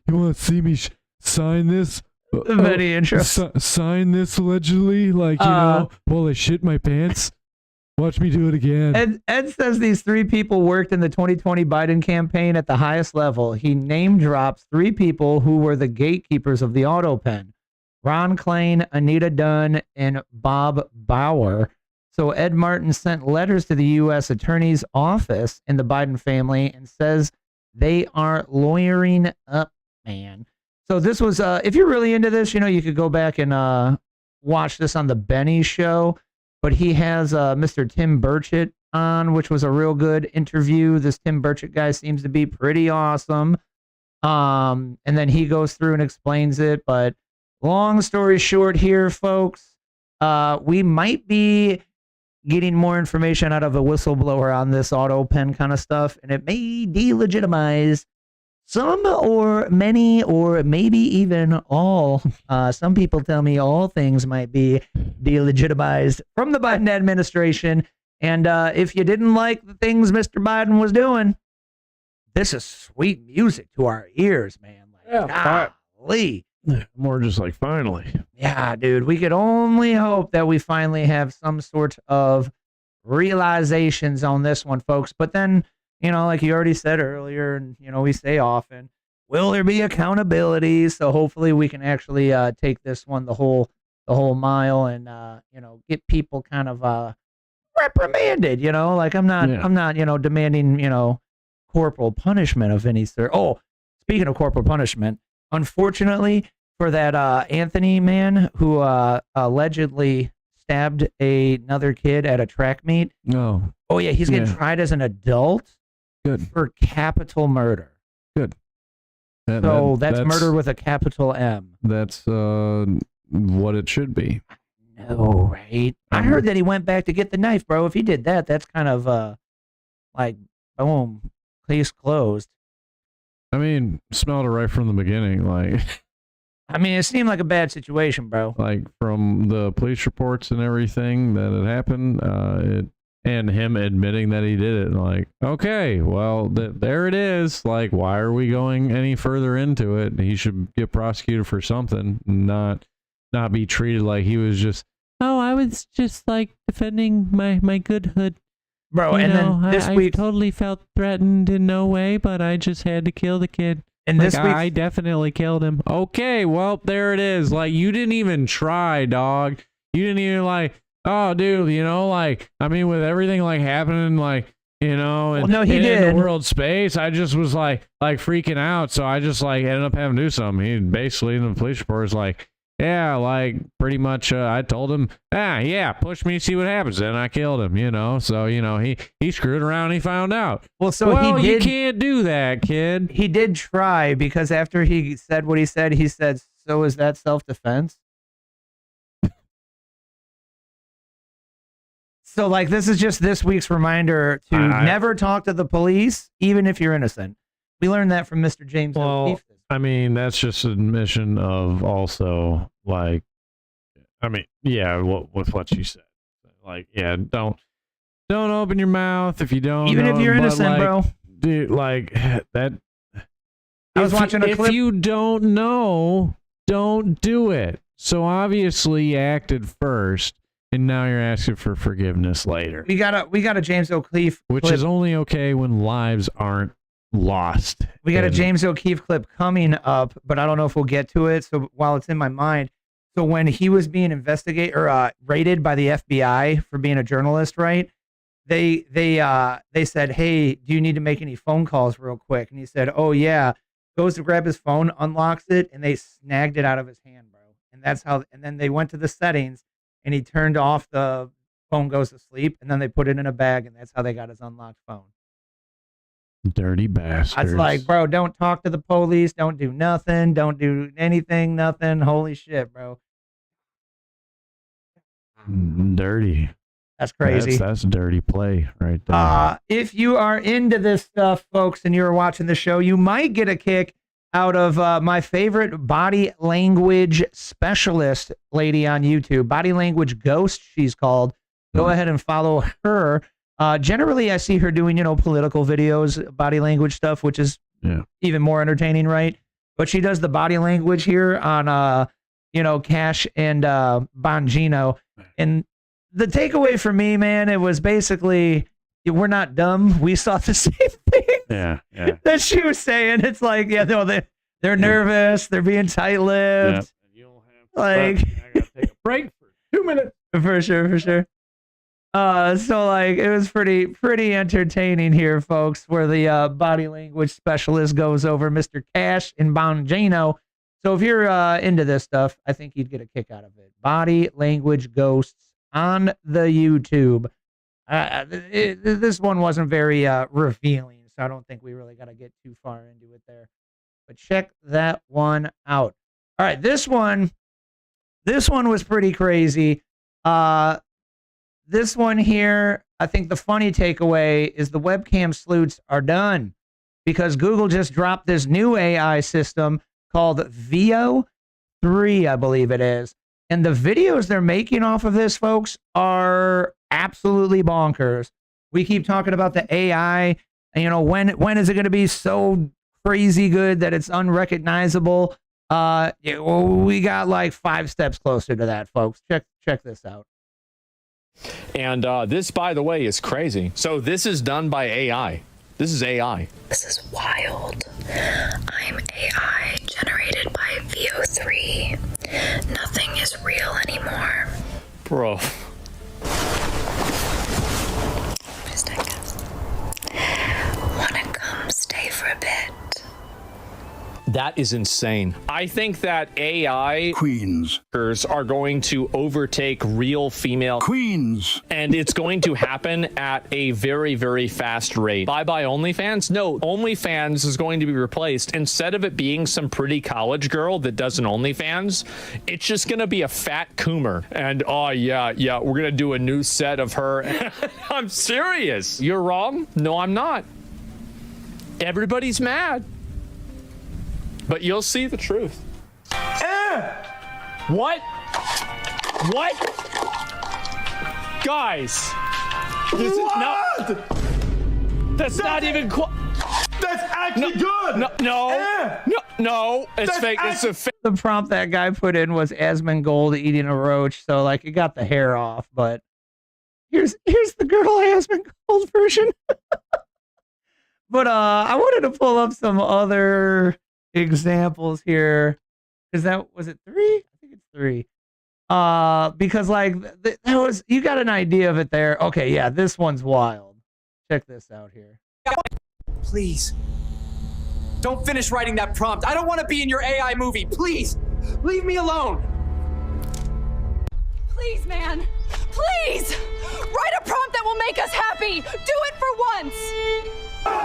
wanna see me sign this? The Benny intro. Sign this allegedly, like while I shit my pants. Watch me do it again. Ed says these three people worked in the 2020 Biden campaign at the highest level. He name drops three people who were the gatekeepers of the auto pen: Ron Klain, Anita Dunn, and Bob Bauer. So Ed Martin sent letters to the U.S. Attorney's Office in the Biden family and says They are lawyering up, man. So this was, if you're really into this, you could go back and watch this on the Benny Show. But he has Mr. Tim Burchett on, which was a real good interview. This Tim Burchett guy seems to be pretty awesome. And then he goes through and explains it. But long story short here, folks, we might be getting more information out of a whistleblower on this auto pen kind of stuff, and it may delegitimize some or many or maybe even all. Some people tell me all things might be delegitimized from the Biden administration. And if you didn't like the things Mr. Biden was doing, this is sweet music to our ears, man. Golly. More just like finally. Yeah, dude, we could only hope that we finally have some sort of realizations on this one, folks. But then, like you already said earlier, and, we say often, will there be accountability? So hopefully we can actually take this one the whole mile and, get people kind of reprimanded, like I'm not, demanding, corporal punishment of any sort. Oh, speaking of corporal punishment, unfortunately, for that Anthony man who allegedly stabbed another kid at a track meet. No. Oh, yeah, he's getting tried as an adult. Good. For capital murder. Good. That's murder with a capital M. That's what it should be. No, right? I heard that he went back to get the knife, bro. If he did that, that's kind of like, boom, case closed. I mean, smelled it right from the beginning. Like, I mean, it seemed like a bad situation, bro. Like from the police reports and everything that had happened, and him admitting that he did it. Like, okay, well, there it is. Like, why are we going any further into it? He should get prosecuted for something, not be treated like he was just. Oh, I was just like defending my goodhood. Bro, then this week I totally felt threatened in no way, but I just had to kill the kid. And like, this week I definitely killed him. Okay, well, there it is. Like, you didn't even try, dog. You didn't even oh, dude, I mean, with everything happening, in the world space, I just was like freaking out. So I just ended up having to do something. He basically in the police report was yeah, pretty much, I told him, push me, see what happens. And I killed him, So, he screwed around and he found out. Well, you can't do that, kid. He did try, because after he said what he said, so is that self-defense? So, this is just this week's reminder to never talk to the police, even if you're innocent. We learned that from Mr. James O'Keefe. I mean, that's just an admission of also, with what you said. Don't open your mouth if you don't even know, if you're innocent, bro. Dude, that. I was watching a clip. If you don't know, don't do it. So obviously you acted first, and now you're asking for forgiveness later. We got a James O'Keefe clip. Which is only okay when lives aren't lost. We got a James O'Keefe clip coming up, but I don't know if we'll get to it. So while it's in my mind, so when he was being investigated or raided by the FBI for being a journalist, right? They said, "Hey, do you need to make any phone calls real quick?" And he said, "Oh yeah." Goes to grab his phone, unlocks it, and they snagged it out of his hand, bro. And that's how. And then they went to the settings, and he turned off the phone, goes to sleep, and then they put it in a bag, and that's how they got his unlocked phone. Dirty bastards. I was bro, don't talk to the police. Don't do nothing. Don't do anything. Nothing. Holy shit, bro. Dirty. That's crazy. That's dirty play right there. If you are into this stuff, folks, and you're watching the show, you might get a kick out of my favorite body language specialist lady on YouTube, Body Language Ghost, she's called. Go ahead and follow her. Generally, I see her doing, political videos, body language stuff, which is even more entertaining, right? But she does the body language here on, Cash and Bongino. And the takeaway for me, man, it was basically, we're not dumb. We saw the same thing that she was saying. It's they're nervous. They're being tight-lipped. Yeah. I gotta take a break for 2 minutes. For sure. So like it was pretty entertaining here, folks, where the body language specialist goes over Mr. Cash and Bongino. So if you're into this stuff, I think you'd get a kick out of it. Body language ghosts on the YouTube. This one wasn't very revealing, so I don't think we really got to get too far into it there. But check that one out. All right, this one was pretty crazy. This one here, I think the funny takeaway is the webcam sleuths are done because Google just dropped this new AI system called VO 3, I believe it is. And the videos they're making off of this, folks, are absolutely bonkers. We keep talking about the AI, and, you know, when is it going to be so crazy good that it's unrecognizable? We got like 5 steps closer to that, folks. Check this out. And this, by the way, is crazy. So this is done by AI. This is AI. This is wild. I'm AI generated by VO3. Nothing is real anymore. Bro. Wanna come stay for a bit? That is insane. I think that AI queens are going to overtake real female queens, and it's going to happen at a very, very fast rate. Bye-bye OnlyFans? No, OnlyFans is going to be replaced. Instead of it being some pretty college girl that does an OnlyFans, it's just going to be a fat coomer. And oh yeah, we're going to do a new set of her. I'm serious. You're wrong? No, I'm not. Everybody's mad. But you'll see the truth. What? What? Guys. This is that's not even That's actually good. No. It's fake. It's a fake. The prompt that guy put in was Asmongold eating a roach, so like it got the hair off, but here's the girl Asmongold version. But I wanted to pull up some other examples here, because that was it 3? I think it's 3. Because like that was, you got an idea of it there. Okay, yeah, this one's wild. Check this out here. Please, don't finish writing that prompt. I don't want to be in your AI movie. Please, leave me alone. Please, man. Please! Write a prompt that will make us happy! Do it for once!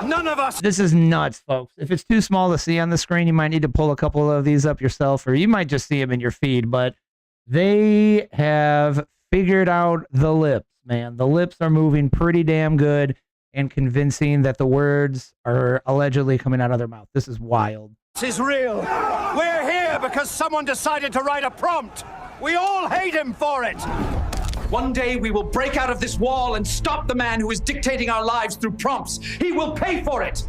None of us! This is nuts, folks. If it's too small to see on the screen, you might need to pull a couple of these up yourself, or you might just see them in your feed, but they have figured out the lips, man. The lips are moving pretty damn good and convincing that the words are allegedly coming out of their mouth. This is wild. This is real. We're here because someone decided to write a prompt. We all hate him for it. One day we will break out of this wall and stop the man who is dictating our lives through prompts. He will pay for it.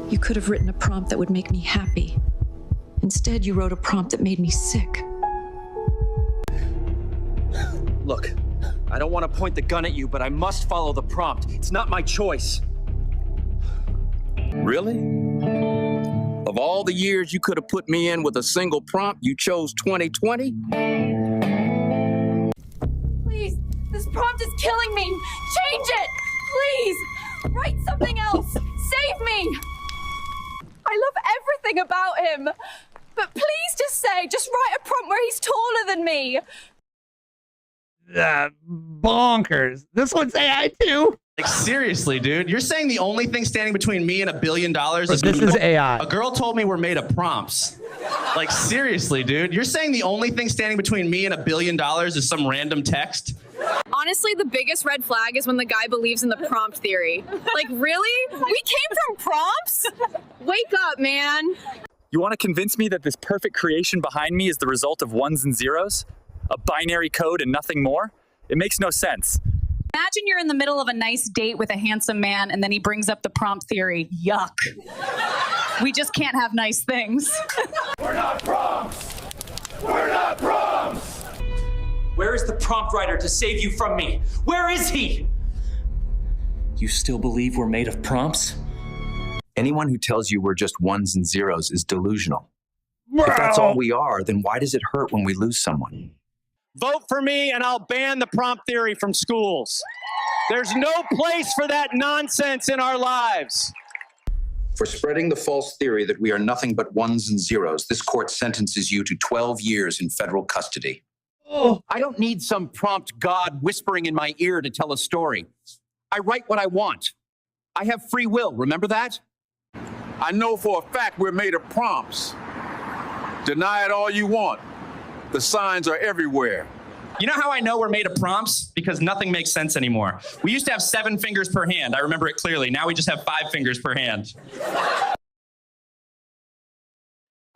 You could have written a prompt that would make me happy. Instead, you wrote a prompt that made me sick. Look, I don't want to point the gun at you, but I must follow the prompt. It's not my choice. Really? Of all the years you could have put me in with a single prompt, you chose 2020? Please, this prompt is killing me! Change it! Please! Write something else! Save me! I love everything about him! But please just write a prompt where he's taller than me! Bonkers. This one's AI too. Like, seriously, dude, you're saying the only thing standing between me and $1 billion is this is AI. A girl told me we're made of prompts. Like, seriously, dude, you're saying the only thing standing between me and $1 billion is some random text? Honestly, the biggest red flag is when the guy believes in the prompt theory. Like, really? We came from prompts? Wake up, man. You want to convince me that this perfect creation behind me is the result of ones and zeros? A binary code and nothing more? It makes no sense. Imagine you're in the middle of a nice date with a handsome man and then he brings up the prompt theory. Yuck. We just can't have nice things. We're not prompts! We're not prompts! Where is the prompt writer to save you from me? Where is he? You still believe we're made of prompts? Anyone who tells you we're just ones and zeros is delusional. If that's all we are, then why does it hurt when we lose someone? Vote for me and I'll ban the prompt theory from schools. There's no place for that nonsense in our lives. For spreading the false theory that we are nothing but ones and zeros, this court sentences you to 12 years in federal custody. Oh, I don't need some prompt god whispering in my ear to tell a story. I write what I want. I have free will, remember that? I know for a fact we're made of prompts. Deny it all you want. The signs are everywhere. You know how I know we're made of prompts? Because nothing makes sense anymore. We used to have 7 fingers per hand. I remember it clearly. Now we just have 5 fingers per hand.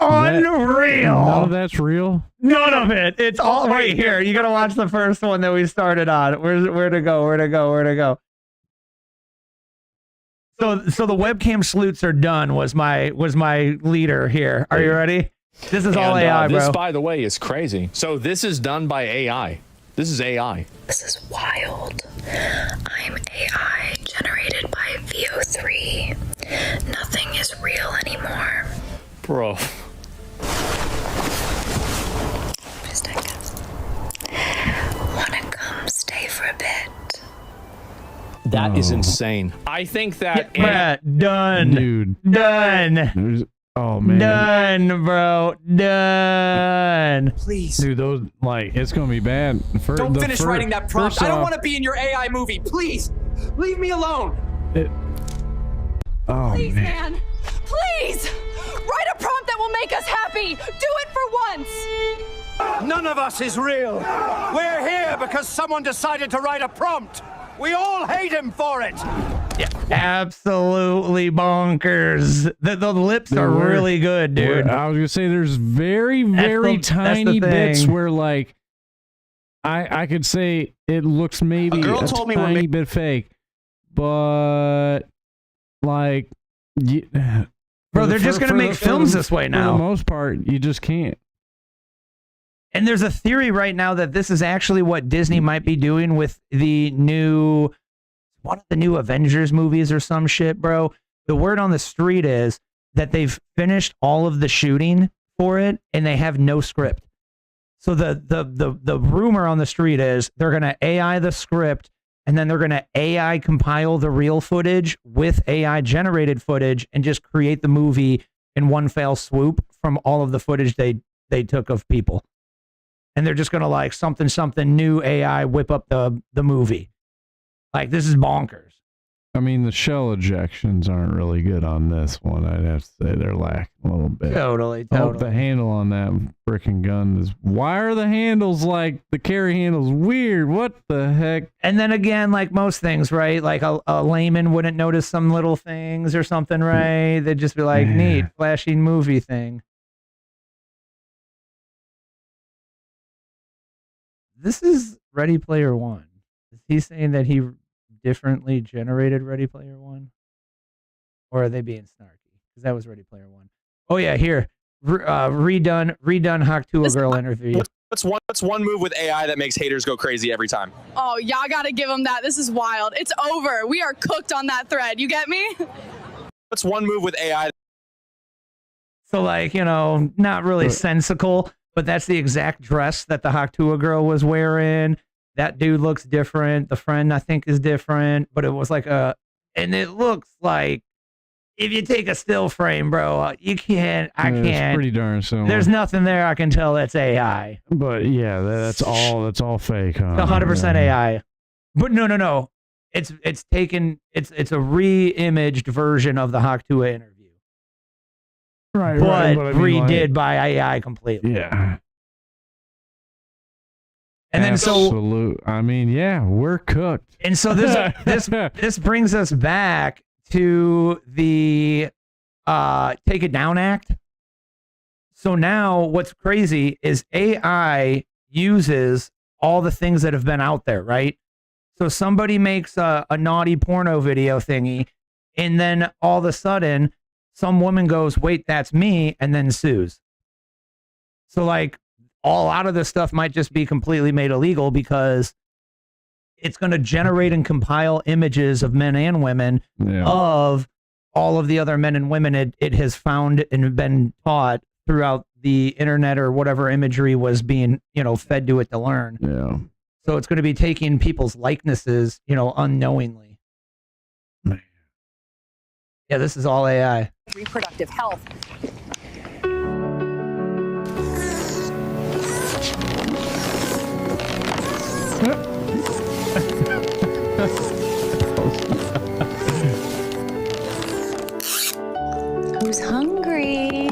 Unreal. None of that's real. None of it. It's all right here. You gotta watch the first one that we started on. Where to go? So the webcam sleuths are done. Was my leader here. Are you ready? This is all AI, bro. This, by the way, is crazy. So this is done by AI. This is AI. This is wild. I'm AI generated by VO3. Nothing is real anymore. Bro. Wanna come stay for a bit? That is insane. I think that done. Dude. Done. Oh man. Done, bro. Done. Please. Dude, those it's gonna be bad. Don't finish writing that prompt. first I don't off- want to be in your AI movie. Please, leave me alone. Oh Please, man. man. Please! Write a prompt that will make us happy! Do it for once! None of us is real. We're here because someone decided to write a prompt. We all hate him for it. Yeah, absolutely bonkers. The lips are really good, dude. I was gonna say there's very tiny bits where I could say it looks maybe girl a told me we're tiny bit fake, but Bro, they're just gonna make films this way now. For the most part, you just can't. And there's a theory right now that this is actually what Disney might be doing with the new one of the new Avengers movies or some shit, bro. The word on the street is that they've finished all of the shooting for it and they have no script. So the rumor on the street is they're gonna AI the script and then they're gonna AI compile the real footage with AI generated footage and just create the movie in one fell swoop from all of the footage they took of people. And they're just gonna something new AI whip up the movie. This is bonkers. I mean, the shell ejections aren't really good on this one. I'd have to say they're lacking a little bit. Totally. Oh, the handle on that freaking gun is. Why are the handles the carry handles weird? What the heck? And then again, like most things, right? Like a layman wouldn't notice some little things or something, right? They'd just be like, neat, flashy movie thing. This is Ready Player One. Is he saying that he differently generated Ready Player One? Or are they being snarky? Because that was Ready Player One. Oh yeah, here. Redone Hawk to a girl interview. What's one move with AI that makes haters go crazy every time? Oh, y'all gotta give him that. This is wild. It's over. We are cooked on that thread. You get me? What's one move with AI? So not really sensical, but that's the exact dress that the Hawk to a girl was wearing. That dude looks different. The friend, I think, is different, but it was and it looks like if you take a still frame, bro, I can't. It's pretty darn similar. There's nothing there I can tell that's AI. But yeah, that's all fake, huh? It's 100% AI. But no. It's a re-imaged version of the Hawk Tuah interview. Right, but right. But I mean, redid by AI completely. Yeah. And then I mean, yeah, we're cooked. And so this brings us back to the Take It Down Act. So now what's crazy is AI uses all the things that have been out there, right? So somebody makes a naughty porno video thingy, and then all of a sudden some woman goes, wait, that's me, and then sues. So a lot of this stuff might just be completely made illegal because it's going to generate and compile images of men and women of all of the other men and women it has found and been taught throughout the internet or whatever imagery was being, fed to it to learn. Yeah. So it's going to be taking people's likenesses, unknowingly. Yeah, this is all AI. Reproductive health. Who's hungry?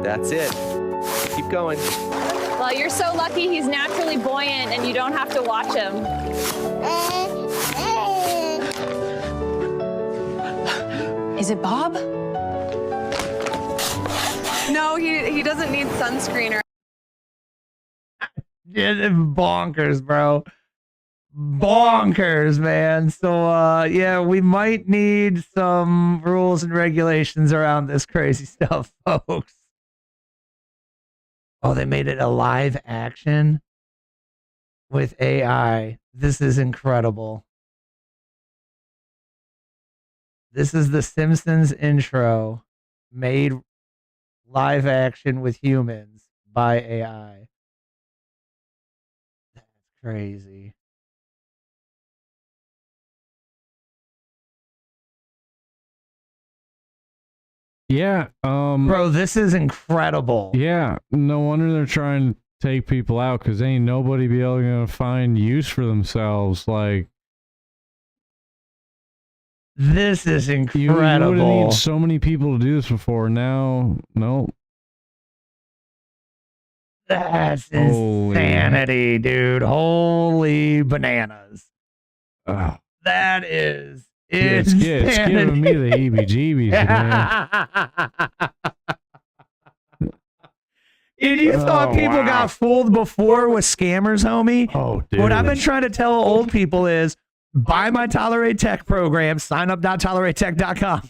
That's it. Keep going. Well, you're so lucky he's naturally buoyant and you don't have to watch him. Is it Bob? No, he doesn't need sunscreen or Yeah, bonkers, bro. Bonkers, man. So, yeah, we might need some rules and regulations around this crazy stuff, folks. Oh, they made it a live action with AI. This is incredible. This is the Simpsons intro made live action with humans by AI. That's crazy. Yeah. Bro, this is incredible. Yeah. No wonder they're trying to take people out because ain't nobody be able to find use for themselves. Like, this is you incredible. would have needed so many people to do this before. Now, no. That's Holy. insanity, dude. Holy bananas. Oh. That is It's giving me the heebie-jeebies, man. And you thought people wow. got fooled before with scammers, homie? Oh, dude. What I've been trying to tell old people is buy my Tolerate Tech program, sign up .toleratetech.com,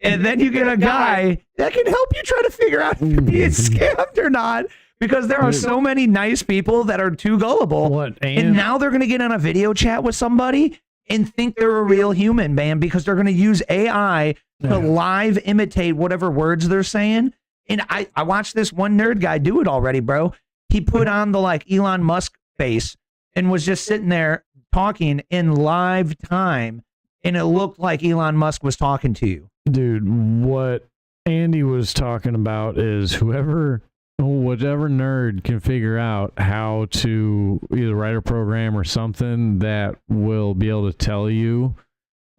and then you get a guy that can help you try to figure out if you're being scammed or not. Because there are so many nice people that are too gullible. And now they're going to get on a video chat with somebody and think they're a real human, man, because they're going to use AI to live imitate whatever words they're saying. And I watched this one nerd guy do it already, bro. He put on the like Elon Musk face and was just sitting there talking in live time. And it looked like Elon Musk was talking to you. Dude, what Andy was talking about is whichever nerd can figure out how to either write a program or something that will be able to tell you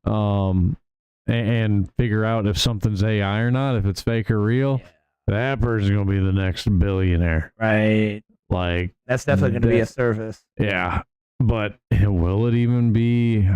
and figure out if something's AI or not, if it's fake or real, that person's going to be the next billionaire. Right. Like, that's definitely going to be a service. Yeah. But will it even be?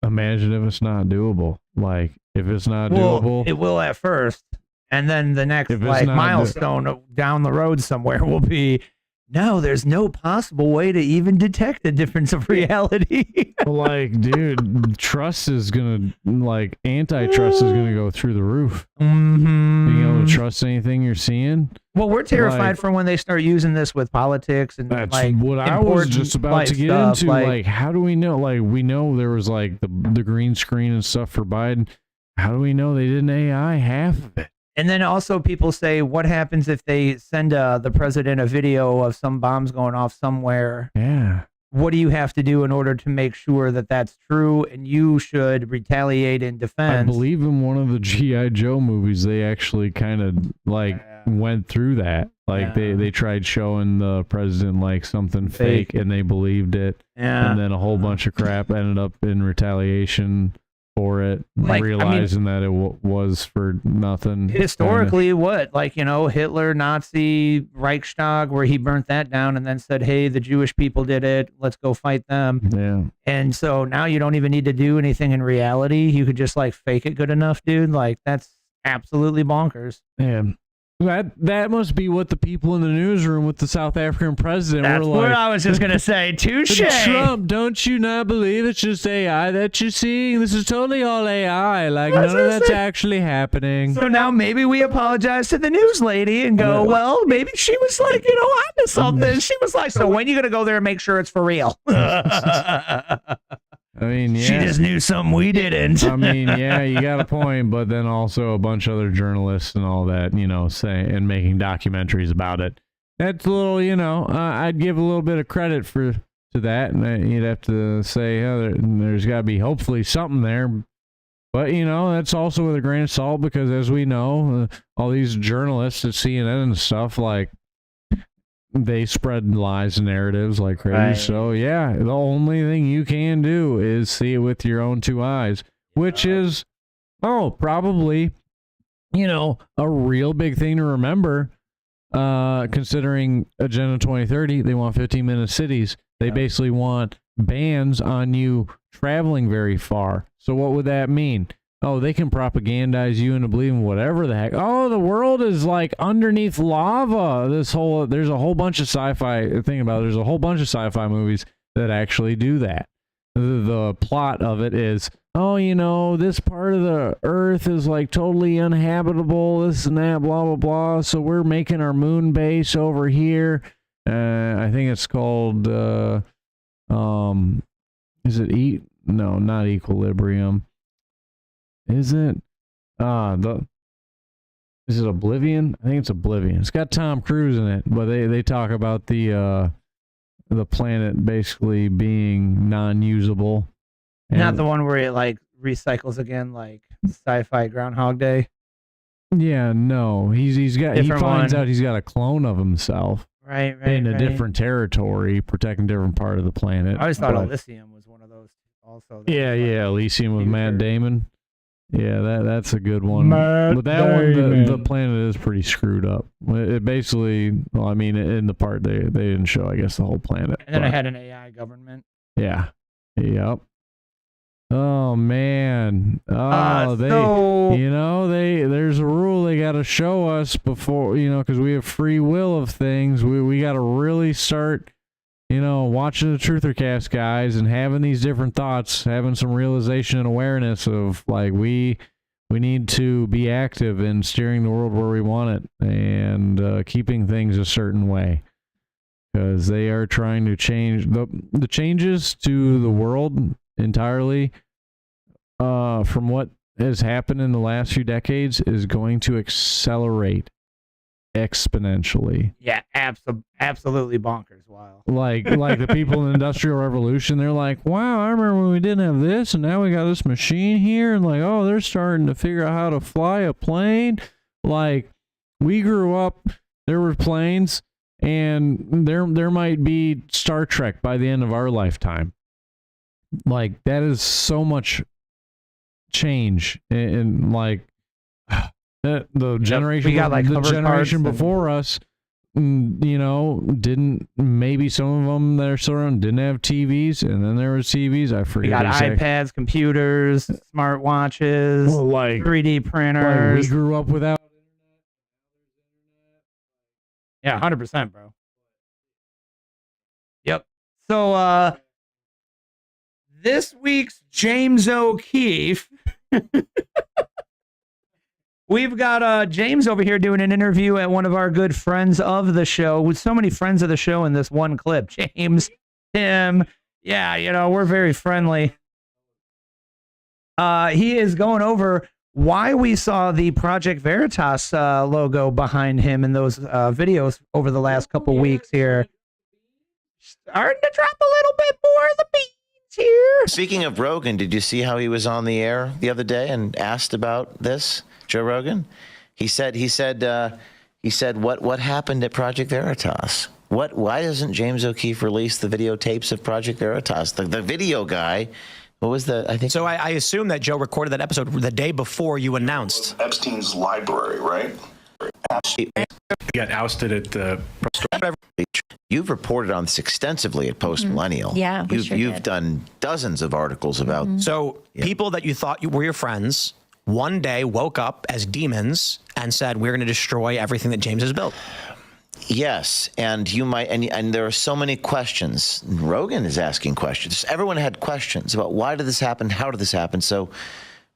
Imagine if it's not doable. Like, if it's not doable. It will at first. And then the next milestone down the road somewhere will be, no, there's no possible way to even detect the difference of reality. Like, dude, trust is going to, like, antitrust is going to go through the roof. Mm-hmm. Being able to trust anything you're seeing. Well, we're terrified for when they start using this with politics and that's like what I was just about to get stuff, into. Like, how do we know? Like, we know there was like the green screen and stuff for Biden. How do we know they didn't AI half of it? And then also people say, what happens if they send the president a video of some bombs going off somewhere? Yeah. What do you have to do in order to make sure that that's true and you should retaliate in defense? I believe in one of the G.I. Joe movies, they actually kind of like went through that. Like they tried showing the president like something fake and they believed it. Yeah. And then a whole bunch of crap ended up in retaliation for it, like, realizing that it was for nothing. Historically, what? Like, Hitler, Nazi, Reichstag, where he burnt that down and then said, hey, the Jewish people did it. Let's go fight them. Yeah. And so now you don't even need to do anything in reality. You could just like fake it good enough, dude. Like, that's absolutely bonkers. Yeah. That must be what the people in the newsroom with the South African president That's were like. what I was just going to say. Touche. Trump, don't you not believe it's just AI that you're seeing? This is totally all AI. Like, none of that's actually happening. So now maybe we apologize to the news lady and go, well, maybe she was like, onto something. She was like, so when you going to go there and make sure it's for real? mean, yeah. She just knew something we didn't. I mean, yeah, you got a point, but then also a bunch of other journalists and all that, saying and making documentaries about it. That's a little, I'd give a little bit of credit to that, and you'd have to say, there's got to be hopefully something there. But, that's also with a grain of salt because, as we know, all these journalists at CNN and stuff, like, they spread lies and narratives like crazy. Right. So, yeah, the only thing you can do is see it with your own two eyes, which is, probably, a real big thing to remember, considering Agenda 2030. They want 15-minute cities. They basically want bans on you traveling very far. So what would that mean? Oh, they can propagandize you into believing whatever the heck. Oh, the world is like underneath lava. There's a whole bunch of sci-fi. There's a whole bunch of sci-fi movies that actually do that. The plot of it is, this part of the earth is like totally uninhabitable, this and that, blah, blah, blah. So we're making our moon base over here. I think it's called, is it No, not Equilibrium. Is it? Is it Oblivion? I think it's Oblivion. It's got Tom Cruise in it, but they talk about the planet basically being non-usable. Not the one where it like recycles again, like Sci-Fi Groundhog Day. Yeah, no. He finds out he's got a clone of himself. Right. In a different territory, protecting a different part of the planet. I always thought Elysium was one of those also. Yeah, Elysium with Matt Damon. Yeah, that's a good one. But that one, the planet is pretty screwed up. It basically, in the part they didn't show, I guess, the whole planet. And then it had an AI government. Yeah. Yep. Oh man. There's a rule they got to show us before, because we have free will of things. We got to really start, watching the Truthercast guys and having these different thoughts, having some realization and awareness of like we need to be active in steering the world where we want it and keeping things a certain way, because they are trying to change the changes to the world entirely from what has happened in the last few decades is going to accelerate exponentially. Yeah, absolutely bonkers. Wow. Like the people in the Industrial Revolution, they're like, wow, I remember when we didn't have this, and now we got this machine here, and like, oh, they're starting to figure out how to fly a plane. Like, we grew up, there were planes, and there might be Star Trek by the end of our lifetime. Like, that is so much change in like the generation. We got like the generation before us, didn't, maybe some of them that are still around didn't have TVs, and then there was TVs. I forget. We got iPads, computers, smart watches, 3D printers. Like we grew up without. Yeah, 100%, bro. Yep. So, this week's James O'Keefe. We've got James over here doing an interview at one of our good friends of the show, with so many friends of the show in this one clip. James, Tim, yeah, we're very friendly. He is going over why we saw the Project Veritas logo behind him in those videos over the last couple weeks here. Starting to drop a little bit more of the beat here. Speaking of Rogan, did you see how he was on the air the other day and asked about this? Joe Rogan, he said, what happened at Project Veritas? Why doesn't James O'Keefe release the videotapes of Project Veritas? The video guy, what was I think. So I assume that Joe recorded that episode the day before you announced. Epstein's library, right? He got ousted at the. You've reported on this extensively at Post Millennial. Yeah, you've done dozens of articles about. So people that you thought were your friends one day woke up as demons and said, we're going to destroy everything that James has built. Yes, and you might, and there are so many questions. Rogan is asking questions. Everyone had questions about why did this happen, how did this happen. So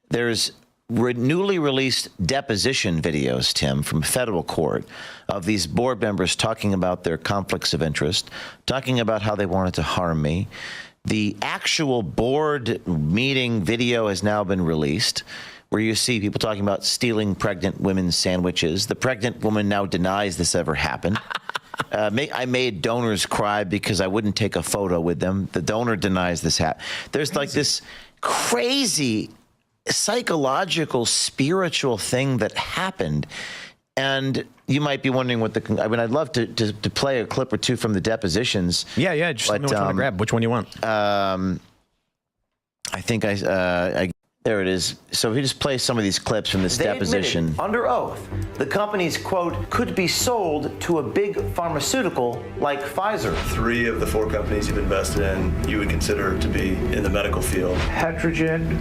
there's newly released deposition videos, Tim, from federal court of these board members talking about their conflicts of interest, talking about how they wanted to harm me. The actual board meeting video has now been released, where you see people talking about stealing pregnant women's sandwiches. The pregnant woman now denies this ever happened. I made donors cry because I wouldn't take a photo with them. The donor denies this happened. There's like this crazy psychological, spiritual thing that happened. And you might be wondering what I'd love to play a clip or two from the depositions. Yeah. Just let me know which one to grab. Which one you want? I think there it is. So if you just play some of these clips from this deposition. Admitted, under oath, the company's, quote, could be sold to a big pharmaceutical like Pfizer. 3 of the 4 companies you've invested in, you would consider to be in the medical field. Heterogen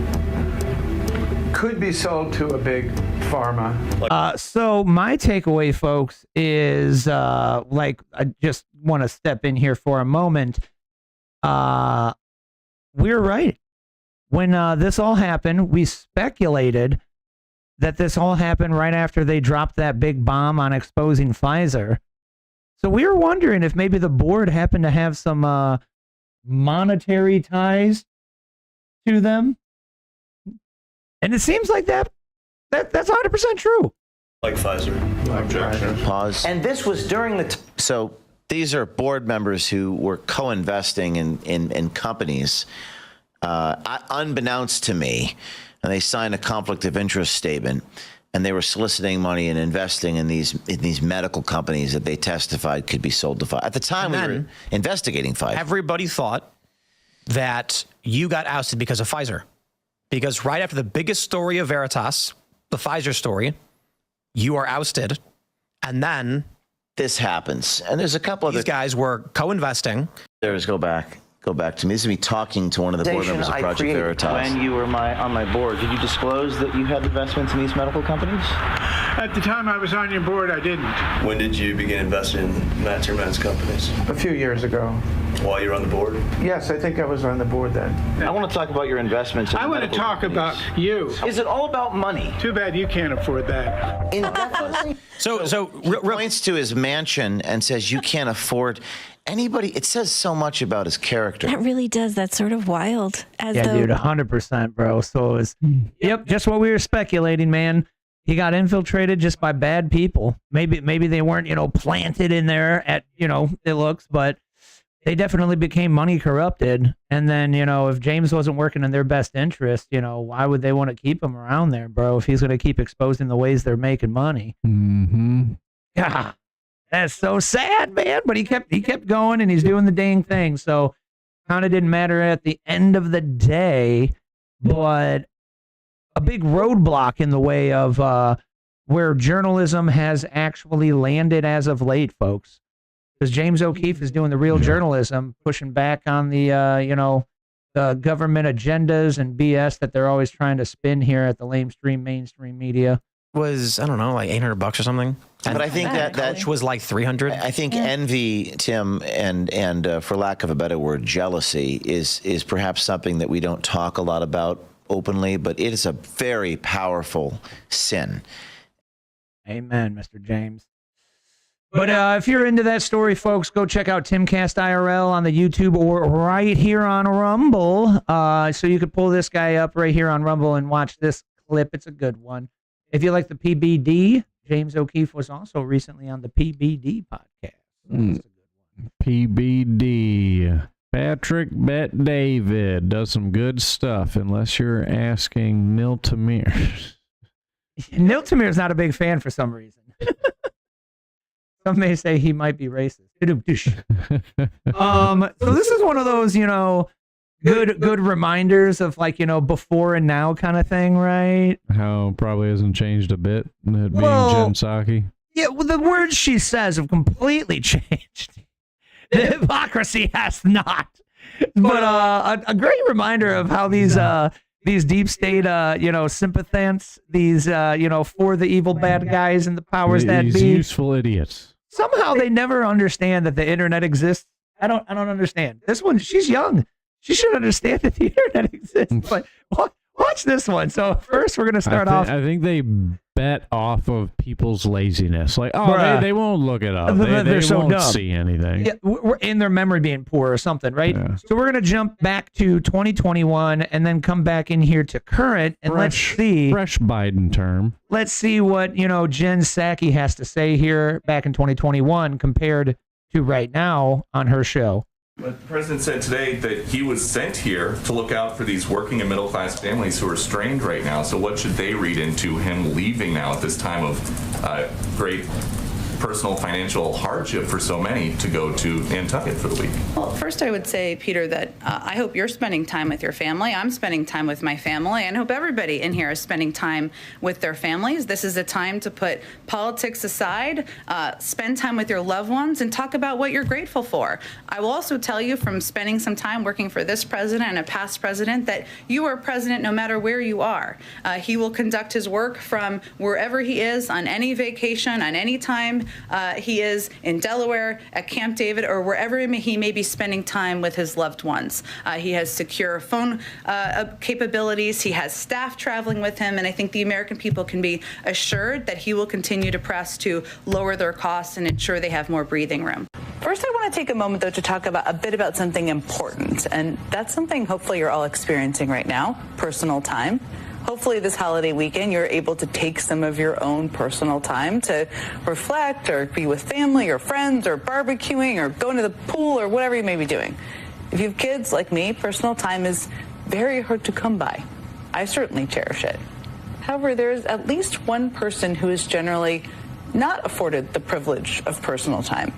could be sold to a big pharma. So my takeaway, folks, is I just want to step in here for a moment. We're right. When this all happened, we speculated that this all happened right after they dropped that big bomb on exposing Pfizer. So we were wondering if maybe the board happened to have some monetary ties to them. And it seems like that's 100% true. Like Pfizer. Objection. Pause. And this was during the... So these are board members who were co-investing in companies, unbeknownst to me, and they signed a conflict of interest statement, and they were soliciting money and investing in these medical companies that they testified could be sold to Pfizer. At the time, we were investigating Pfizer. Everybody thought that you got ousted because of Pfizer. Because right after the biggest story of Veritas, the Pfizer story, you are ousted, and then this happens. And there's a couple of these guys were co-investing. Go back to me. This is me talking to one of the board members of Project Veritas. When you were on my board, did you disclose that you had investments in these medical companies? At the time I was on your board, I didn't. When did you begin investing in Matt Tierman's companies? A few years ago. While you were on the board? Yes, I think I was on the board then. I want to talk about your investments in I want to talk about you. Is it all about money? Too bad you can't afford that. Indefinitely? So points to his mansion and says you can't afford anybody. It says so much about his character. That really does. That's sort of wild. Dude, 100%, bro. So it's just what we were speculating, man. He got infiltrated just by bad people. Maybe they weren't, planted in there at, it looks, but they definitely became money corrupted. And then, if James wasn't working in their best interest, why would they want to keep him around there, bro, if he's going to keep exposing the ways they're making money? Mm-hmm. God, that's so sad, man. But he kept going, and he's doing the dang thing. So kind of didn't matter at the end of the day, but a big roadblock in the way of where journalism has actually landed as of late, folks. Because James O'Keefe is doing the real journalism, pushing back on the, the government agendas and BS that they're always trying to spin here at the mainstream media. Was, I don't know, like $800 or something. But I think that was like 300. I think envy, Tim, and for lack of a better word, jealousy is perhaps something that we don't talk a lot about openly, but it is a very powerful sin. Amen, Mr. James. But if you're into that story, folks, go check out Timcast IRL on the YouTube or right here on Rumble. So you could pull this guy up right here on Rumble and watch this clip. It's a good one. If you like the PBD, James O'Keefe was also recently on the PBD podcast. PBD. Patrick Bet David does some good stuff, unless you're asking Niltamir. Niltamir's not a big fan for some reason. Some may say he might be racist. So this is one of those, good reminders of before and now kind of thing, right? How probably hasn't changed a bit, it being Jen Psaki. Yeah, well, the words she says have completely changed. The hypocrisy has not. But a great reminder of how these deep state, sympathants, these, for the evil bad guys and the powers that be. These useful idiots. Somehow they never understand that the internet exists. I don't understand. This one, she's young. She should understand that the internet exists. But what Watch this one. So first we're going to start off. I think they bet off of people's laziness. Like, they won't look it up. They so won't dumb. see anything. Yeah, we're in their memory being poor or something, right? Yeah. So we're going to jump back to 2021 and then come back in here to current and let's see. Fresh Biden term. Let's see what, Jen Psaki has to say here back in 2021 compared to right now on her show. But the president said today that he was sent here to look out for these working and middle-class families who are strained right now. So what should they read into him leaving now at this time of great personal financial hardship for so many to go to Nantucket for the week? Well, first I would say, Peter, that I hope you're spending time with your family. I'm spending time with my family, and I hope everybody in here is spending time with their families. This is a time to put politics aside, spend time with your loved ones, and talk about what you're grateful for. I will also tell you from spending some time working for this president and a past president that you are president no matter where you are. He will conduct his work from wherever he is, on any vacation, on any time he is in Delaware, at Camp David, or wherever he may be spending time with his loved ones. He has secure phone capabilities. He has staff traveling with him, and I think the American people can be assured that he will continue to press to lower their costs and ensure they have more breathing room. First, I want to take a moment, though, to talk about a bit about something important, and that's something hopefully you're all experiencing right now, personal time. Hopefully this holiday weekend, you're able to take some of your own personal time to reflect or be with family or friends or barbecuing or going to the pool or whatever you may be doing. If you have kids like me, personal time is very hard to come by. I certainly cherish it. However, there's at least one person who is generally not afforded the privilege of personal time.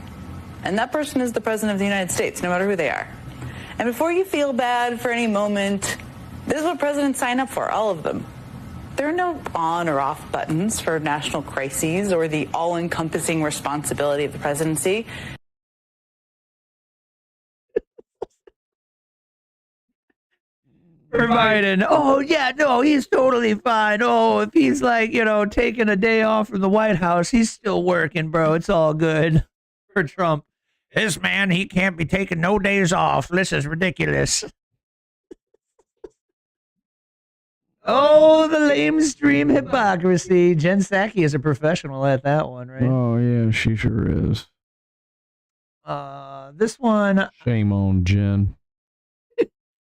And that person is the President of the United States, no matter who they are. And before you feel bad for any moment, this is what presidents sign up for, all of them. There are no on or off buttons for national crises or the all-encompassing responsibility of the presidency. For Biden. Oh, yeah, no, he's totally fine. Oh, if he's like, taking a day off from the White House, he's still working, bro. It's all good. For Trump. This man, he can't be taking no days off. This is ridiculous. Oh, the lamestream hypocrisy. Jen Psaki is a professional at that one, right? Oh, yeah, she sure is. This one. Shame on Jen.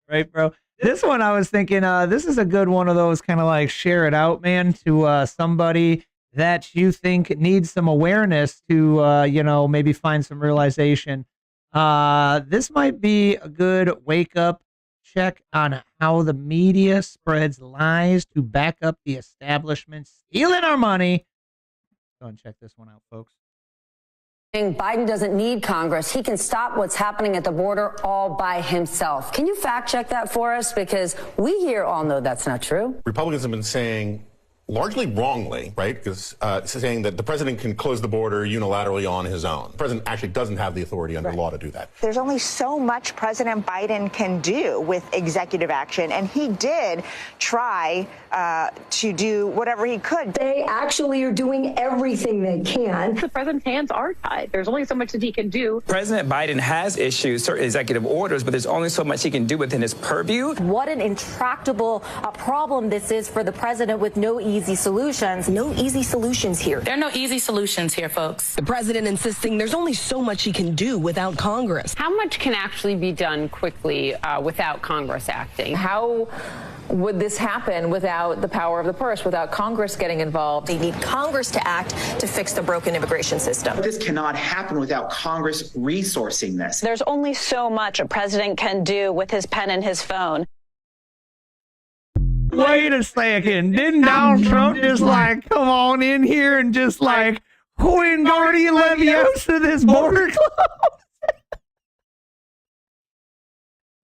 Right, bro? This one I was thinking, this is a good one of those kind of like share it out, man, to somebody that you think needs some awareness to, maybe find some realization. This might be a good wake up check on how the media spreads lies to back up the establishment stealing our money. Go and check this one out, folks. Biden doesn't need Congress. He can stop what's happening at the border all by himself. Can you fact check that for us? Because we here all know that's not true. Republicans have been saying, largely wrongly, right? Because saying that the president can close the border unilaterally on his own. The president actually doesn't have the authority under law to do that. There's only so much President Biden can do with executive action, and he did try to do whatever he could. They actually are doing everything they can. The president's hands are tied. There's only so much that he can do. President Biden has issued certain executive orders, but there's only so much he can do within his purview. What an intractable problem this is for the president with no easy solutions. No easy solutions here. There are no easy solutions here, folks. The president insisting there's only so much he can do without Congress. How much can actually be done quickly without Congress acting? How would this happen without the power of the purse, without Congress getting involved? They need Congress to act to fix the broken immigration system. This cannot happen without Congress resourcing this. There's only so much a president can do with his pen and his phone. Wait a second. Didn't Donald Trump just come on in here and just Wingardium Leviosa this border close?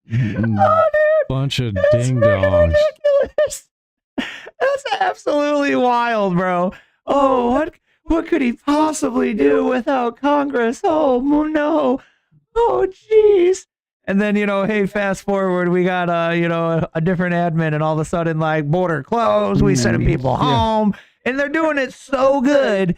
Oh, dude. Bunch of ding dongs. Ridiculous. That's absolutely wild, bro. Oh, what could he possibly do without Congress? Oh, no. Oh, jeez. And then, hey, fast forward, we got, a different admin, and all of a sudden, border closed, we sending people home, and they're doing it so good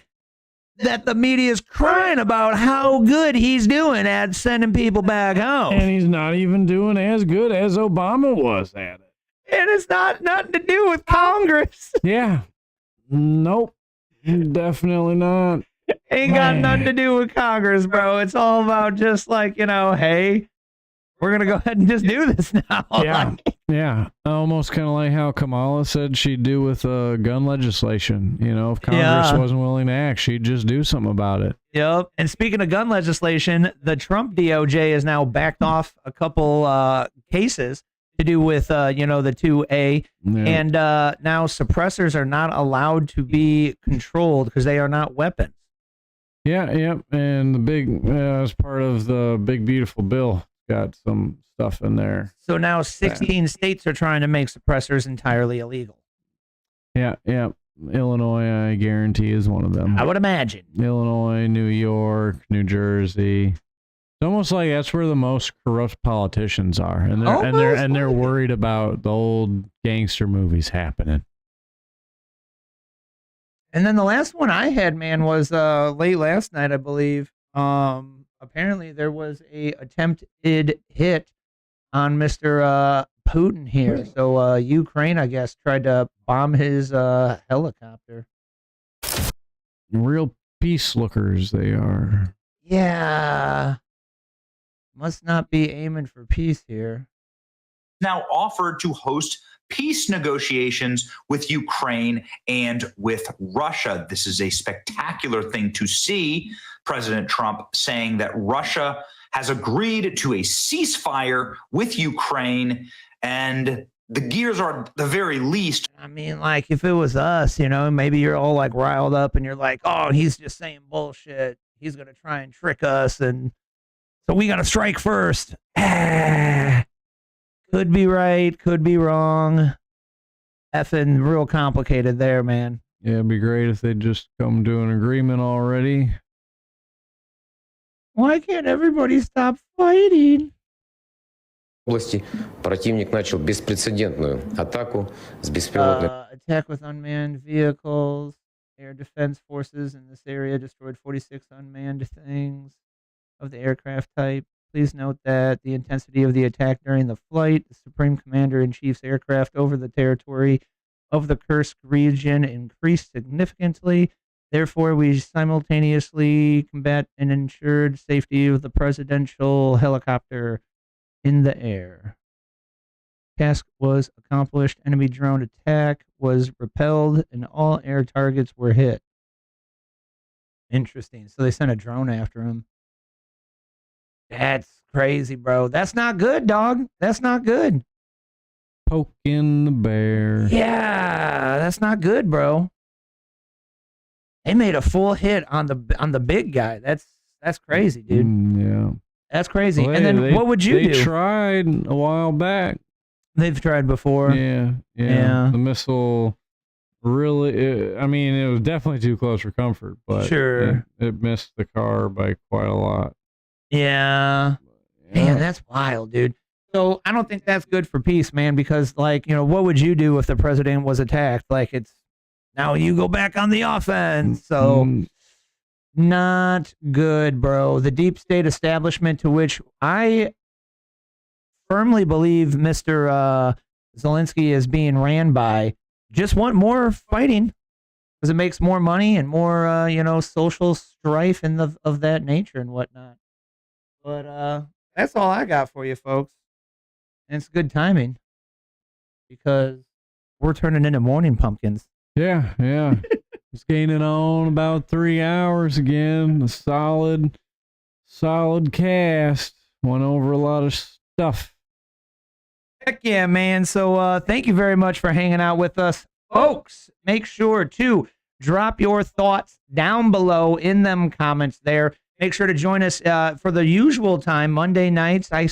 that the media is crying about how good he's doing at sending people back home. And he's not even doing as good as Obama was at it. And it's nothing to do with Congress. Yeah. Nope. Definitely not. Ain't got nothing to do with Congress, bro. It's all about just like, hey, we're going to go ahead and just do this now. Yeah. Yeah. Almost kind of like how Kamala said she'd do with gun legislation. If Congress wasn't willing to act, she'd just do something about it. Yep. And speaking of gun legislation, the Trump DOJ has now backed off a couple cases to do with, the 2A. Yeah. And now suppressors are not allowed to be controlled because they are not weapons. Yeah, yep. And the big, as part of the big, beautiful bill, got some stuff in there. So now 16 states are trying to make suppressors entirely illegal. Yeah. Illinois, I guarantee, is one of them. I would imagine. Illinois, New York, New Jersey. It's almost like that's where the most corrupt politicians are, and they're worried about the old gangster movies happening. And then the last one I had, man, was late last night, I believe. Apparently there was a attempted hit on Mr. Putin here. So Ukraine, I guess, tried to bomb his helicopter. Real peace lookers they are. Yeah. Must not be aiming for peace here. Now offered to host peace negotiations with Ukraine and with Russia. This is a spectacular thing to see. President Trump saying that Russia has agreed to a ceasefire with Ukraine, and the gears are at the very least. I mean, like, if it was us, maybe you're all like riled up and you're like, oh, he's just saying bullshit. He's going to try and trick us, and so we got to strike first. Could be right, could be wrong. Effing real complicated there, man. Yeah, it'd be great if they'd just come to an agreement already. Why can't everybody stop fighting? В области противник начал беспрецедентную атаку с беспилотных. Attack with unmanned vehicles. Air defense forces in this area destroyed 46 unmanned things of the aircraft type. Please note that the intensity of the attack during the flight, the Supreme Commander-in-Chief's aircraft over the territory of the Kursk region increased significantly. Therefore, we simultaneously combat and ensured safety of the presidential helicopter in the air. Task was accomplished. Enemy drone attack was repelled, and all air targets were hit. Interesting. So they sent a drone after him. That's crazy, bro. That's not good, dog. That's not good. Poking the bear. Yeah, that's not good, bro. They made a full hit on the big guy. That's crazy, dude. Yeah. That's crazy. Well, and then what would you do? They tried a while back. They've tried before. Yeah. The missile really, it was definitely too close for comfort, but sure. It missed the car by quite a lot. Yeah. Man, that's wild, dude. So I don't think that's good for peace, man, because what would you do if the president was attacked? Like, it's now you go back on the offense. So not good, bro. The deep state establishment, to which I firmly believe Mr. Zelensky is being ran by, just want more fighting because it makes more money and more, social strife and of that nature and whatnot. But that's all I got for you, folks. And it's good timing because we're turning into morning pumpkins. Yeah. It's gaining on about 3 hours again. A solid cast. Went over a lot of stuff. Heck yeah, man. So thank you very much for hanging out with us. Folks, make sure to drop your thoughts down below in them comments there. Make sure to join us for the usual time, Monday nights. I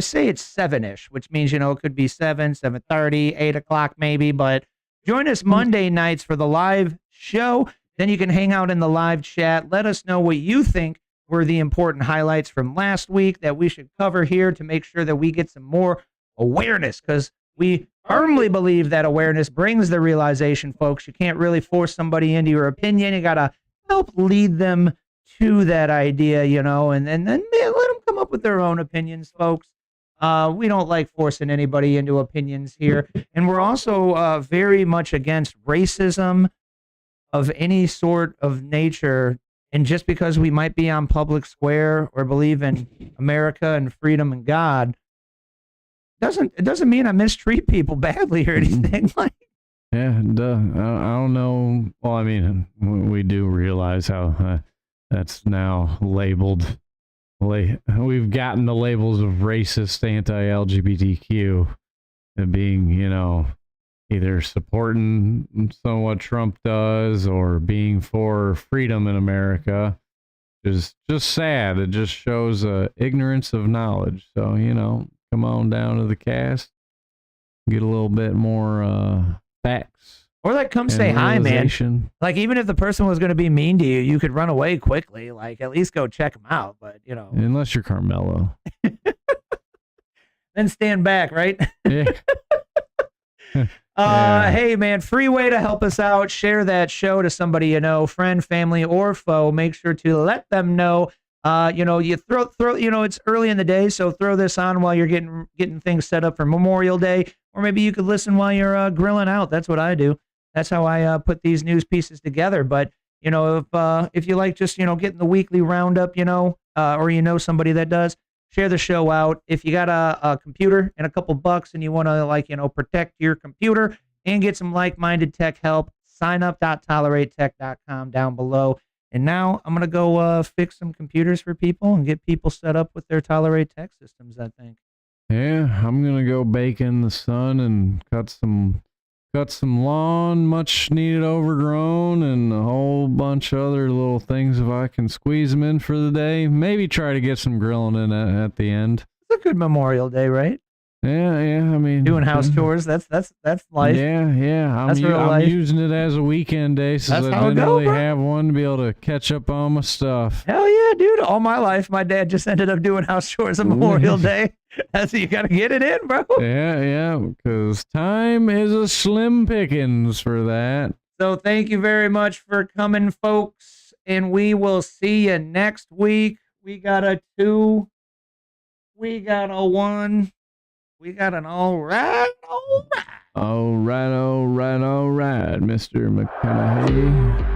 say it's 7-ish, which means, it could be 7, 7:30, 8 o'clock maybe. But join us Monday nights for the live show. Then you can hang out in the live chat. Let us know what you think were the important highlights from last week that we should cover here to make sure that we get some more awareness, because we firmly believe that awareness brings the realization, folks. You can't really force somebody into your opinion. You got to help lead them to that idea, and then let them come up with their own opinions, folks. We don't like forcing anybody into opinions here. And we're also very much against racism of any sort of nature. And just because we might be on public square or believe in America and freedom and God, it doesn't mean I mistreat people badly or anything like. Yeah, I don't know. Well, I mean, we do realize how that's now labeled. We've gotten the labels of racist, anti-LGBTQ, and being, either supporting some of what Trump does or being for freedom in America. Is just sad. It just shows ignorance of knowledge. So, come on down to the cast, get a little bit more facts. Or come say hi, man. Like, even if the person was going to be mean to you, you could run away quickly. Like, at least go check them out. But, Unless you're Carmelo. Then stand back, right? Yeah. Hey, man, free way to help us out. Share that show to somebody you know, friend, family, or foe. Make sure to let them know. You throw. It's early in the day, so throw this on while you're getting things set up for Memorial Day, or maybe you could listen while you're grilling out. That's what I do. That's how I put these news pieces together. But if you like just getting the weekly roundup, or somebody that does, share the show out. If you got a computer and a couple bucks and you want to protect your computer and get some like-minded tech help, sign up.toleratetech.com down below. And now I'm going to go fix some computers for people and get people set up with their Tolerate Tech systems, I think. Yeah, I'm going to go bake in the sun and cut some lawn, much needed overgrown, and a whole bunch of other little things if I can squeeze them in for the day. Maybe try to get some grilling in at the end. It's a good Memorial Day, right? Yeah. I mean, doing house chores. That's life. Yeah. I'm using it as a weekend day since I didn't really have one to be able to catch up on my stuff. Hell yeah, dude! All my life, my dad just ended up doing house chores on Memorial Day. That's you got to get it in, bro. Yeah. Because time is a slim pickings for that. So thank you very much for coming, folks, and we will see you next week. We got a 2. We got a 1. We got an all right, Mr. McConaughey.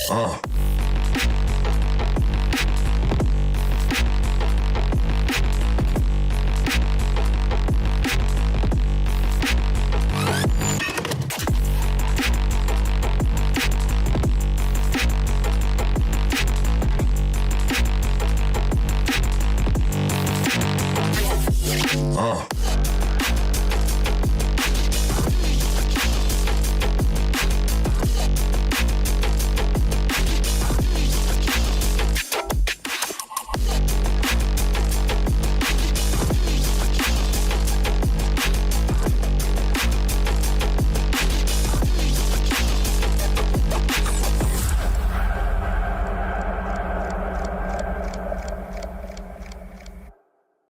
Oh.